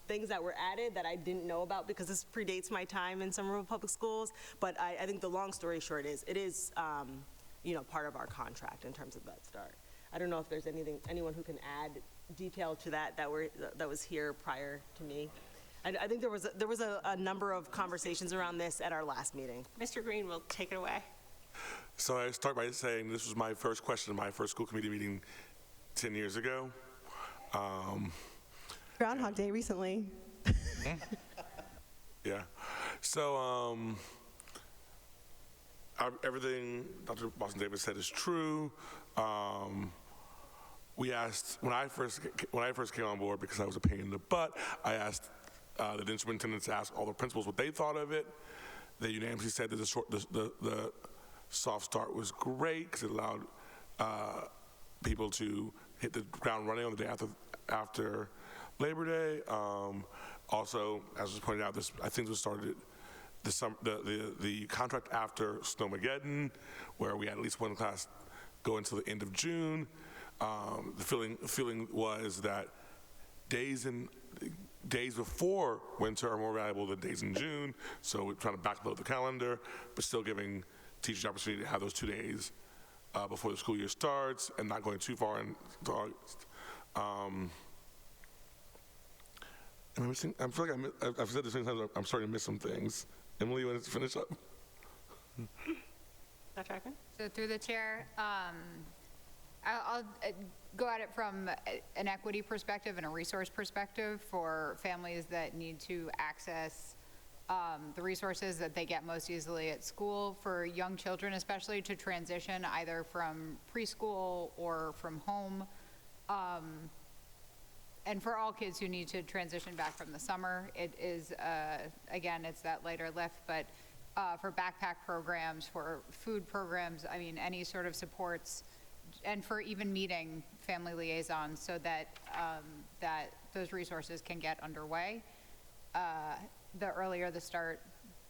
Speaker 19: things that were added that I didn't know about because this predates my time in Somerville Public Schools. But I think the long story short is, it is part of our contract in terms of that start. I don't know if there's anyone who can add detail to that was here prior to me. I think there was a number of conversations around this at our last meeting.
Speaker 1: Mr. Green will take it away.
Speaker 13: So I start by saying this was my first question in my first school committee meeting 10 years ago.
Speaker 18: Groundhog Day recently.
Speaker 13: Yeah. So everything Dr. Boston Davis said is true. We asked, when I first came on board, because I was a pain in the butt, I asked the then superintendents to ask all the principals what they thought of it. They unanimously said that the soft start was great because it allowed people to hit the ground running on the day after Labor Day. Also, as was pointed out, I think this started the contract after Snowmageddon, where we had at least one class go until the end of June. The feeling was that days before winter are more valuable than days in June, so we're trying to backload the calendar, but still giving teachers the opportunity to have those 2 days before the school year starts and not going too far into August. I feel like I've said this many times, I'm starting to miss some things. Emily, you want to finish up?
Speaker 1: Dr. Ackman?
Speaker 16: So through the chair, I'll go at it from an equity perspective and a resource perspective for families that need to access the resources that they get most easily at school, for young children especially to transition either from preschool or from home, and for all kids who need to transition back from the summer. It is, again, it's that lighter lift, but for backpack programs, for food programs, I mean, any sort of supports for even meeting family liaisons so that, that those resources can get underway. The earlier the start,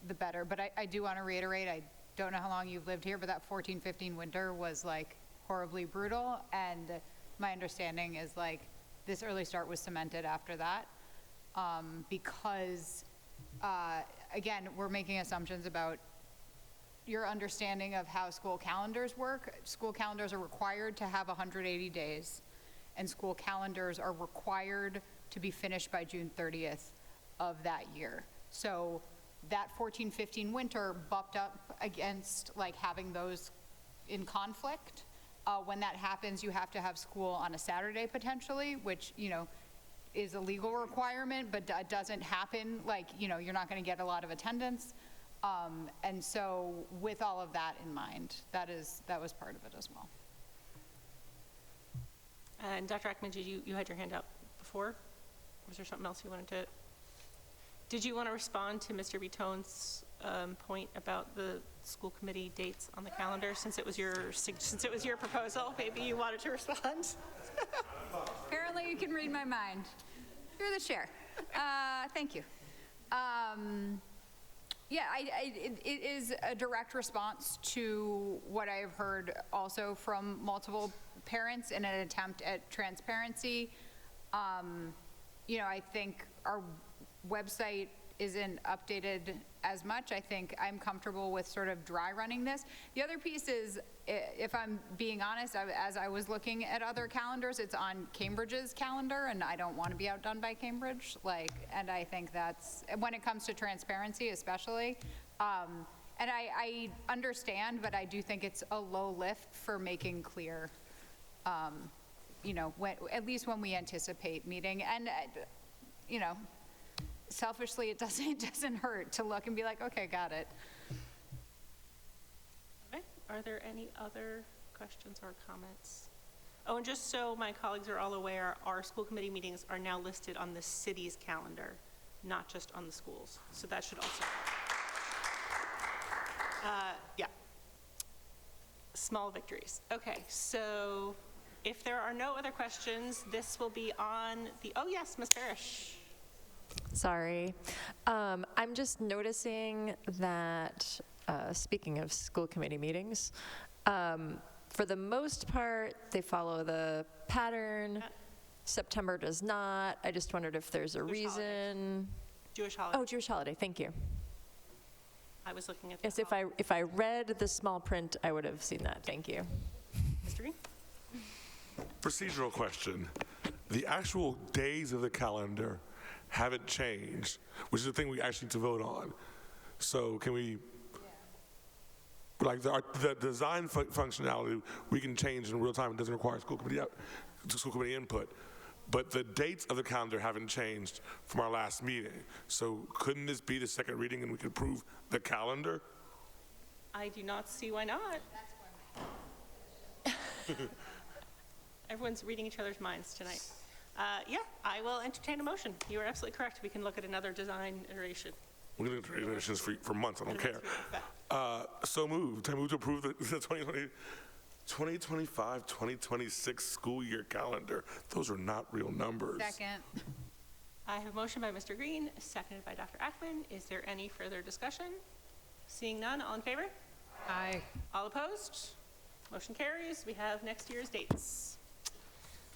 Speaker 16: the better. But I do want to reiterate, I don't know how long you've lived here, but that 14-15 winter was like horribly brutal. And my understanding is like this early start was cemented after that because, again, we're making assumptions about your understanding of how school calendars work. School calendars are required to have 180 days, and school calendars are required to be finished by June 30th of that year. So that 14-15 winter bumped up against like having those in conflict. When that happens, you have to have school on a Saturday potentially, which, you know, is a legal requirement, but doesn't happen. Like, you know, you're not going to get a lot of attendance. And so with all of that in mind, that was part of it as well.
Speaker 1: And Dr. Ackman, you had your hand up before? Was there something else you wanted to? Did you want to respond to Mr. Vitone's point about the school committee dates on the calendar, since it was your proposal? Maybe you wanted to respond.
Speaker 16: Apparently you can read my mind. You're the chair. Thank you. Yeah, it is a direct response to what I have heard also from multiple parents in an attempt at transparency. You know, I think our website isn't updated as much. I think I'm comfortable with sort of dry running this. The other piece is, if I'm being honest, as I was looking at other calendars, it's on Cambridge's calendar, and I don't want to be outdone by Cambridge. Like, and I think that's, when it comes to transparency especially, and I understand, but I do think it's a low lift for making clear, you know, at least when we anticipate meeting. And, you know, selfishly, it doesn't hurt to look and be like, okay, got it.
Speaker 1: Okay. Are there any other questions or comments? Oh, and just so my colleagues are all aware, our school committee meetings are now listed on the city's calendar, not just on the schools. So that should also, yeah. Small victories. Okay, so if there are no other questions, this will be on the, oh yes, Ms. Parrish.
Speaker 4: Sorry. I'm just noticing that, speaking of school committee meetings, for the most part, they follow the pattern. September does not. I just wondered if there's a reason.
Speaker 1: Jewish holiday.
Speaker 4: Oh, Jewish holiday, thank you.
Speaker 1: I was looking at the
Speaker 4: Yes, if I read the small print, I would have seen that. Thank you.
Speaker 1: Mr. Green?
Speaker 13: Procedural question. The actual days of the calendar haven't changed, which is the thing we actually need to vote on. So can we, like the design functionality, we can change in real time. It doesn't require school committee input. But the dates of the calendar haven't changed from our last meeting. So couldn't this be the second reading and we could approve the calendar?
Speaker 1: I do not see why not. Everyone's reading each other's minds tonight. Yeah, I will entertain a motion. You are absolutely correct. We can look at another design iteration.
Speaker 13: We're going to look at iterations for months. I don't care. So moved. I move to approve the 2025-2026 school year calendar. Those are not real numbers.
Speaker 16: Second.
Speaker 1: I have a motion by Mr. Green, seconded by Dr. Ackman. Is there any further discussion? Seeing none, all in favor?
Speaker 15: Aye.
Speaker 1: All opposed? Motion carries. We have next year's dates.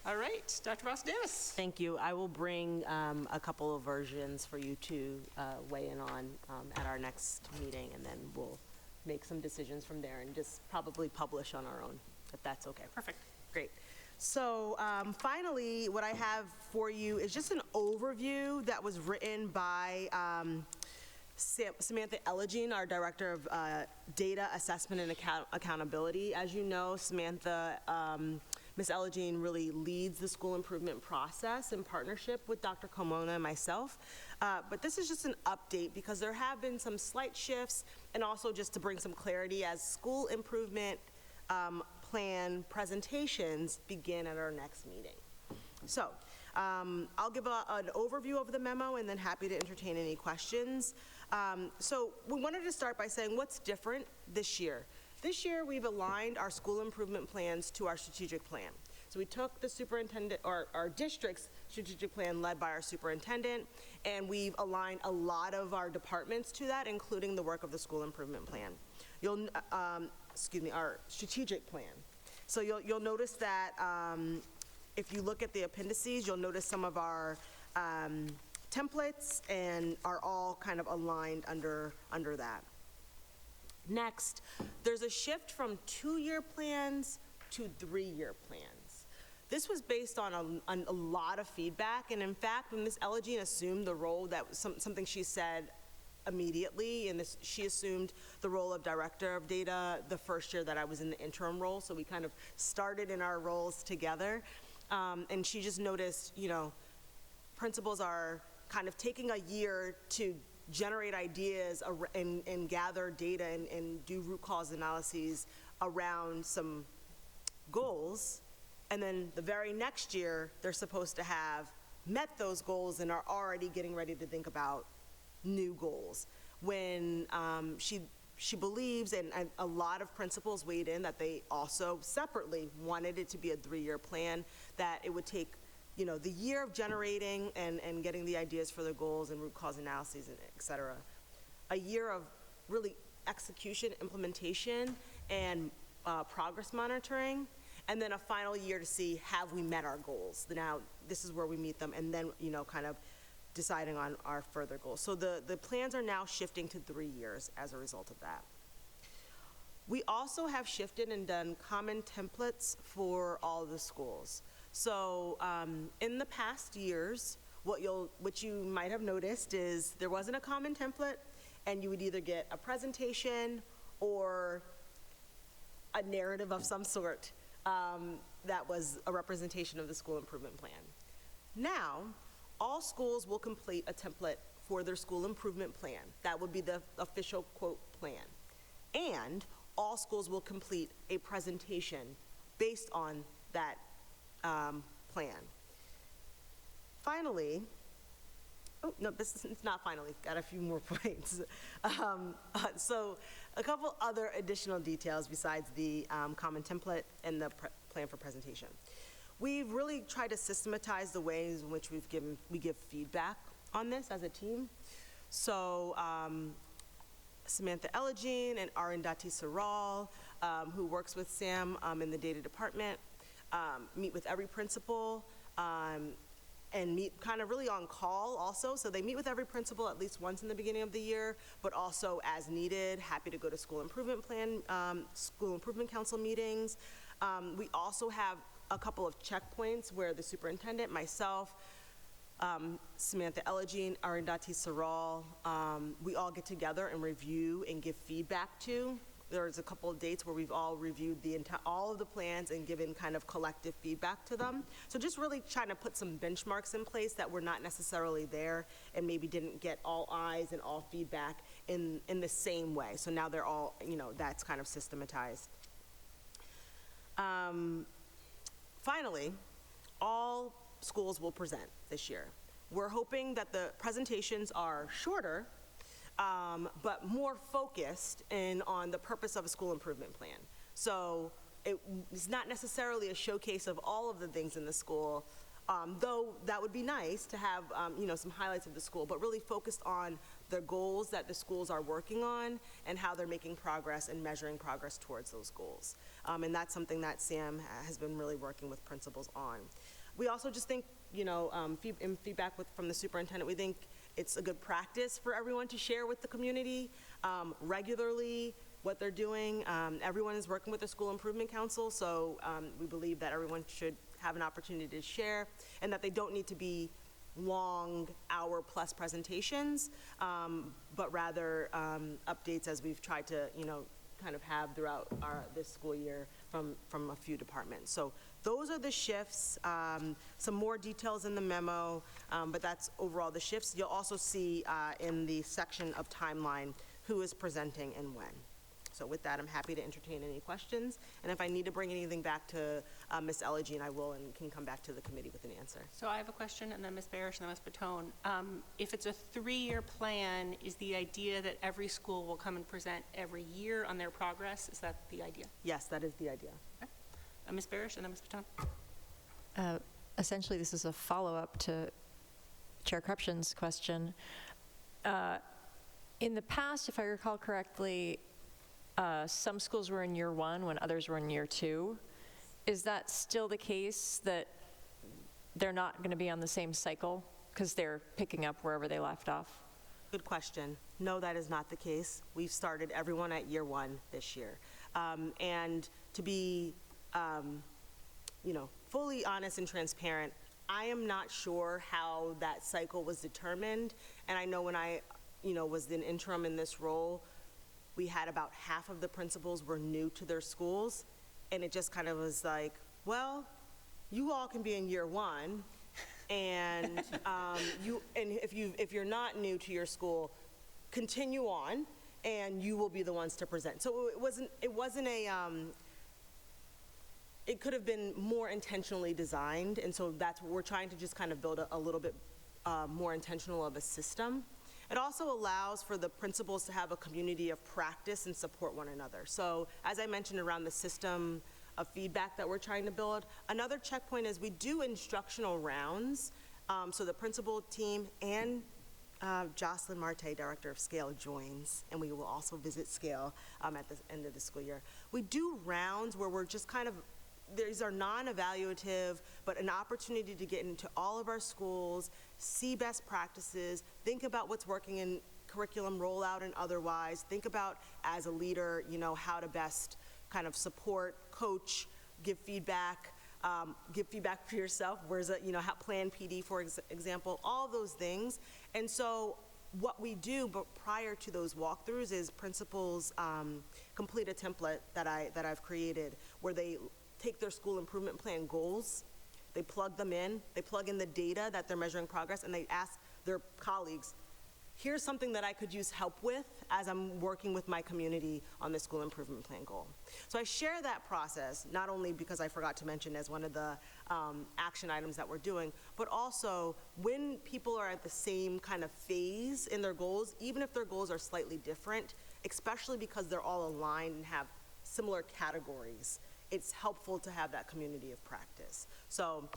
Speaker 1: All right, Dr. Ross Davis.
Speaker 19: Thank you. I will bring a couple of versions for you to weigh in on at our next meeting, and then we'll make some decisions from there and just probably publish on our own, if that's okay.
Speaker 1: Perfect.
Speaker 19: Great. So finally, what I have for you is just an overview that was written by Samantha Elligine, our Director of Data Assessment and Accountability. As you know, Samantha, Ms. Elligine really leads the school improvement process in partnership with Dr. Komona and myself. But this is just an update because there have been some slight shifts, and also just to bring some clarity as school improvement plan presentations begin at our next meeting. So I'll give an overview of the memo and then happy to entertain any questions. So we wanted to start by saying what's different this year. This year, we've aligned our school improvement plans to our strategic plan. So we took the superintendent, or our district's strategic plan led by our superintendent, and we've aligned a lot of our departments to that, including the work of the school improvement plan. Our strategic plan. So you'll notice that if you look at the appendices, you'll notice some of our templates and are all kind of aligned under that. Next, there's a shift from 2-year plans to 3-year plans. This was based on a lot of feedback, and in fact, when Ms. Elagine assumed the role, that was something she said immediately, and she assumed the role of director of data the first year that I was in the interim role, so we kind of started in our roles together, and she just noticed, principals are kind of taking a year to generate ideas and gather data and do root cause analyses around some goals, and then the very next year they're supposed to have met those goals and are already getting ready to think about new goals. When she believes, and a lot of principals weighed in, that they also separately wanted it to be a 3-year plan, that it would take the year of generating and getting the ideas for the goals and root cause analyses, and et cetera. A year of really execution, implementation, and progress monitoring, and then a final year to see, have we met our goals? Now, this is where we meet them, and then, kind of deciding on our further goals. So the plans are now shifting to 3 years as a result of that. We also have shifted and done common templates for all the schools. So in the past years, what you might have noticed is there wasn't a common template, and you would either get a presentation or a narrative of some sort that was a representation of the school improvement plan. Now, all schools will complete a template for their school improvement plan. That would be the official quote plan. And all schools will complete a presentation based on that plan. Finally, it's not finally, got a few more points. So a couple other additional details besides the common template and the plan for presentation. We've really tried to systematize the ways in which we give feedback on this as a team. So Samantha Elagine and Arundhati Saral, who works with Sam in the data department, meet with every principal and meet kind of really on call also. So they meet with every principal at least once in the beginning of the year, but also as needed, happy to go to school improvement plan, school improvement council meetings. We also have a couple of checkpoints where the superintendent, myself, Samantha Elagine, Arundhati Saral, we all get together and review and give feedback to. There's a couple of dates where we've all reviewed all of the plans and given kind of collective feedback to them. So just really trying to put some benchmarks in place that were not necessarily there and maybe didn't get all eyes and all feedback in the same way. So now they're all, that's kind of systematized. Finally, all schools will present this year. We're hoping that the presentations are shorter, but more focused in on the purpose of a school improvement plan. So it's not necessarily a showcase of all of the things in the school, though that would be nice to have some highlights of the school, but really focused on the goals that the schools are working on and how they're making progress and measuring progress towards those goals. And that's something that Sam has been really working with principals on. We also just think, in feedback from the superintendent, we think it's a good practice for everyone to share with the community regularly what they're doing. Everyone is working with the School Improvement Council, so we believe that everyone should have an opportunity to share and that they don't need to be long hour-plus presentations, but rather updates as we've tried to, kind of have throughout this school year from a few departments. So those are the shifts, some more details in the memo, but that's overall the shifts. You'll also see in the section of timeline who is presenting and when. So with that, I'm happy to entertain any questions. And if I need to bring anything back to Ms. Elegine, I will, and can come back to the committee with an answer.
Speaker 1: So I have a question, and then Ms. Barish, and then Ms. Patone. If it's a 3-year plan, is the idea that every school will come and present every year on their progress? Is that the idea?
Speaker 19: Yes, that is the idea.
Speaker 1: Okay. Ms. Barish, and then Ms. Patone.
Speaker 4: Essentially, this is a follow-up to Chair Krupchen's question. In the past, if I recall correctly, some schools were in year 1 when others were in year 2. Is that still the case, that they're not going to be on the same cycle because they're picking up wherever they left off?
Speaker 19: Good question. No, that is not the case. We've started everyone at year 1 this year. And to be, fully honest and transparent, I am not sure how that cycle was determined. And I know when I, was an interim in this role, we had about half of the principals were new to their schools. And it just kind of was like, well, you all can be in year 1, and if you're not new to your school, continue on, and you will be the ones to present. So it could have been more intentionally designed, and so that's what we're trying to just kind of build a little bit more intentional of a system. It also allows for the principals to have a community of practice and support one another. So as I mentioned around the system of feedback that we're trying to build, another checkpoint is we do instructional rounds. So the principal team and Jocelyn Marte, Director of Scale, joins, and we will also visit Scale at the end of the school year. We do rounds where we're just kind of, these are non-evaluative, but an opportunity to get into all of our schools, see best practices, think about what's working in curriculum rollout and otherwise, think about, as a leader, how to best kind of support, coach, give feedback for yourself. Where's a, how plan PD, for example, all those things. And so what we do, but prior to those walkthroughs, is principals complete a template that I've created where they take their school improvement plan goals, they plug them in, they plug in the data that they're measuring progress, and they ask their colleagues, here's something that I could use help with as I'm working with my community on the school improvement plan goal. So I share that process, not only because I forgot to mention as one of the action items that we're doing, but also when people are at the same kind of phase in their goals, even if their goals are slightly different, especially because they're all aligned and have similar categories, it's helpful to have that community of practice. So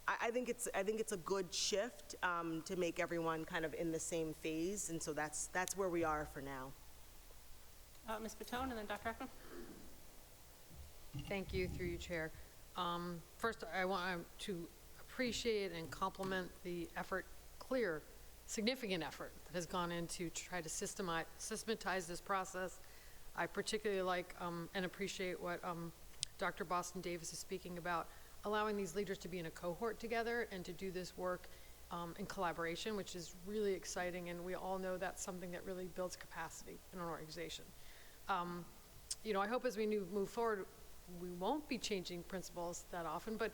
Speaker 19: I think it's a good shift to make everyone kind of in the same phase, and so that's where we are for now.
Speaker 1: Ms. Patone, and then Dr. Ekman.
Speaker 15: Thank you, through you, Chair. First, I want to appreciate and compliment the effort, clear, significant effort that has gone into try to systematize this process. I particularly like and appreciate what Dr. Boston Davis is speaking about, allowing these leaders to be in a cohort together and to do this work in collaboration, which is really exciting, and we all know that's something that really builds capacity in an organization. I hope as we move forward, we won't be changing principles that often, but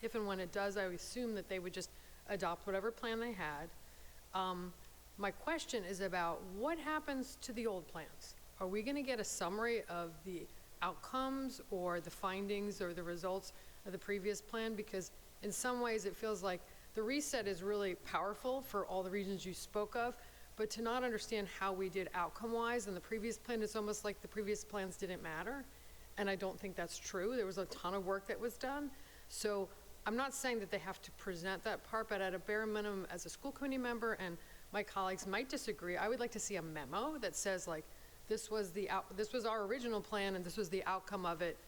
Speaker 15: if and when it does, I would assume that they would just adopt whatever plan they had. My question is about what happens to the old plans? Are we going to get a summary of the outcomes or the findings or the results of the previous plan? Because in some ways it feels like the reset is really powerful for all the reasons you spoke of, but to not understand how we did outcome-wise in the previous plan, it's almost like the previous plans didn't matter, and I don't think that's true. There was a ton of work that was done. So I'm not saying that they have to present that part, but at a bare minimum, as a school committee member, and my colleagues might disagree, I would like to see a memo that says, like, this was our original plan and this was the outcome of it,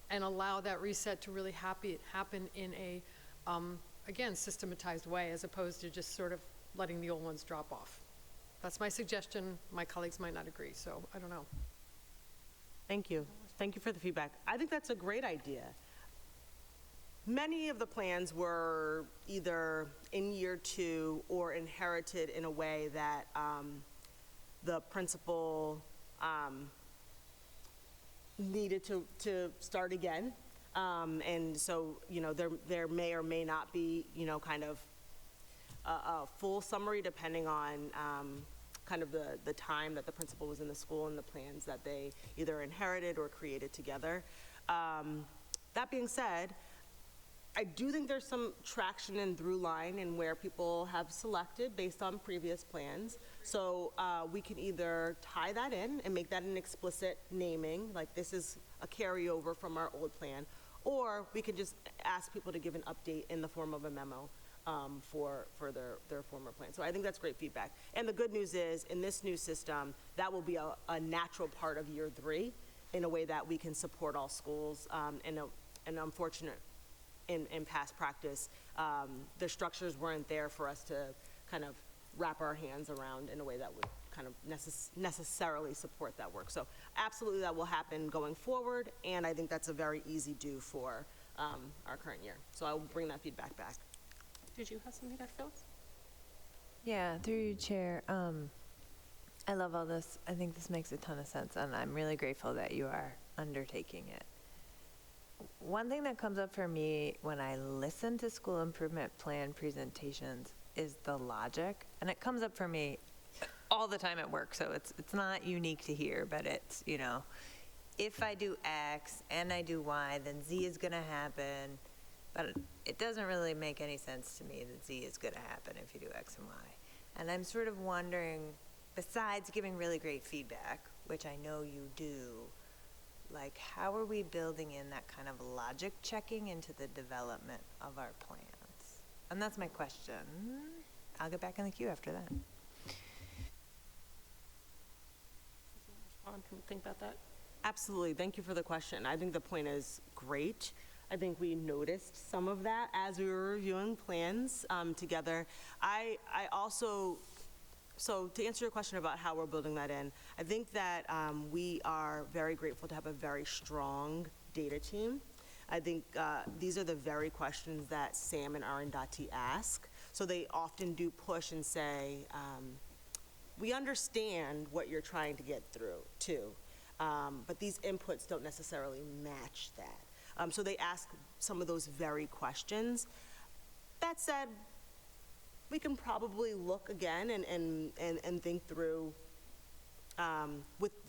Speaker 15: and allow that reset to really happen in a, again, systematized way, as opposed to just sort of letting the old ones drop off. That's my suggestion. My colleagues might not agree, so I don't know.
Speaker 19: Thank you. Thank you for the feedback. I think that's a great idea. Many of the plans were either in year 2 or inherited in a way that the principal needed to start again. And so, there may or may not be, kind of a full summary depending on kind of the time that the principal was in the school and the plans that they either inherited or created together. That being said, I do think there's some traction and through line in where people have selected based on previous plans. So we can either tie that in and make that an explicit naming, like this is a carryover from our old plan, or we can just ask people to give an update in the form of a memo for their former plan. So I think that's great feedback. And the good news is, in this new system, that will be a natural part of year 3 in a way that we can support all schools. And unfortunate, in past practice, the structures weren't there for us to kind of wrap our hands around in a way that would kind of necessarily support that work. So absolutely that will happen going forward, and I think that's a very easy do for our current year. So I will bring that feedback back.
Speaker 1: Did you have something, Dr. Phillips?
Speaker 20: Yeah, through you, Chair. I love all this. I think this makes a ton of sense, and I'm really grateful that you are undertaking it. One thing that comes up for me when I listen to school improvement plan presentations is the logic, and it comes up for me all the time at work, so it's not unique to here, but it's, you know, if I do X and I do Y, then Z is going to happen, but it doesn't really make any sense to me that Z is going to happen if you do X and Y. And I'm sort of wondering, besides giving really great feedback, which I know you do, like, how are we building in that kind of logic checking into the development of our plans? And that's my question. I'll get back in the queue after that.
Speaker 1: Can we think about that?
Speaker 19: Absolutely. Thank you for the question. I think the point is great. I think we noticed some of that as we were reviewing plans together. I also, so to answer your question about how we're building that in, I think that we are very grateful to have a very strong data team. I think these are the very questions that Sam and RN.T ask. So they often do push and say, we understand what you're trying to get through too, but these inputs don't necessarily match that. So they ask some of those very questions. That said, we can probably look again and think through with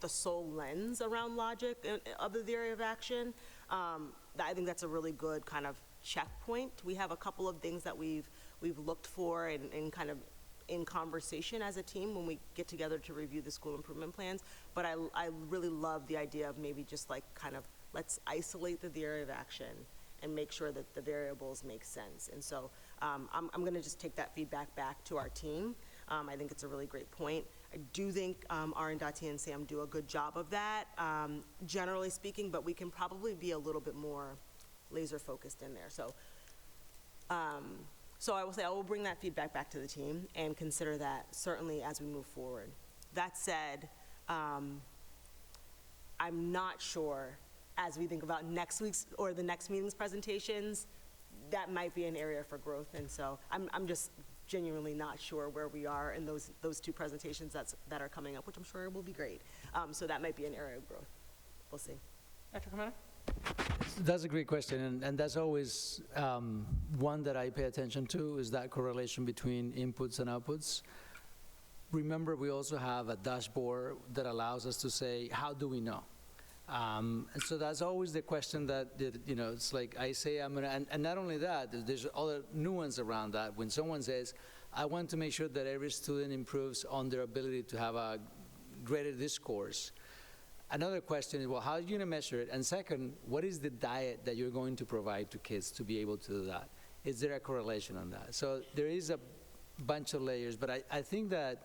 Speaker 19: the sole lens around logic of the theory of action. I think that's a really good kind of checkpoint. We have a couple of things that we've looked for and kind of in conversation as a team when we get together to review the school improvement plans. But I really love the idea of maybe just like kind of let's isolate the theory of action and make sure that the variables make sense. And so I'm going to just take that feedback back to our team. I think it's a really great point. I do think RN.T and Sam do a good job of that, generally speaking, but we can probably be a little bit more laser focused in there. So, so I will say I will bring that feedback back to the team and consider that certainly as we move forward. That said, I'm not sure as we think about next week's or the next meeting's presentations, that might be an area for growth. And so I'm just genuinely not sure where we are in those two presentations that are coming up, which I'm sure will be great. So that might be an area of growth. We'll see.
Speaker 1: Dr. Kamada?
Speaker 3: That's a great question, and that's always one that I pay attention to, is that correlation between inputs and outputs. Remember, we also have a dashboard that allows us to say, how do we know? And so that's always the question that, you know, it's like I say I'm going to, and not only that, there's other nuance around that. When someone says, I want to make sure that every student improves on their ability to have a greater discourse. Another question is, well, how are you going to measure it? And second, what is the diet that you're going to provide to kids to be able to do that? Is there a correlation on that? So there is a bunch of layers, but I think that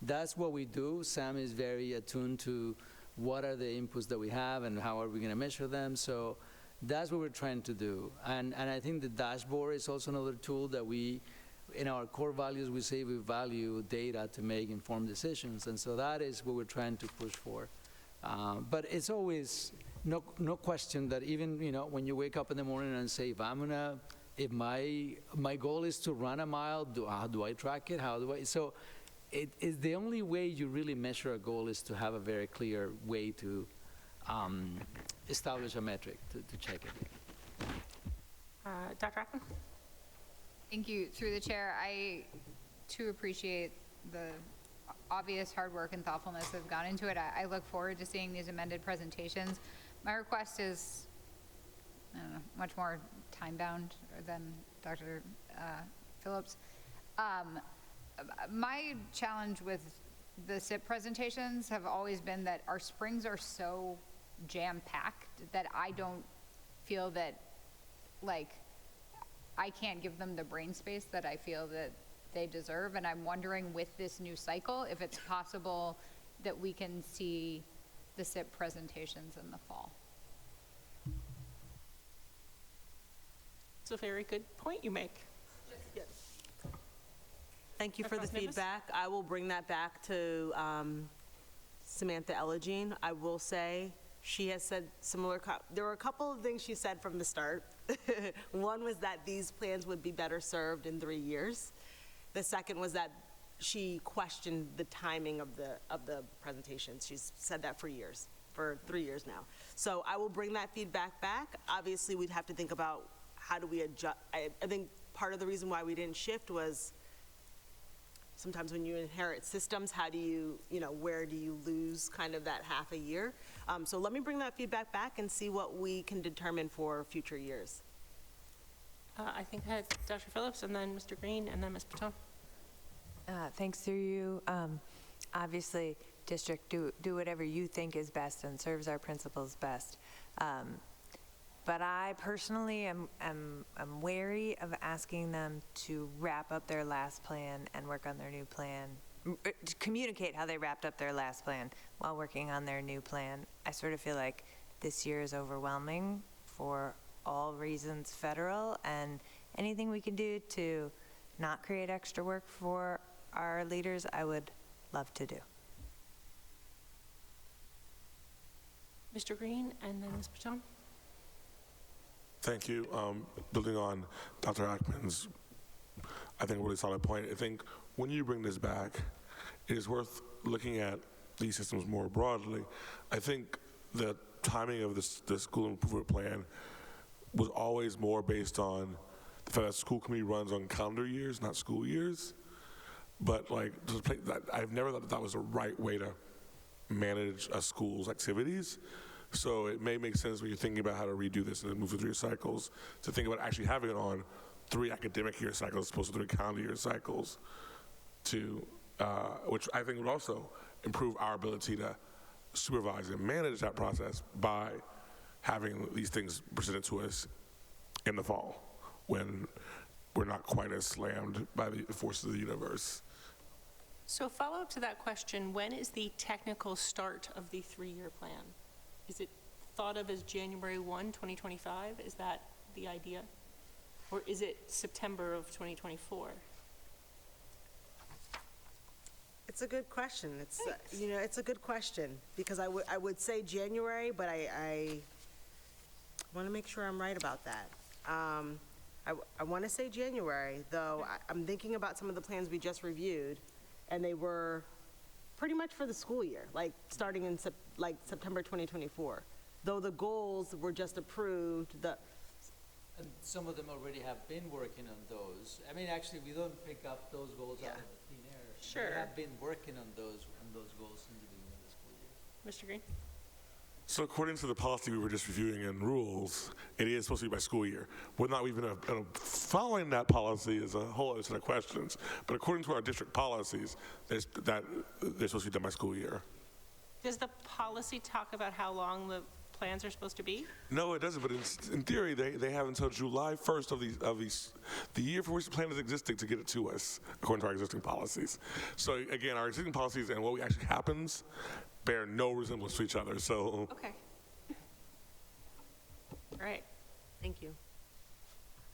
Speaker 3: that's what we do. Sam is very attuned to what are the inputs that we have and how are we going to measure them. So that's what we're trying to do. And I think the dashboard is also another tool that we, in our core values, we say we value data to make informed decisions. And so that is what we're trying to push for. But it's always no question that even, you know, when you wake up in the morning and say, if my goal is to run a mile, how do I track it? How do I? So it is the only way you really measure a goal is to have a very clear way to establish a metric to check it.
Speaker 1: Dr. Ackman?
Speaker 16: Thank you. Through the chair, I too appreciate the obvious hard work and thoughtfulness that have gone into it. I look forward to seeing these amended presentations. My request is, I don't know, much more time-bound than Dr. Phillips. My challenge with the SIP presentations have always been that our springs are so jam-packed that I don't feel that, like, I can't give them the brain space that I feel that they deserve. And I'm wondering with this new cycle, if it's possible that we can see the SIP presentations in the fall.
Speaker 1: It's a very good point you make.
Speaker 19: Thank you for the feedback. I will bring that back to Samantha Elagine. I will say she has said similar, there were a couple of things she said from the start. One was that these plans would be better served in 3 years. The second was that she questioned the timing of the presentations. She's said that for 3 years now. So I will bring that feedback back. Obviously, we'd have to think about how do we adjust. I think part of the reason why we didn't shift was sometimes when you inherit systems, how do you, where do you lose kind of that half a year? So let me bring that feedback back and see what we can determine for future years.
Speaker 1: I think I had Dr. Phillips and then Mr. Green and then Ms. Patone.
Speaker 20: Thanks through you. Obviously, district, do whatever you think is best and serves our principals best. But I personally am wary of asking them to wrap up their last plan and work on their new plan, to communicate how they wrapped up their last plan while working on their new plan. I sort of feel like this year is overwhelming for all reasons federal, and anything we can do to not create extra work for our leaders, I would love to do.
Speaker 1: Mr. Green and then Ms. Patone.
Speaker 13: Thank you. Building on Dr. Ackman's, I think, really solid point. I think when you bring this back, it is worth looking at these systems more broadly. I think the timing of the school improvement plan was always more based on the fact that school committee runs on calendar years, not school years. But I've never thought that was the right way to manage a school's activities. So it may make sense when you're thinking about how to redo this and then move through 3 year cycles to think about actually having it on 3 academic year cycles as opposed to 3 calendar year cycles, which I think would also improve our ability to supervise and manage that process by having these things presented to us in the fall when we're not quite as slammed by the forces of the universe.
Speaker 1: So follow up to that question, when is the technical start of the 3-year plan? Is it thought of as January 1, 2025? Is that the idea? Or is it September of 2024?
Speaker 19: It's a good question. It's a good question because I would say January, but I want to make sure I'm right about that. I want to say January, though I'm thinking about some of the plans we just reviewed, and they were pretty much for the school year, like starting in September 2024. Though the goals were just approved,
Speaker 3: And some of them already have been working on those. I mean, actually, we don't pick up those goals out of thin air.
Speaker 1: Sure.
Speaker 3: They have been working on those goals in the beginning of the school year.
Speaker 1: Mr. Green?
Speaker 13: So according to the policy we were just reviewing in rules, it is supposed to be by school year. Whether or not we've been following that policy is a whole other set of questions. But according to our district policies, they're supposed to be done by school year.
Speaker 1: Does the policy talk about how long the plans are supposed to be?
Speaker 13: No, it doesn't. But in theory, they have until July 1st of the year for which the plan is existing to get it to us, according to our existing policies. So again, our existing policies and what actually happens bear no resemblance to each other. So.
Speaker 1: Okay. All right.
Speaker 19: Thank you.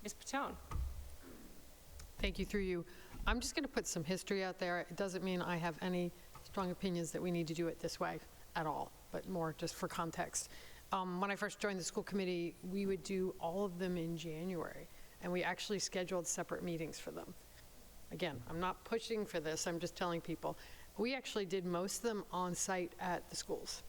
Speaker 1: Ms. Patone.
Speaker 15: Thank you, through you. I'm just going to put some history out there. It doesn't mean I have any strong opinions that we need to do it this way at all, but more just for context. When I first joined the school committee, we would do all of them in January, and we actually scheduled separate meetings for them. Again, I'm not pushing for this, I'm just telling people. We actually did most of them on site at the schools,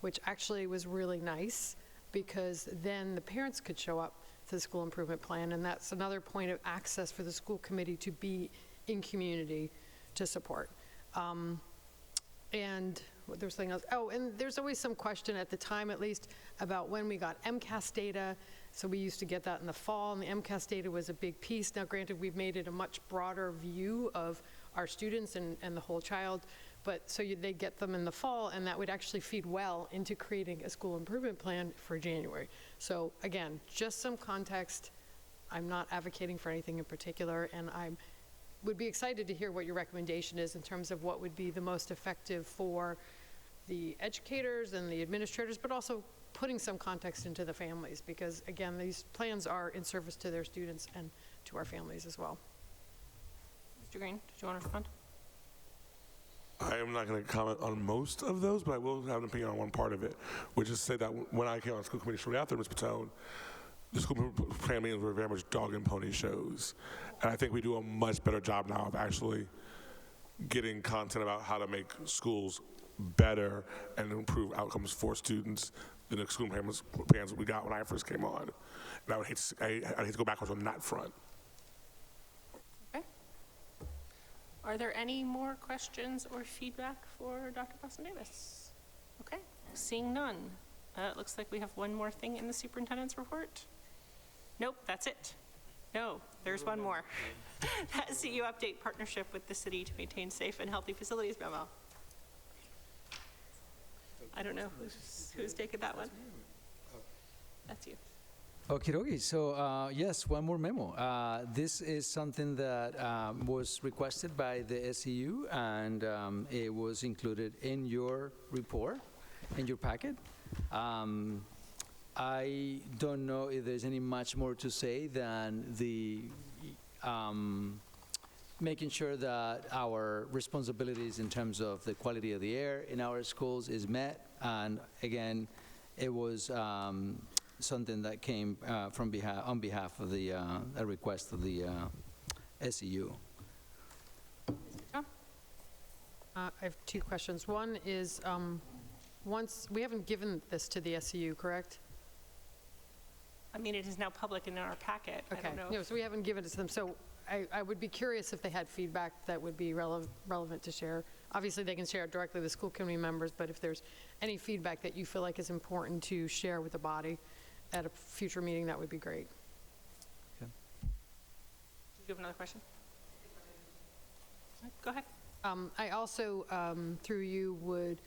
Speaker 15: which actually was really nice because then the parents could show up to the school improvement plan, and that's another point of access for the school committee to be in community to support. And there's something else. Oh, and there's always some question at the time, at least, about when we got MCAS data. So we used to get that in the fall, and the MCAS data was a big piece. Now, granted, we've made it a much broader view of our students and the whole child, but so they get them in the fall, and that would actually feed well into creating a school improvement plan for January. So again, just some context. I'm not advocating for anything in particular, and I would be excited to hear what your recommendation is in terms of what would be the most effective for the educators and the administrators, but also putting some context into the families, because again, these plans are in service to their students and to our families as well.
Speaker 1: Mr. Green, did you want to respond?
Speaker 13: I am not going to comment on most of those, but I will have an opinion on one part of it, which is to say that when I came on school committee shortly after Ms. Patone, the school plan meetings were very much dog and pony shows. And I think we do a much better job now of actually getting content about how to make schools better and improve outcomes for students than the school plans that we got when I first came on. And I would hate to go backwards on that front.
Speaker 1: Okay. Are there any more questions or feedback for Dr. Boston-Davis? Okay, seeing none. It looks like we have one more thing in the superintendent's report. Nope, that's it. No, there's one more. That CU update partnership with the city to maintain safe and healthy facilities memo. I don't know who's taking that one. That's you.
Speaker 3: Okie dokie. So yes, one more memo. This is something that was requested by the SEU, and it was included in your report, in your packet. I don't know if there's any much more to say than the making sure that our responsibilities in terms of the quality of the air in our schools is met. And again, it was something that came on behalf of the a request of the SEU.
Speaker 15: I have two questions. One is, once we haven't given this to the SEU, correct?
Speaker 1: I mean, it is now public and in our packet.
Speaker 15: Okay.
Speaker 1: I don't know.
Speaker 15: No, so we haven't given it to them. So I would be curious if they had feedback that would be relevant to share. Obviously, they can share it directly with school committee members, but if there's any feedback that you feel like is important to share with the body at a future meeting, that would be great.
Speaker 1: Do you have another question? Go ahead.
Speaker 15: I also, through you, would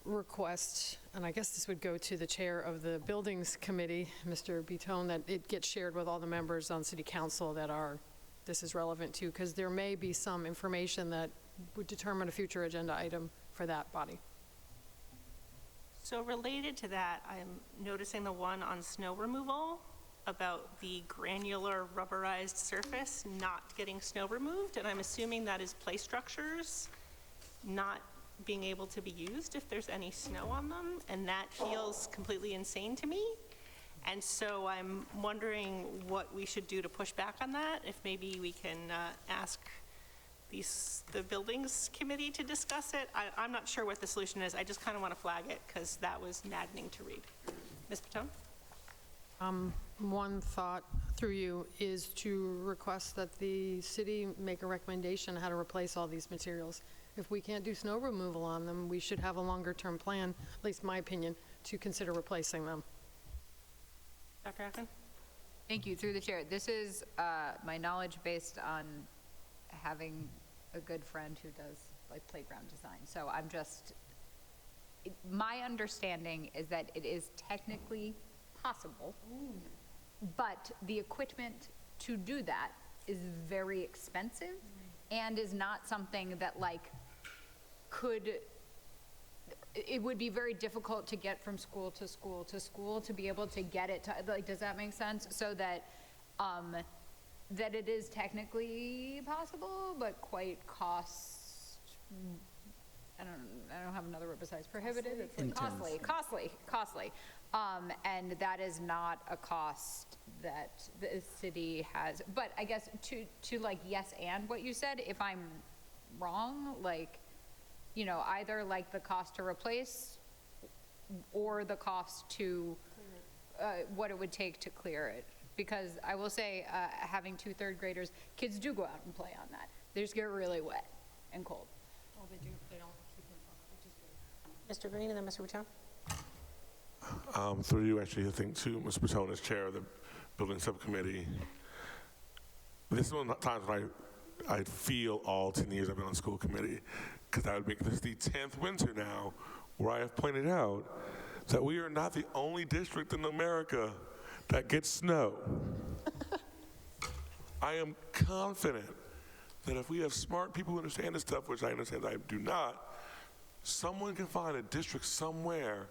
Speaker 15: request, and I guess this would go to the chair of the Buildings Committee, Mr. Bitone, that it gets shared with all the members on City Council that this is relevant to, because there may be some information that would determine a future agenda item for that body.
Speaker 1: So related to that, I'm noticing the one on snow removal about the granular rubberized surface not getting snow removed, and I'm assuming that is play structures not being able to be used if there's any snow on them, and that feels completely insane to me. And so I'm wondering what we should do to push back on that, if maybe we can ask the Buildings Committee to discuss it. I'm not sure what the solution is. I just kind of want to flag it because that was maddening to read. Ms. Patone?
Speaker 15: One thought through you is to request that the city make a recommendation how to replace all these materials. If we can't do snow removal on them, we should have a longer-term plan, at least my opinion, to consider replacing them.
Speaker 1: Dr. Ackman?
Speaker 21: Thank you. Through the chair. This is my knowledge based on having a good friend who does like playground design. So I'm just, my understanding is that it is technically possible, but the equipment to do that is very expensive and is not something that like it would be very difficult to get from school to school to school to be able to get it to, like, does that make sense? So that that it is technically possible, but quite I don't have another word besides prohibitive. It's like costly. And that is not a cost that the city has. But I guess to like yes and what you said, if I'm wrong, like, you know, either like the cost to replace or the cost to what it would take to clear it. Because I will say, having 2 third graders, kids do go out and play on that. They just get really wet and cold.
Speaker 15: Oh, they do. They don't keep
Speaker 1: Mr. Green and then Mr. Bouton.
Speaker 13: Through you, actually, I think, too, Mr. Bouton, as chair of the building subcommittee. This is one of the times when I feel all 10 years I've been on the school committee, because I would make this the 10th winter now where I have pointed out that we are not the only district in America that gets snow. I am confident that if we have smart people who understand this stuff, which I understand I do not, someone can find a district somewhere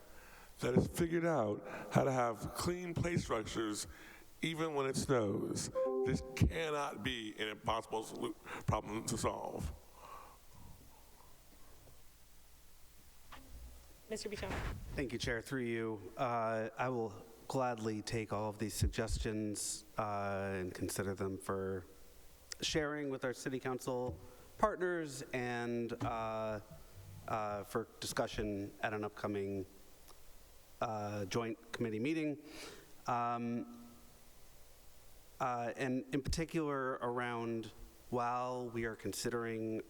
Speaker 13: that has figured out how to have clean play structures even when it snows. This cannot be an impossible problem to solve.
Speaker 1: Mr. Bouton.
Speaker 14: Thank you, Chair. Through you, I will gladly take all of these suggestions and consider them for sharing with our City Council partners and for discussion at an upcoming joint committee meeting. And in particular around, while we are considering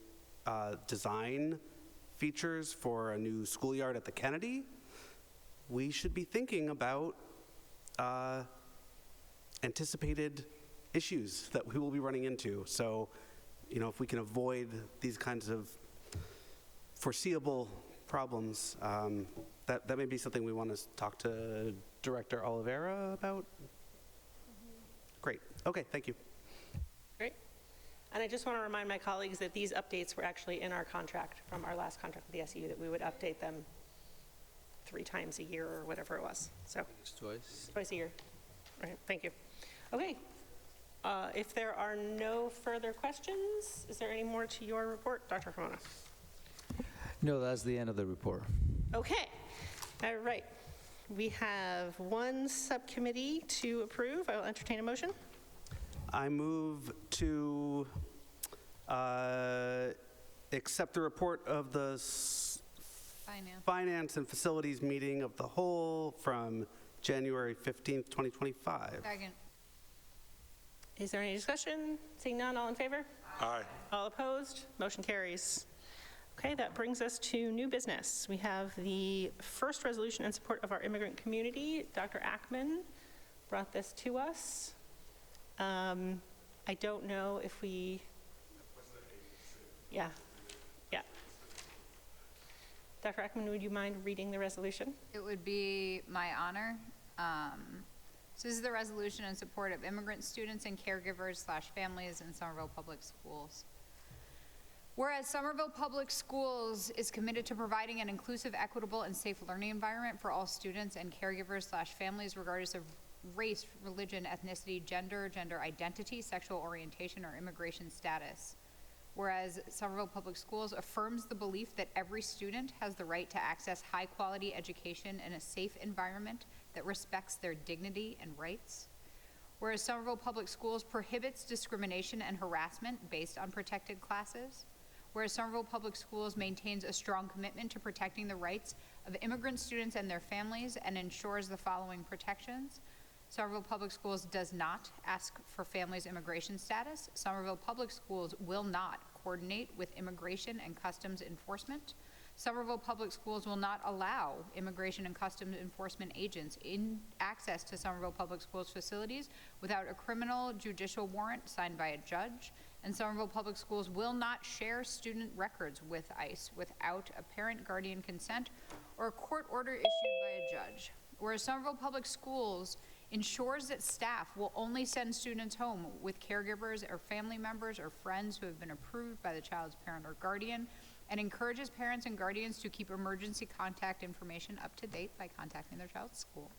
Speaker 14: design features for a new schoolyard at the Kennedy, we should be thinking about anticipated issues that we will be running into. So, you know, if we can avoid these kinds of foreseeable problems, that may be something we want to talk to Director Oliveira about. Great. Okay, thank you.
Speaker 1: Great. And I just want to remind my colleagues that these updates were actually in our contract from our last contract with the SU, that we would update them 3 times a year or whatever it was. So twice a year. All right, thank you. Okay. If there are no further questions, is there any more to your report, Dr. Cremona?
Speaker 3: No, that's the end of the report.
Speaker 1: Okay. All right. We have one subcommittee to approve. I will entertain a motion.
Speaker 14: I move to accept the report of the Finance and Facilities Meeting of the Whole from January 15th, 2025.
Speaker 16: Second.
Speaker 1: Is there any discussion? Seeing none, all in favor?
Speaker 13: Aye.
Speaker 1: All opposed? Motion carries. Okay, that brings us to new business. We have the first resolution in support of our immigrant community. Dr. Ackman brought this to us. I don't know if we... Yeah. Dr. Ackman, would you mind reading the resolution?
Speaker 16: It would be my honor. So this is the resolution in support of immigrant students and caregivers / families in Somerville Public Schools. Whereas Somerville Public Schools is committed to providing an inclusive, equitable, and safe learning environment for all students and caregivers / families regardless of race, religion, ethnicity, gender identity, sexual orientation, or immigration status. Whereas Somerville Public Schools affirms the belief that every student has the right to access high-quality education in a safe environment that respects their dignity and rights. Whereas Somerville Public Schools prohibits discrimination and harassment based on protected classes. Whereas Somerville Public Schools maintains a strong commitment to protecting the rights of immigrant students and their families and ensures the following protections. Somerville Public Schools does not ask for families' immigration status. Somerville Public Schools will not coordinate with immigration and customs enforcement. Somerville Public Schools will not allow immigration and customs enforcement agents in access to Somerville Public Schools facilities without a criminal judicial warrant signed by a judge. And Somerville Public Schools will not share student records with ICE without a parent guardian consent or a court order issued by a judge. Whereas Somerville Public Schools ensures that staff will only send students home with caregivers or family members or friends who have been approved by the child's parent or guardian, and encourages parents and guardians to keep emergency contact information up to date by contacting their child's school.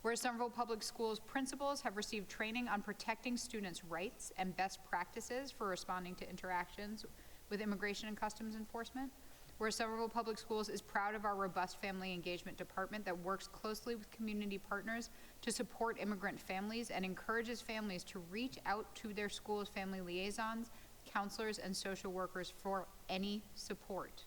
Speaker 16: Whereas Somerville Public Schools principals have received training on protecting students' rights and best practices for responding to interactions with immigration and customs enforcement. Whereas Somerville Public Schools is proud of our robust family engagement department that works closely with community partners to support immigrant families and encourages families to reach out to their school's family liaisons, counselors, and social workers for any support.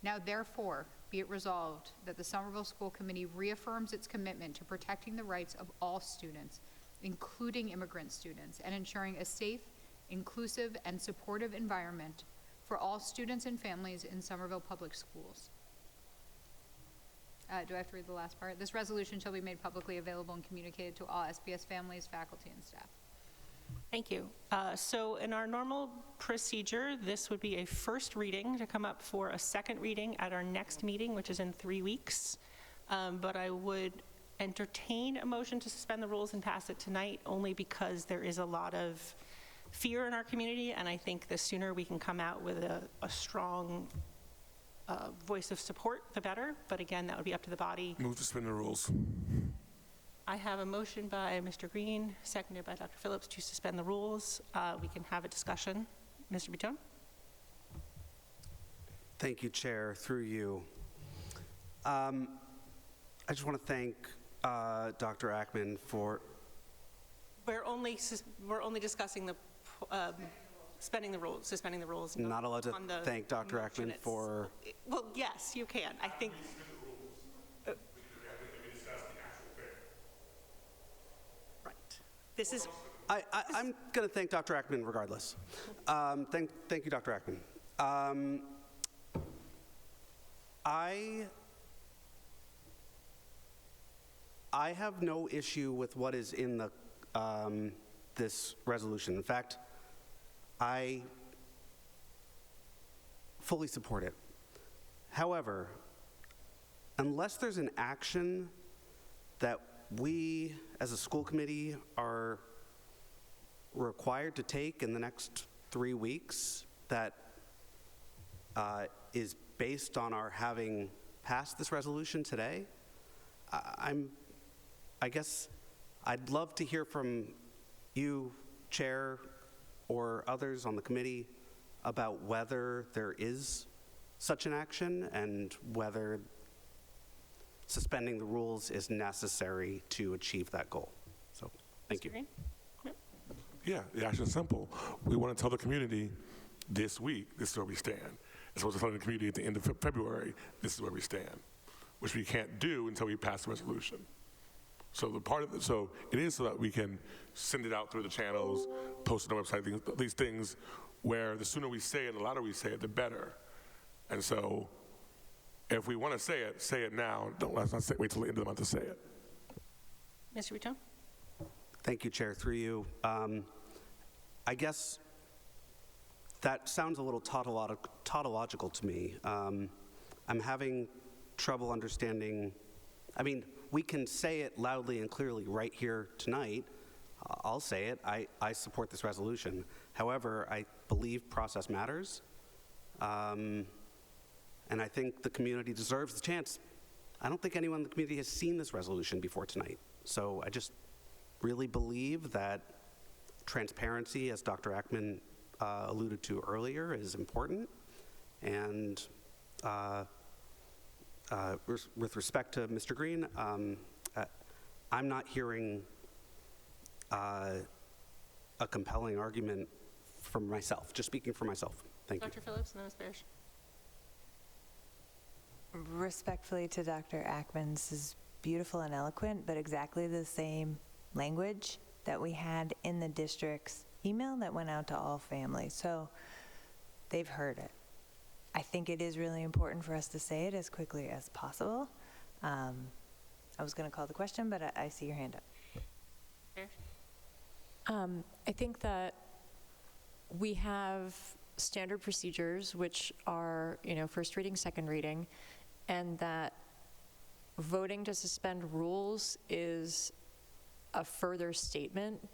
Speaker 16: Now, therefore, be it resolved that the Somerville School Committee reaffirms its commitment to protecting the rights of all students, including immigrant students, and ensuring a safe, inclusive, and supportive environment for all students and families in Somerville Public Schools. do I have to read the last part? This resolution shall be made publicly available and communicated to all SBS families, faculty, and staff.
Speaker 1: Thank you. So in our normal procedure, this would be a first reading to come up for a second reading at our next meeting, which is in 3 weeks. But I would entertain a motion to suspend the rules and pass it tonight, only because there is a lot of fear in our community, and I think the sooner we can come out with a strong voice of support, the better. But again, that would be up to the body.
Speaker 13: Move to suspend the rules.
Speaker 1: I have a motion by Mr. Green, seconded by Dr. Phillips, to suspend the rules. We can have a discussion. Mr. Bouton?
Speaker 14: Thank you, Chair. Through you. I just want to thank Dr. Ackman for...
Speaker 1: We're only discussing the suspending the rules.
Speaker 14: Not allowed to thank Dr.
Speaker 1: motion.
Speaker 14: Ackman for...
Speaker 1: Well, yes, you can. I think... Right. This is...
Speaker 14: I'm going to thank Dr. Ackman regardless. Thank you, Dr. Ackman. I have no issue with what is in the this resolution. In fact, I fully support it. However, unless there's an action that we as a school committee are required to take in the next 3 weeks that is based on our having passed this resolution today, I guess I'd love to hear from you, Chair, or others on the committee about whether there is such an action and whether suspending the rules is necessary to achieve that goal. So, thank you.
Speaker 13: Yeah, the action is simple. We want to tell the community this week, this is where we stand. As opposed to telling the community at the end of February, this is where we stand, which we can't do until we pass the resolution. So so it is so that we can send it out through the channels, post it on the website, these things where the sooner we say it, the louder we say it, the better. And so if we want to say it now. Let's not wait till the end of the month to say it.
Speaker 1: Mr. Bouton?
Speaker 14: Thank you, Chair. Through you. I guess that sounds a little tautological to me. I'm having trouble understanding. I mean, we can say it loudly and clearly right here tonight. I'll say it. I support this resolution. However, I believe process matters. And I think the community deserves the chance. I don't think anyone in the community has seen this resolution before tonight. So I just really believe that transparency, as Dr. Ackman alluded to earlier, is important. And with respect to Mr. Green, I'm not hearing a compelling argument from myself, just speaking for myself. Thank you.
Speaker 1: Dr. Phillips and then Ms. Parrish.
Speaker 20: Respectfully to Dr. Ackman, this is beautiful and eloquent, but exactly the same language that we had in the district's email that went out to all families. So they've heard it. I think it is really important for us to say it as quickly as possible. I was going to call the question, but I see your hand up.
Speaker 4: I think that we have standard procedures, which are, first reading, second reading, and that voting to suspend rules is a further statement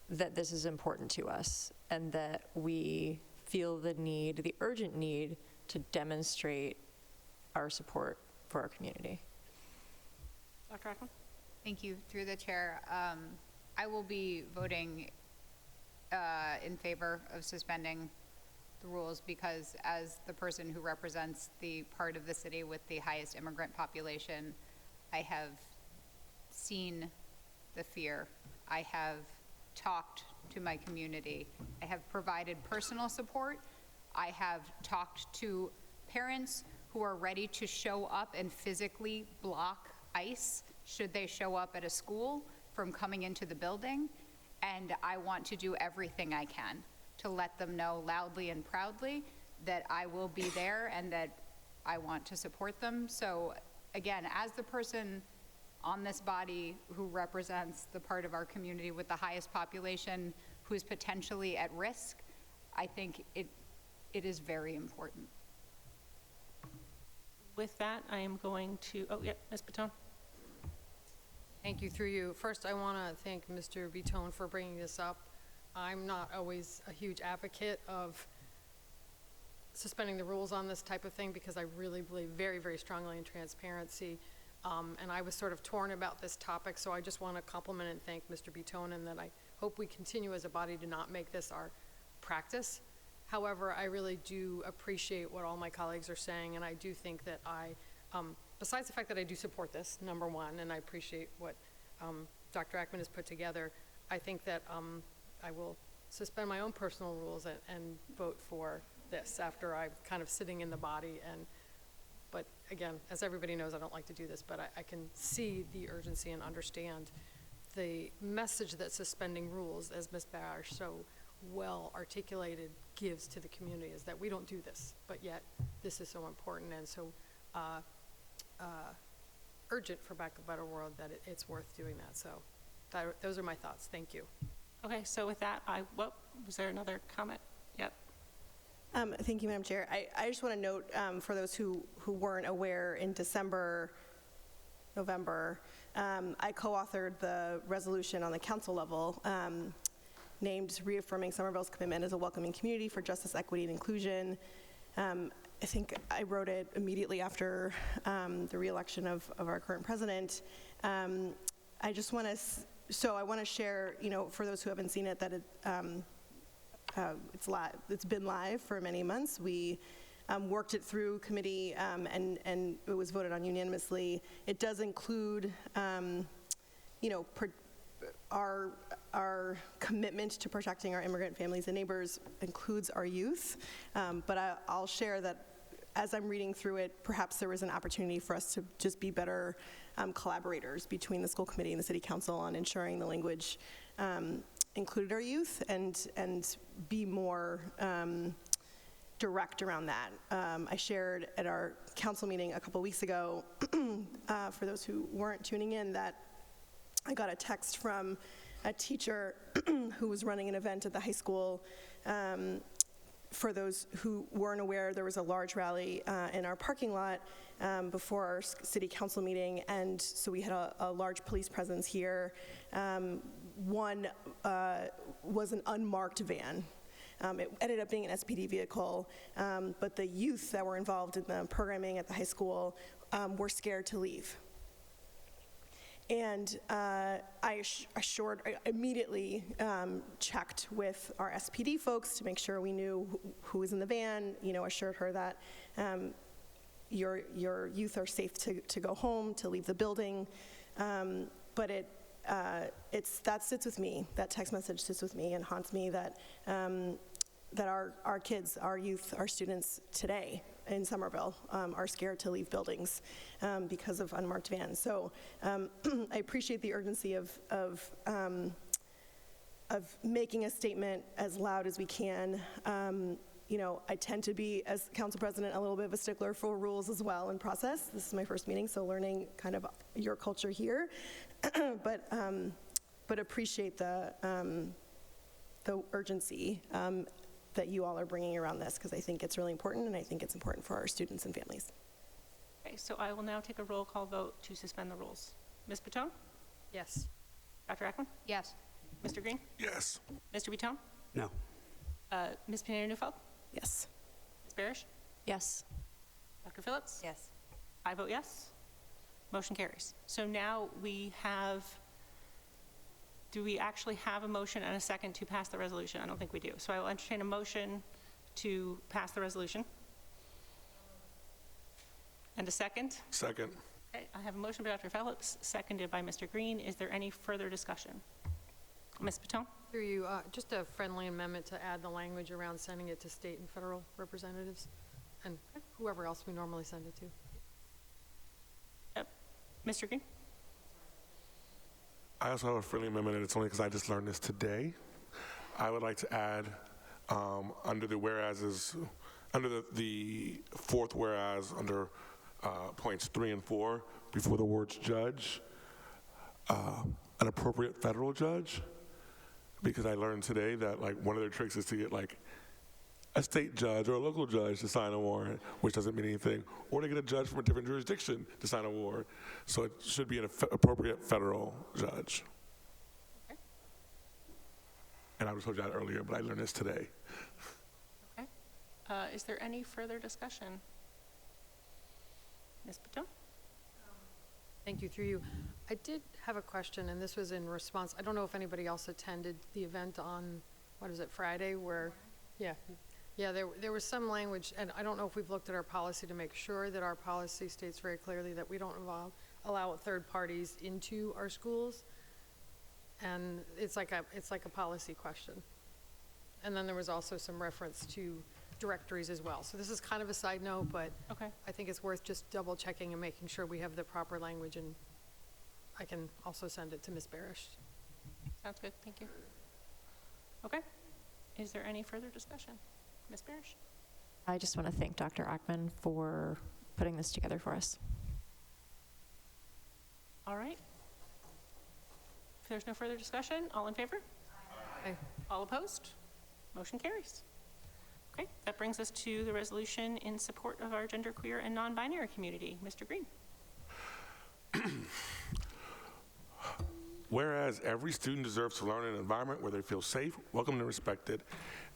Speaker 4: that this is important to us and that we feel the urgent need to demonstrate our support for our community.
Speaker 1: Dr. Ackman?
Speaker 16: Thank you. Through the chair, I will be voting in favor of suspending the rules because as the person who represents the part of the city with the highest immigrant population, I have seen the fear. I have talked to my community. I have provided personal support. I have talked to parents who are ready to show up and physically block ICE should they show up at a school from coming into the building. And I want to do everything I can to let them know loudly and proudly that I will be there and that I want to support them. So
Speaker 21: again, as the person on this body who represents the part of our community with the highest population who is potentially at risk, I think it is very important.
Speaker 1: With that, I am going to, oh, yeah, Ms. Patone.
Speaker 15: Thank you, through you. First, I want to thank Mr. Vitone for bringing this up. I'm not always a huge advocate of suspending the rules on this type of thing because I really believe very, very strongly in transparency. And I was sort of torn about this topic, so I just want to compliment and thank Mr. Vitone, and that I hope we continue as a body to not make this our practice. However, I really do appreciate what all my colleagues are saying, and I do think that besides the fact that I do support this, number one, and I appreciate what Dr. Ackman has put together, I think that I will suspend my own personal rules and vote for this after I'm kind of sitting in the body. But again, as everybody knows, I don't like to do this, but I can see the urgency and understand the message that suspending rules, as Ms. Bauer so well articulated, gives to the community, is that we don't do this, but yet this is so important and so urgent, for lack of a better word, that it's worth doing that. So those are my thoughts. Thank you.
Speaker 1: Okay, so with that, was there another comment? Yep.
Speaker 18: Thank you, Madam Chair. I just want to note, for those who weren't aware, in November, I co-authored the resolution on the council level named Reaffirming Somerville's Commitment as a Welcoming Community for Justice, Equity, and Inclusion. I think I wrote it immediately after the re-election of our current president. I just want to, I want to share, for those who haven't seen it, that it's been live for many months. We worked it through committee, and it was voted on unanimously. It does include, our commitment to protecting our immigrant families and neighbors includes our youth. But I'll share that as I'm reading through it, perhaps there was an opportunity for us to just be better collaborators between the school committee and the city council on ensuring the language included our youth and be more direct around that. I shared at our council meeting a couple weeks ago, for those who weren't tuning in, that I got a text from a teacher who was running an event at the high school. For those who weren't aware, there was a large rally in our parking lot before our city council meeting, and so we had a large police presence here. One was an unmarked van. It ended up being an SPD vehicle, but the youth that were involved in the programming at the high school were scared to leave. And I immediately checked with our SPD folks to make sure we knew who was in the van, assured her that your youth are safe to go home, to leave the building. But that sits with me, that text message sits with me and haunts me, that our kids, our youth, our students today in Somerville are scared to leave buildings because of unmarked vans. So I appreciate the urgency of making a statement as loud as we can. I tend to be, as council president, a little bit of a stickler for rules as well and process. This is my first meeting, so learning kind of your culture here, but appreciate the urgency that you all are bringing around this, because I think it's really important, and I think it's important for our students and families.
Speaker 1: Okay, so I will now take a roll call vote to suspend the rules. Ms. Patone?
Speaker 15: Yes.
Speaker 1: Dr. Ackman?
Speaker 21: Yes.
Speaker 1: Mr. Green?
Speaker 13: Yes.
Speaker 1: Mr. Vitone?
Speaker 14: No.
Speaker 1: Ms. Pineda-Neufeld?
Speaker 18: Yes.
Speaker 1: Ms. Barish?
Speaker 4: Yes.
Speaker 1: Dr. Phillips?
Speaker 20: Yes.
Speaker 1: I vote yes. Motion carries. So now do we actually have a motion and a second to pass the resolution? I don't think we do. So I will entertain a motion to pass the resolution. And a second?
Speaker 13: Second.
Speaker 1: Okay, I have a motion by Dr. Phillips, seconded by Mr. Green. Is there any further discussion? Ms. Patone?
Speaker 15: Through you, just a friendly amendment to add the language around sending it to state and federal representatives and whoever else we normally send it to.
Speaker 1: Yep. Mr. Green?
Speaker 13: I also have a friendly amendment, and it's only because I just learned this today. I would like to add under the whereases, under the fourth whereas, under points 3 and 4 before the words judge, an appropriate federal judge, because I learned today that like one of their tricks is to get like a state judge or a local judge to sign a warrant, which doesn't mean anything, or to get a judge from a different jurisdiction to sign a warrant. So it should be an appropriate federal judge.
Speaker 1: Okay.
Speaker 13: And I was told you that earlier, but I learned this today.
Speaker 1: Okay. Is there any further discussion? Ms. Patel?
Speaker 15: Thank you, through you. I did have a question, and this was in response. I don't know if anybody else attended the event on, what is it, Friday, where, yeah, there was some language, and I don't know if we've looked at our policy to make sure that our policy states very clearly that we don't allow third parties into our schools. And it's like a policy question. And then there was also some reference to directories as well. So this is kind of a side note, but
Speaker 1: okay.
Speaker 15: I think it's worth just double checking and making sure we have the proper language, and I can also send it to Ms. Barish.
Speaker 1: Sounds good, thank you. Okay, is there any further discussion? Ms. Barish?
Speaker 4: I just want to thank Dr. Ackman for putting this together for us.
Speaker 1: All right. If there's no further discussion, all in favor?
Speaker 15: Aye.
Speaker 1: All opposed? Motion carries. Okay, that brings us to the resolution in support of our genderqueer and non-binary community. Mr. Green.
Speaker 13: Whereas every student deserves to learn in an environment where they feel safe, welcome, and respected,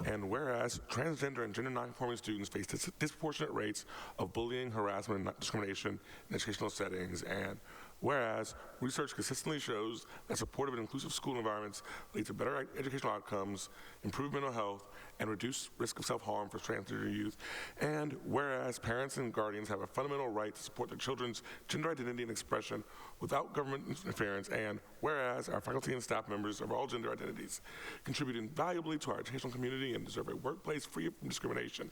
Speaker 13: and whereas transgender and gender nonconforming students face disproportionate rates of bullying, harassment, and discrimination in educational settings, and whereas research consistently shows that supportive and inclusive school environments lead to better educational outcomes, improved mental health, and reduced risk of self-harm for transgender youth, and whereas parents and guardians have a fundamental right to support their children's gender identity and expression without government interference, and whereas our faculty and staff members of all gender identities contribute invaluably to our educational community and deserve a workplace free from discrimination,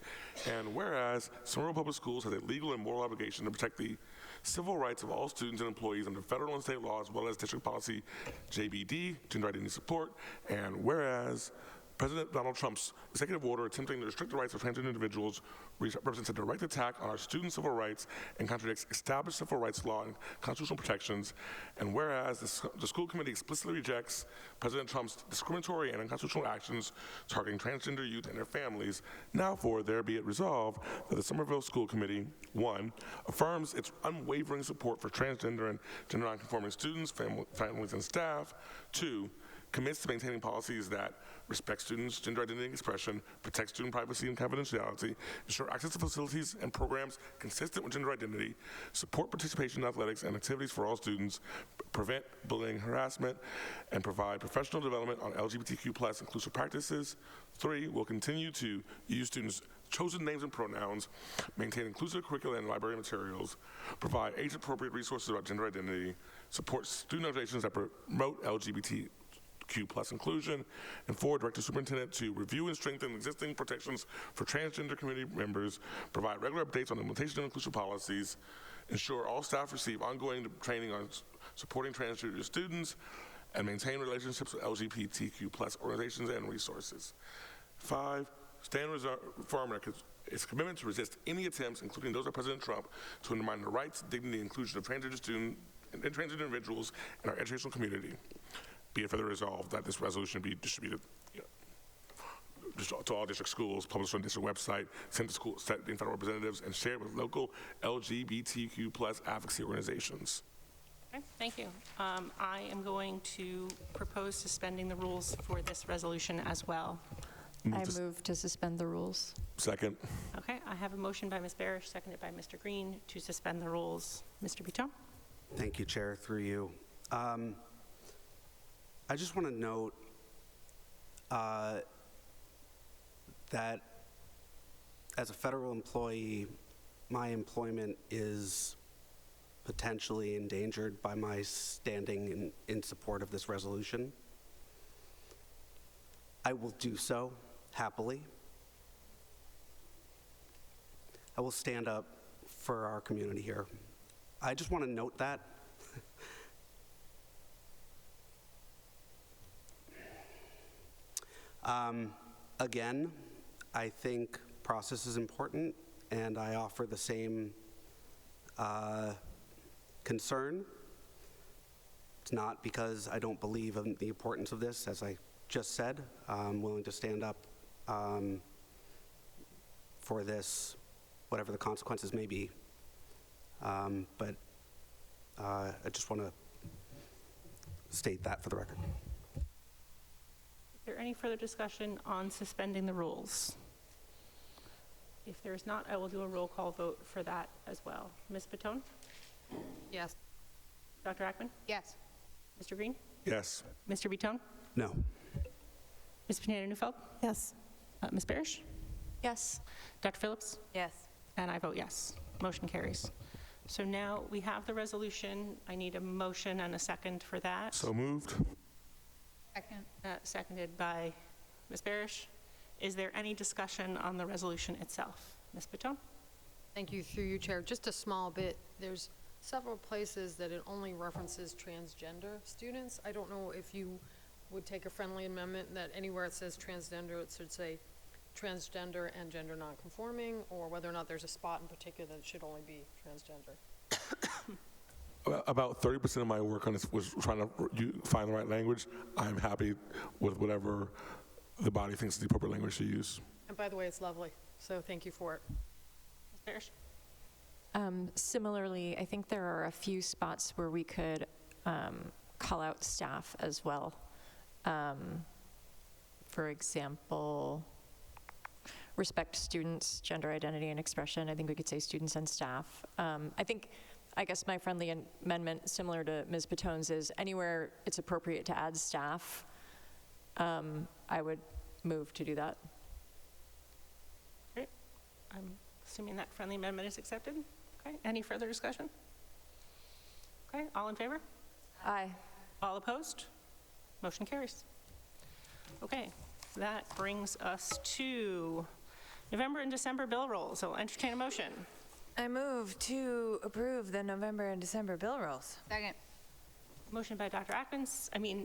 Speaker 13: and whereas Somerville Public Schools has a legal and moral obligation to protect the civil rights of all students and employees under federal and state law, as well as district policy JBD, gender identity support, and whereas President Donald Trump's executive order attempting to restrict the rights of transgender individuals represents a direct attack on our students' civil rights and contradicts established civil rights law and constitutional protections. And whereas the school committee explicitly rejects President Trump's discriminatory and unconstitutional actions targeting transgender youth and their families, now for there be it resolved that the Somerville School Committee, 1, affirms its unwavering support for transgender and gender nonconforming students, families, and staff. 2, commits to maintaining policies that respect students' gender identity and expression, protect student privacy and confidentiality, ensure access to facilities and programs consistent with gender identity, support participation in athletics and activities for all students, prevent bullying, harassment, and provide professional development on LGBTQ+ inclusive practices. 3, will continue to use students' chosen names and pronouns, maintain inclusive curricula and library materials, provide age-appropriate resources about gender identity, support student organizations that promote LGBTQ+ inclusion, and 4, direct the superintendent to review and strengthen existing protections for transgender community members, provide regular updates on the implementation of inclusive policies, ensure all staff receive ongoing training on supporting transgender students, and maintain relationships with LGBTQ+ organizations and resources. 5, stand firm in its commitment to resist any attempts, including those of President Trump, to undermine the rights, dignity, and inclusion of transgender students and transgender individuals in our educational community. Be it further resolved that this resolution be distributed to all district schools, published on the district website, sent to school, state and federal representatives, and shared with local LGBTQ+ advocacy organizations.
Speaker 1: Okay, thank you. I am going to propose suspending the rules for this resolution as well.
Speaker 4: I move to suspend the rules.
Speaker 13: Second.
Speaker 1: Okay, I have a motion by Ms. Barish, seconded by Mr. Green, to suspend the rules. Mr. Buteau?
Speaker 14: Thank you, Chair, through you. I just want to note that as a federal employee, my employment is potentially endangered by my standing in support of this resolution. I will do so happily. I will stand up for our community here. I just want to note that. Again, I think process is important, and I offer the same Concern, it's not because I don't believe in the importance of this, as I just said. I'm willing to stand up for this, whatever the consequences may be. But I just want to state that for the record.
Speaker 1: Is there any further discussion on suspending the rules? If there is not, I will do a roll call vote for that as well. Ms. Patone?
Speaker 15: Yes.
Speaker 1: Dr. Ackman?
Speaker 16: Yes.
Speaker 1: Mr. Green?
Speaker 13: Yes.
Speaker 1: Mr. Vitone?
Speaker 14: No.
Speaker 1: Ms. Pineda-Neufeld?
Speaker 18: Yes.
Speaker 1: Ms. Barish?
Speaker 4: Yes.
Speaker 1: Dr. Phillips?
Speaker 20: Yes.
Speaker 1: And I vote yes. Motion carries. So now we have the resolution. I need a motion and a second for that.
Speaker 13: So moved.
Speaker 16: Second.
Speaker 1: Seconded by Ms. Barish. Is there any discussion on the resolution itself? Ms. Patone?
Speaker 15: Thank you, through you, Chair. Just a small bit. There's several places that it only references transgender students. I don't know if you would take a friendly amendment that anywhere it says transgender, it should say transgender and gender nonconforming, or whether or not there's a spot in particular that it should only be transgender.
Speaker 13: About 30% of my work on this was trying to find the right language. I'm happy with whatever the body thinks is the appropriate language to use.
Speaker 15: And by the way, it's lovely, so thank you for it.
Speaker 1: Ms. Barish?
Speaker 4: Similarly, I think there are a few spots where we could call out staff as well. For example, respect students' gender identity and expression. I think we could say students and staff. I guess my friendly amendment, similar to Ms. Patone's, is anywhere it's appropriate to add staff, I would move to do that.
Speaker 1: Great. I'm assuming that friendly amendment is accepted. Okay. Any further discussion? Okay. All in favor?
Speaker 4: Aye.
Speaker 1: All opposed? Motion carries. Okay. That brings us to November and December bill rolls. I'll entertain a motion.
Speaker 20: I move to approve the November and December bill rolls.
Speaker 16: Second.
Speaker 1: Motion by Dr.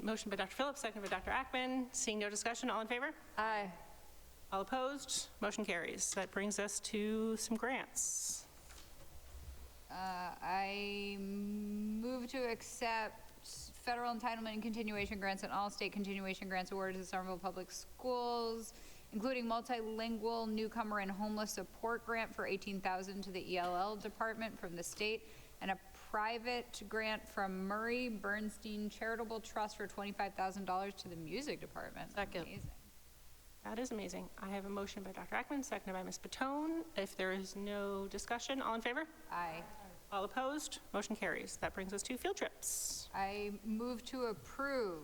Speaker 1: Motion by Dr. Phillips, second by Dr. Ackman. Seeing no discussion, all in favor?
Speaker 4: Aye.
Speaker 1: All opposed? Motion carries. That brings us to some grants.
Speaker 16: I move to accept federal entitlement and continuation grants and all state continuation grants awarded to Somerville Public Schools, including multilingual newcomer and homeless support grant for $18,000 to the ELL department from the state, and a private grant from Murray Bernstein Charitable Trust for $25,000 to the music department.
Speaker 15: Second.
Speaker 16: Amazing.
Speaker 1: That is amazing. I have a motion by Dr. Ackman, seconded by Ms. Patone. If there is no discussion, all in favor?
Speaker 16: Aye.
Speaker 1: All opposed? Motion carries. That brings us to field trips.
Speaker 16: I move to approve.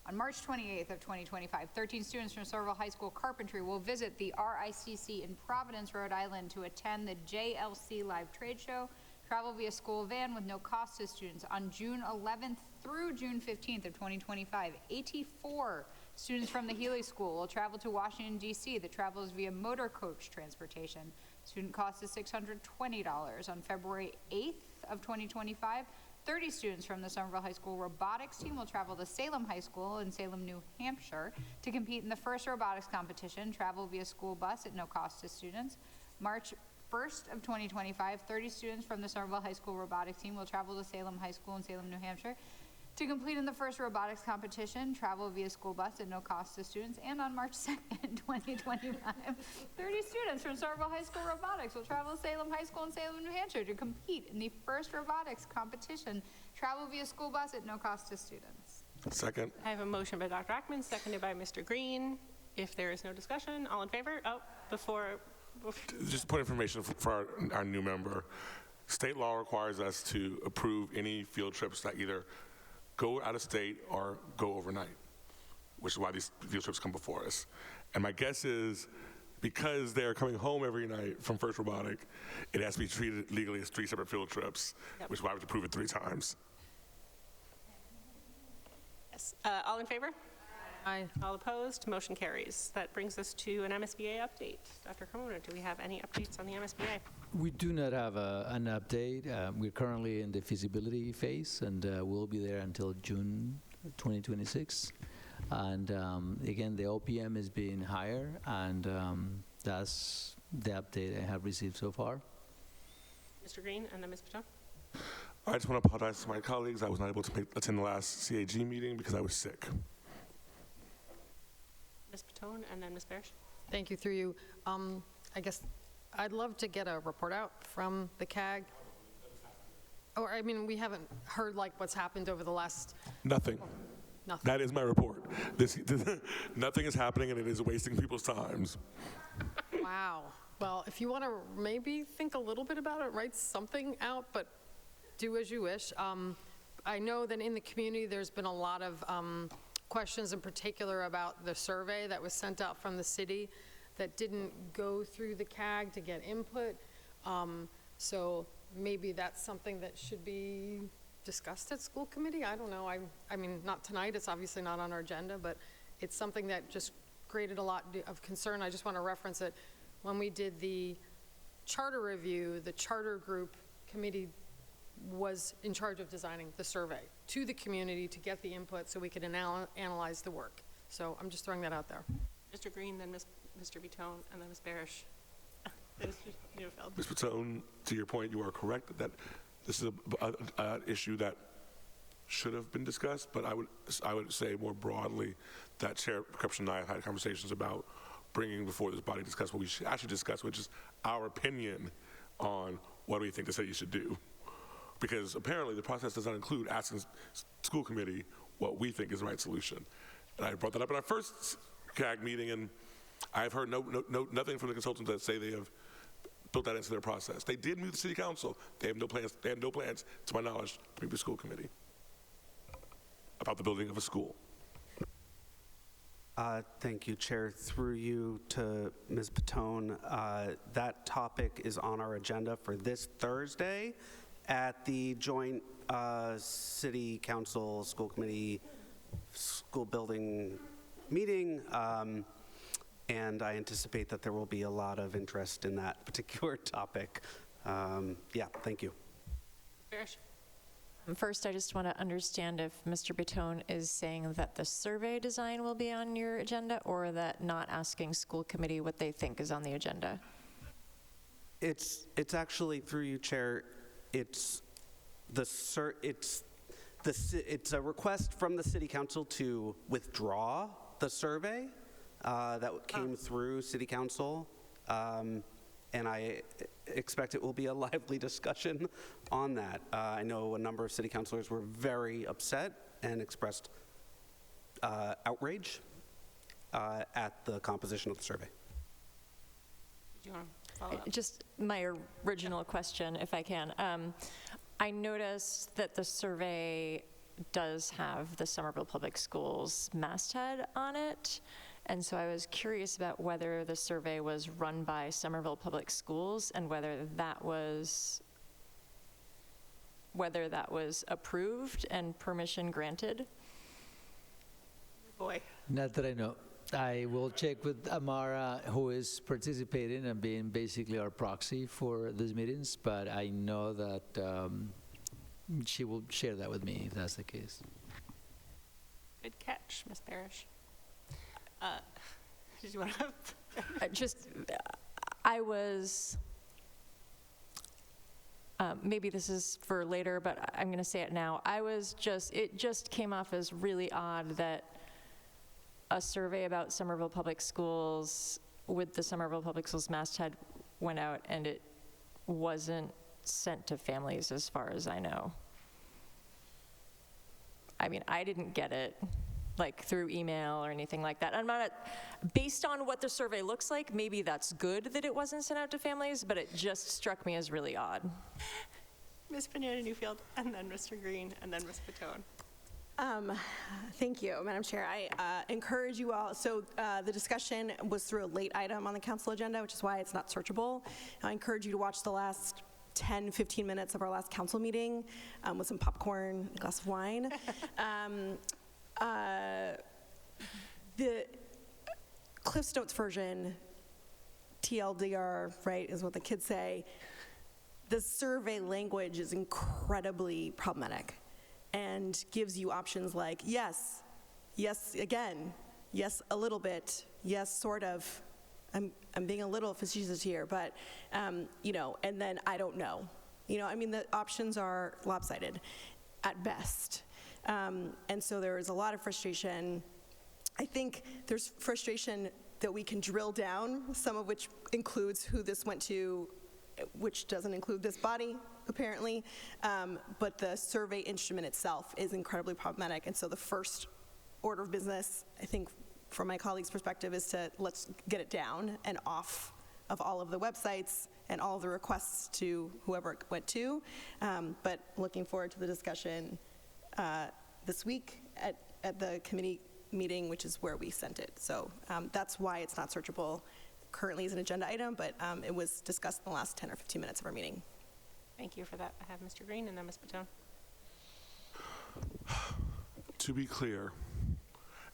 Speaker 16: On March 28th of 2025, 13 students from Somerville High School Carpentry will visit the RICC in Providence, Rhode Island to attend the JLC Live Trade Show. Travel via school van with no cost to students. On June 11th through June 15th of 2025, 84 students from the Healy School will travel to Washington, D.C. The travel is via motor coach transportation. Student cost is $620. On February 8th of 2025, 30 students from the Somerville High School robotics team will travel to Salem High School in Salem, New Hampshire to compete in the first robotics competition. Travel via school bus at no cost to students. March 1st of 2025, 30 students from the Somerville High School robotics team will travel to Salem High School in Salem, New Hampshire to complete in the first robotics competition. Travel via school bus at no cost to students. And on March 2nd, 2025, 30 students from Somerville High School robotics will travel to Salem High School in Salem, New Hampshire to compete in the first robotics competition. Travel via school bus at no cost to students.
Speaker 13: Second.
Speaker 1: I have a motion by Dr. Ackman, seconded by Mr. Green. If there is no discussion, all in favor?
Speaker 13: Just point information for our new member. State law requires us to approve any field trips that either go out of state or go overnight, which is why these field trips come before us. And my guess is because they're coming home every night from First Robotic, it has to be treated legally as 3 separate field trips, which is why we have to prove it 3 times.
Speaker 1: Yes. All in favor? Aye. All opposed? Motion carries. That brings us to an MSBA update. Dr. Cremona, do we have any updates on the MSBA?
Speaker 3: We do not have an update. We're currently in the feasibility phase, and we'll be there until June 2026. And again, the OPM is being higher, and that's the update I have received so far.
Speaker 1: Mr. Green, and then Ms. Patel.
Speaker 13: I just want to apologize to my colleagues. I was not able to attend the last CAG meeting because I was sick.
Speaker 1: Ms. Patone, and then Ms. Parrish.
Speaker 15: Thank you, through you. I guess I'd love to get a report out from the CAG. Or, I mean, we haven't heard like what's happened over the last...
Speaker 13: Nothing.
Speaker 15: Nothing.
Speaker 13: That is my report. Nothing is happening, and it is wasting people's times.
Speaker 15: Wow. Well, if you want to maybe think a little bit about it, write something out, but do as you wish. I know that in the community there's been a lot of questions in particular about the survey that was sent out from the city that didn't go through the CAG to get input. So maybe that's something that should be discussed at school committee. I don't know. I mean, not tonight. It's obviously not on our agenda, but it's something that just created a lot of concern. I just want to reference it. When we did the charter review, the charter group committee was in charge of designing the survey to the community to get the input so we could analyze the work. So I'm just throwing that out there.
Speaker 1: Mr. Green, then Mr. Vitone, and then Ms. Parrish. Ms. Neufeld.
Speaker 13: Ms. Patone, to your point, you are correct that this is an issue that should have been discussed, but I would say more broadly that Chair Krupson and I have had conversations about bringing before this body discuss what we should actually discuss, which is our opinion on what do we think the city should do. Because apparently the process does not include asking school committee what we think is the right solution. And I brought that up in our first CAG meeting, and I've heard nothing from the consultants that say they have built that into their process. They did meet the city council. They have no plans, to my knowledge, to meet the school committee about the building of a school.
Speaker 14: Thank you, Chair. Through you to Ms. Patone, that topic is on our agenda for this Thursday at the joint City Council, School Committee, School Building meeting, and I anticipate that there will be a lot of interest in that particular topic. Yeah, thank you.
Speaker 1: Parrish.
Speaker 4: First, I just want to understand if Mr. Bitone is saying that the survey design will be on your agenda, or that not asking school committee what they think is on the agenda.
Speaker 14: It's actually, through you, Chair, it's a request from the City Council to withdraw the survey that came through City Council, and I expect it will be a lively discussion on that. I know a number of city councilors were very upset and expressed outrage at the composition of the survey.
Speaker 1: Do you want to follow up?
Speaker 4: Just my original question, if I can. I noticed that the survey does have the Somerville Public Schools masthead on it. And so I was curious about whether the survey was run by Somerville Public Schools and whether that was approved and permission granted.
Speaker 1: Boy.
Speaker 3: Not that I know. I will check with Amara, who is participating and being basically our proxy for these meetings, but I know that she will share that with me if that's the case.
Speaker 1: Good catch, Ms. Parrish. Did you want to?
Speaker 4: I was, maybe this is for later, but I'm going to say it now. It just came off as really odd that a survey about Somerville Public Schools with the Somerville Public Schools masthead went out and it wasn't sent to families as far as I know. I mean, I didn't get it like through email or anything like that. Based on what the survey looks like, maybe that's good that it wasn't sent out to families, but it just struck me as really odd.
Speaker 1: Ms. Panetta-Newfield, and then Mr. Green, and then Ms. Patone.
Speaker 18: Thank you, Madam Chair. I encourage you all, so the discussion was through a late item on the council agenda, which is why it's not searchable. I encourage you to watch the last 10, 15 minutes of our last council meeting with some popcorn, a glass of wine. The Cliff's Notes version, TLDR, right, is what the kids say. The survey language is incredibly problematic and gives you options like yes, yes again, yes a little bit, yes sort of. I'm being a little facetious here, but you know, and then I don't know. I mean, the options are lopsided at best. And so there is a lot of frustration. I think there's frustration that we can drill down, some of which includes who this went to, which doesn't include this body, apparently. But the survey instrument itself is incredibly problematic. And so the first order of business, I think, from my colleague's perspective, is to let's get it down and off of all of the websites and all of the requests to whoever it went to. But looking forward to the discussion this week at the committee meeting, which is where we sent it. So that's why it's not searchable currently as an agenda item, but it was discussed in the last 10 or 15 minutes of our meeting.
Speaker 1: Thank you for that. I have Mr. Green and then Ms. Patone.
Speaker 13: To be clear,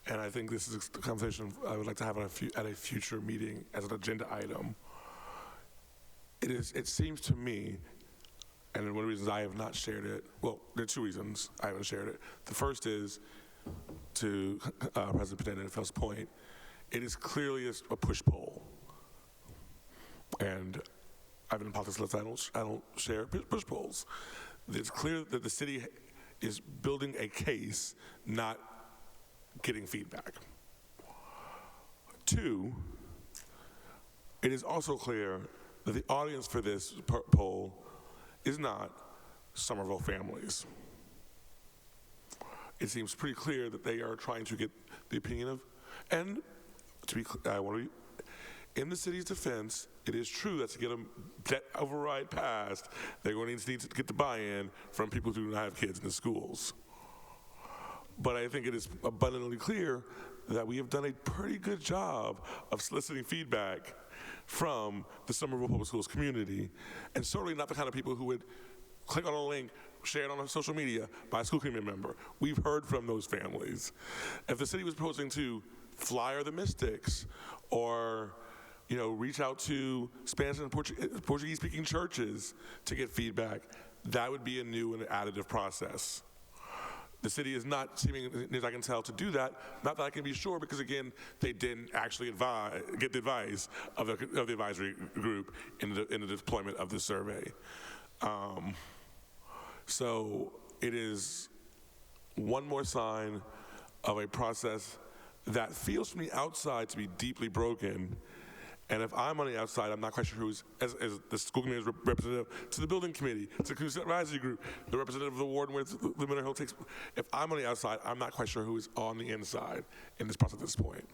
Speaker 13: and I think this is a conversation I would like to have at a future meeting as an agenda item, it seems to me, and one of the reasons I have not shared it, well, there are two reasons I haven't shared it. The first is, to President Petenna-Neufield's point, it is clearly a push-pull. And I've been in politics, I don't share push-pulls. It's clear that the city is building a case, not getting feedback. Two, it is also clear that the audience for this poll is not Somerville families. It seems pretty clear that they are trying to get the opinion of, and to be clear, I want to be, in the city's defense, it is true that to get a debt override passed, they're going to need to get the buy-in from people who do not have kids in the schools. But I think it is abundantly clear that we have done a pretty good job of soliciting feedback from the Somerville Public Schools community, and certainly not the kind of people who would click on a link, share it on social media by a school committee member. We've heard from those families. If the city was proposing to flyer the Mystics or reach out to Spanish and Portuguese-speaking churches to get feedback, that would be a new and additive process. The city is not seeming, as I can tell, to do that. Not that I can be sure, because again, they didn't actually get the advice of the advisory group in the deployment of the survey. So it is one more sign of a process that feels from the outside to be deeply broken. And if I'm on the outside, I'm not quite sure who's, as the school committee's representative, to the building committee, to the advisory group, the representative of the ward where the Middle Hill takes. If I'm on the outside, I'm not quite sure who is on the inside in this process at this point.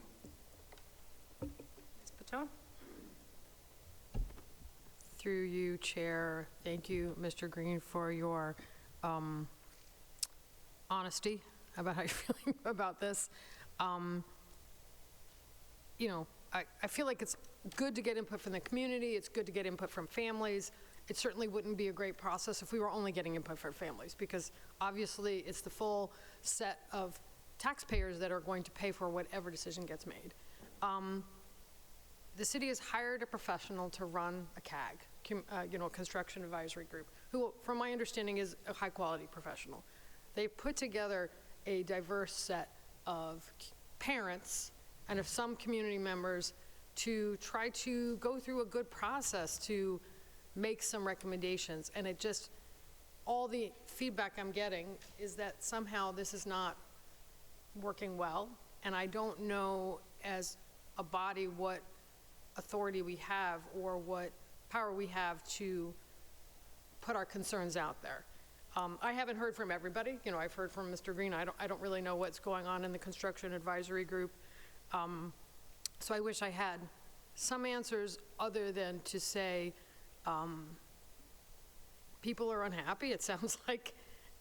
Speaker 1: Ms. Patone?
Speaker 15: Through you, Chair, thank you, Mr. Green, for your honesty about how you're feeling about this. I feel like it's good to get input from the community. It's good to get input from families. It certainly wouldn't be a great process if we were only getting input from families, because obviously it's the full set of taxpayers that are going to pay for whatever decision gets made. The city has hired a professional to run a CAG, construction advisory group, who, from my understanding, is a high-quality professional. They've put together a diverse set of parents and of some community members to try to go through a good process to make some recommendations. And it just, all the feedback I'm getting is that somehow this is not working well. And I don't know, as a body, what authority we have or what power we have to put our concerns out there. I haven't heard from everybody. I've heard from Mr. Green. I don't really know what's going on in the construction advisory group. So I wish I had some answers other than to say people are unhappy, it sounds like,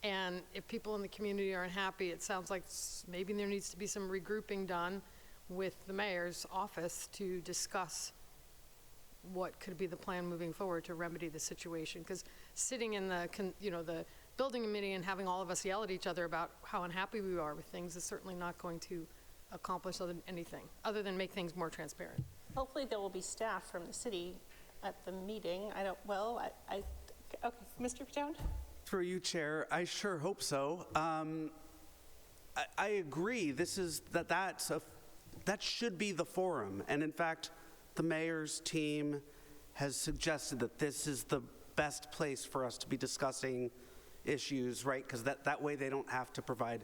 Speaker 15: and if people in the community are unhappy, it sounds like maybe there needs to be some regrouping done with the mayor's office to discuss what could be the plan moving forward to remedy the situation. Because sitting in the building committee and having all of us yell at each other about how unhappy we are with things is certainly not going to accomplish anything other than make things more transparent.
Speaker 1: Hopefully there will be staff from the city at the meeting. Okay, Mr. Patone?
Speaker 14: Through you, Chair, I sure hope so. I agree. That should be the forum. And in fact, the mayor's team has suggested that this is the best place for us to be discussing issues, right? Because that way they don't have to provide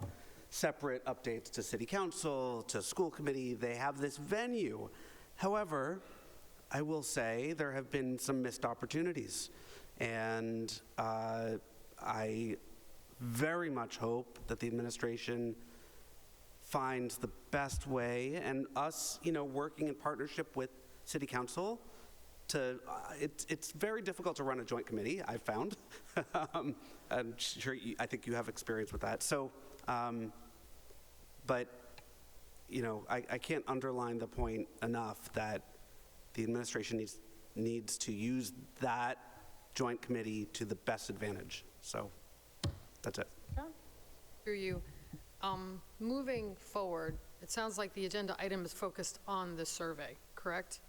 Speaker 14: separate updates to city council, to school committee. They have this venue. However, I will say there have been some missed opportunities. And I very much hope that the administration finds the best way, and us, working in partnership with city council to, it's very difficult to run a joint committee, I've found. I'm sure, I think you have experience with that. So, but, I can't underline the point enough that the administration needs to use that joint committee to the best advantage. So that's it.
Speaker 15: Through you. Moving forward, it sounds like the agenda item is focused on the survey, correct?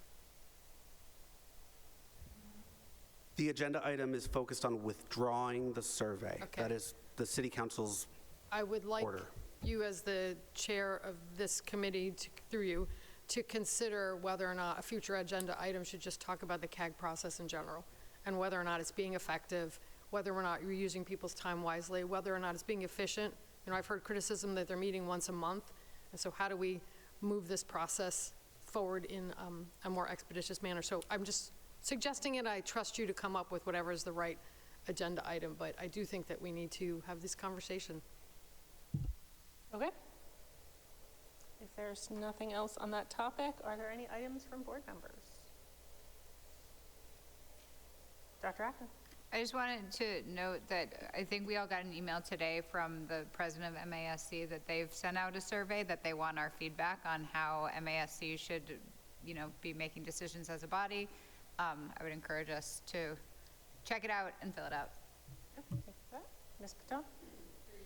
Speaker 14: The agenda item is focused on withdrawing the survey.
Speaker 15: Okay.
Speaker 14: That is the city council's
Speaker 15: I would like
Speaker 14: order.
Speaker 15: you, as the chair of this committee, through you, to consider whether or not a future agenda item should just talk about the CAG process in general, and whether or not it's being effective, whether or not you're using people's time wisely, whether or not it's being efficient. I've heard criticism that they're meeting once a month, and so how do we move this process forward in a more expeditious manner? So I'm just suggesting it. I trust you to come up with whatever is the right agenda item, but I do think that we need to have this conversation. Okay. If there's nothing else on that topic, are there any items from board members? Dr. Ackman.
Speaker 21: I just wanted to note that I think we all got an email today from the president of MASC that they've sent out a survey that they want our feedback on how MASC should, be making decisions as a body. I would encourage us to check it out and fill it out.
Speaker 15: Thank you for that. Ms. Patel?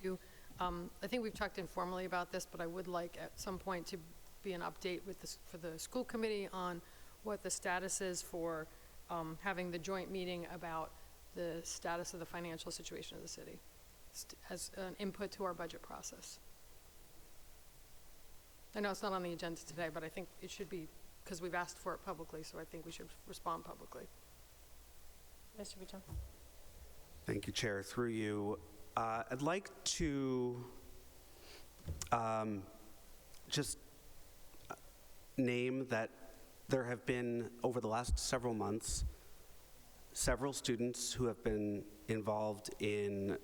Speaker 15: You. I think we've talked informally about this, but I would like at some point to be an update with this, for the school committee on what the status is for having the joint meeting about the status of the financial situation of the city as an input to our budget process. I know it's not on the agenda today, but I think it should be, because we've asked for it publicly, so I think we should respond publicly. Mr. Bouton.
Speaker 14: Thank you, Chair. Through you, I'd like to just name that there have been, over the last several months, several students who have been involved in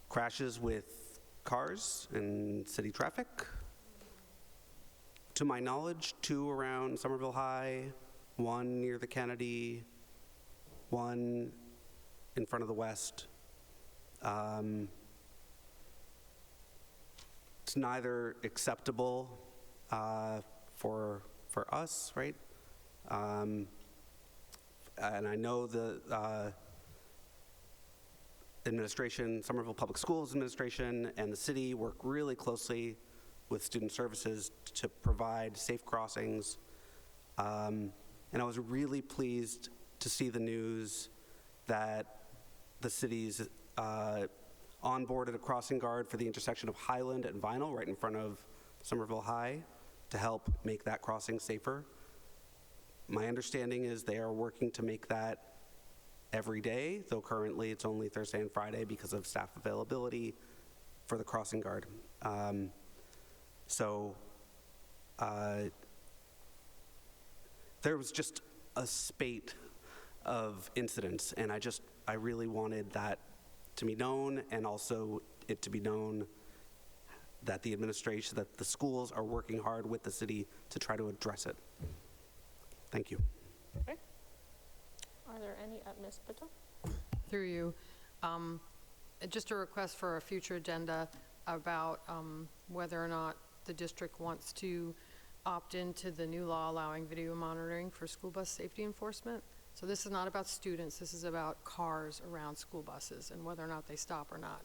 Speaker 14: crashes with cars and city traffic. To my knowledge, 2 around Somerville High, 1 near the Kennedy, 1 in front of the West. It's neither acceptable for us, right? And I know the administration, Somerville Public Schools Administration, and the city work really closely with student services to provide safe crossings. And I was really pleased to see the news that the city's onboarded a crossing guard for the intersection of Highland and Vinyl right in front of Somerville High to help make that crossing safer. My understanding is they are working to make that every day, though currently it's only Thursday and Friday because of staff availability for the crossing guard. There was just a spate of incidents, and I really wanted that to be known, and also it to be known that the administration, that the schools are working hard with the city to try to address it. Thank you.
Speaker 15: Okay. Are there any at Ms. Patel? Through you. Just a request for a future agenda about whether or not the district wants to opt into the new law allowing video monitoring for school bus safety enforcement. So this is not about students, this is about cars around school buses and whether or not they stop or not.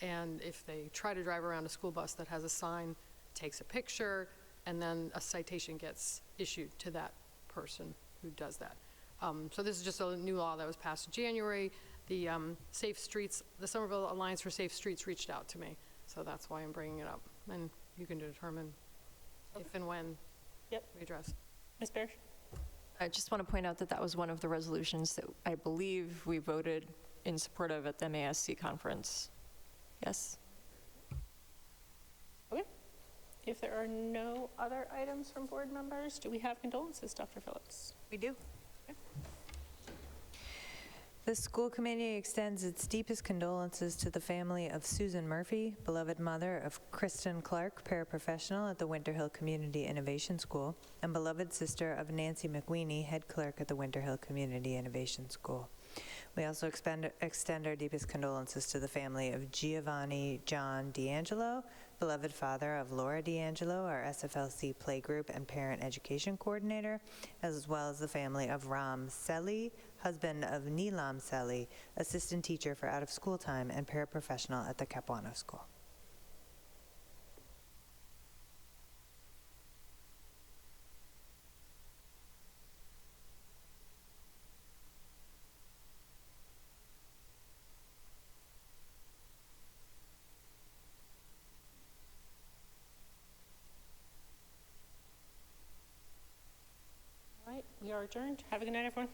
Speaker 15: And if they try to drive around a school bus that has a sign, takes a picture, and then a citation gets issued to that person who does that. So this is just a new law that was passed in January. The Safe Streets, the Somerville Alliance for Safe Streets reached out to me, so that's why I'm bringing it up. And you can determine if and when we address. Ms. Parrish?
Speaker 4: I just want to point out that that was one of the resolutions that I believe we voted in support of at the MASC conference. Yes?
Speaker 1: Okay. If there are no other items from board members, do we have condolences, Dr. Phillips?
Speaker 20: We do. The school committee extends its deepest condolences to the family of Susan Murphy, beloved mother of Kristen Clark, paraprofessional at the Winter Hill Community Innovation School, and beloved sister of Nancy McWeeny, head clerk at the Winter Hill Community Innovation School. We also extend our deepest condolences to the family of Giovanni John D'Angelo, beloved father of Laura D'Angelo, our SFLC playgroup and parent education coordinator, as well as the family of Ram Selly, husband of Neelam Selly, assistant teacher for out-of-school time and paraprofessional at the Capuano School.
Speaker 1: All right, we are adjourned. Have a good night, everyone.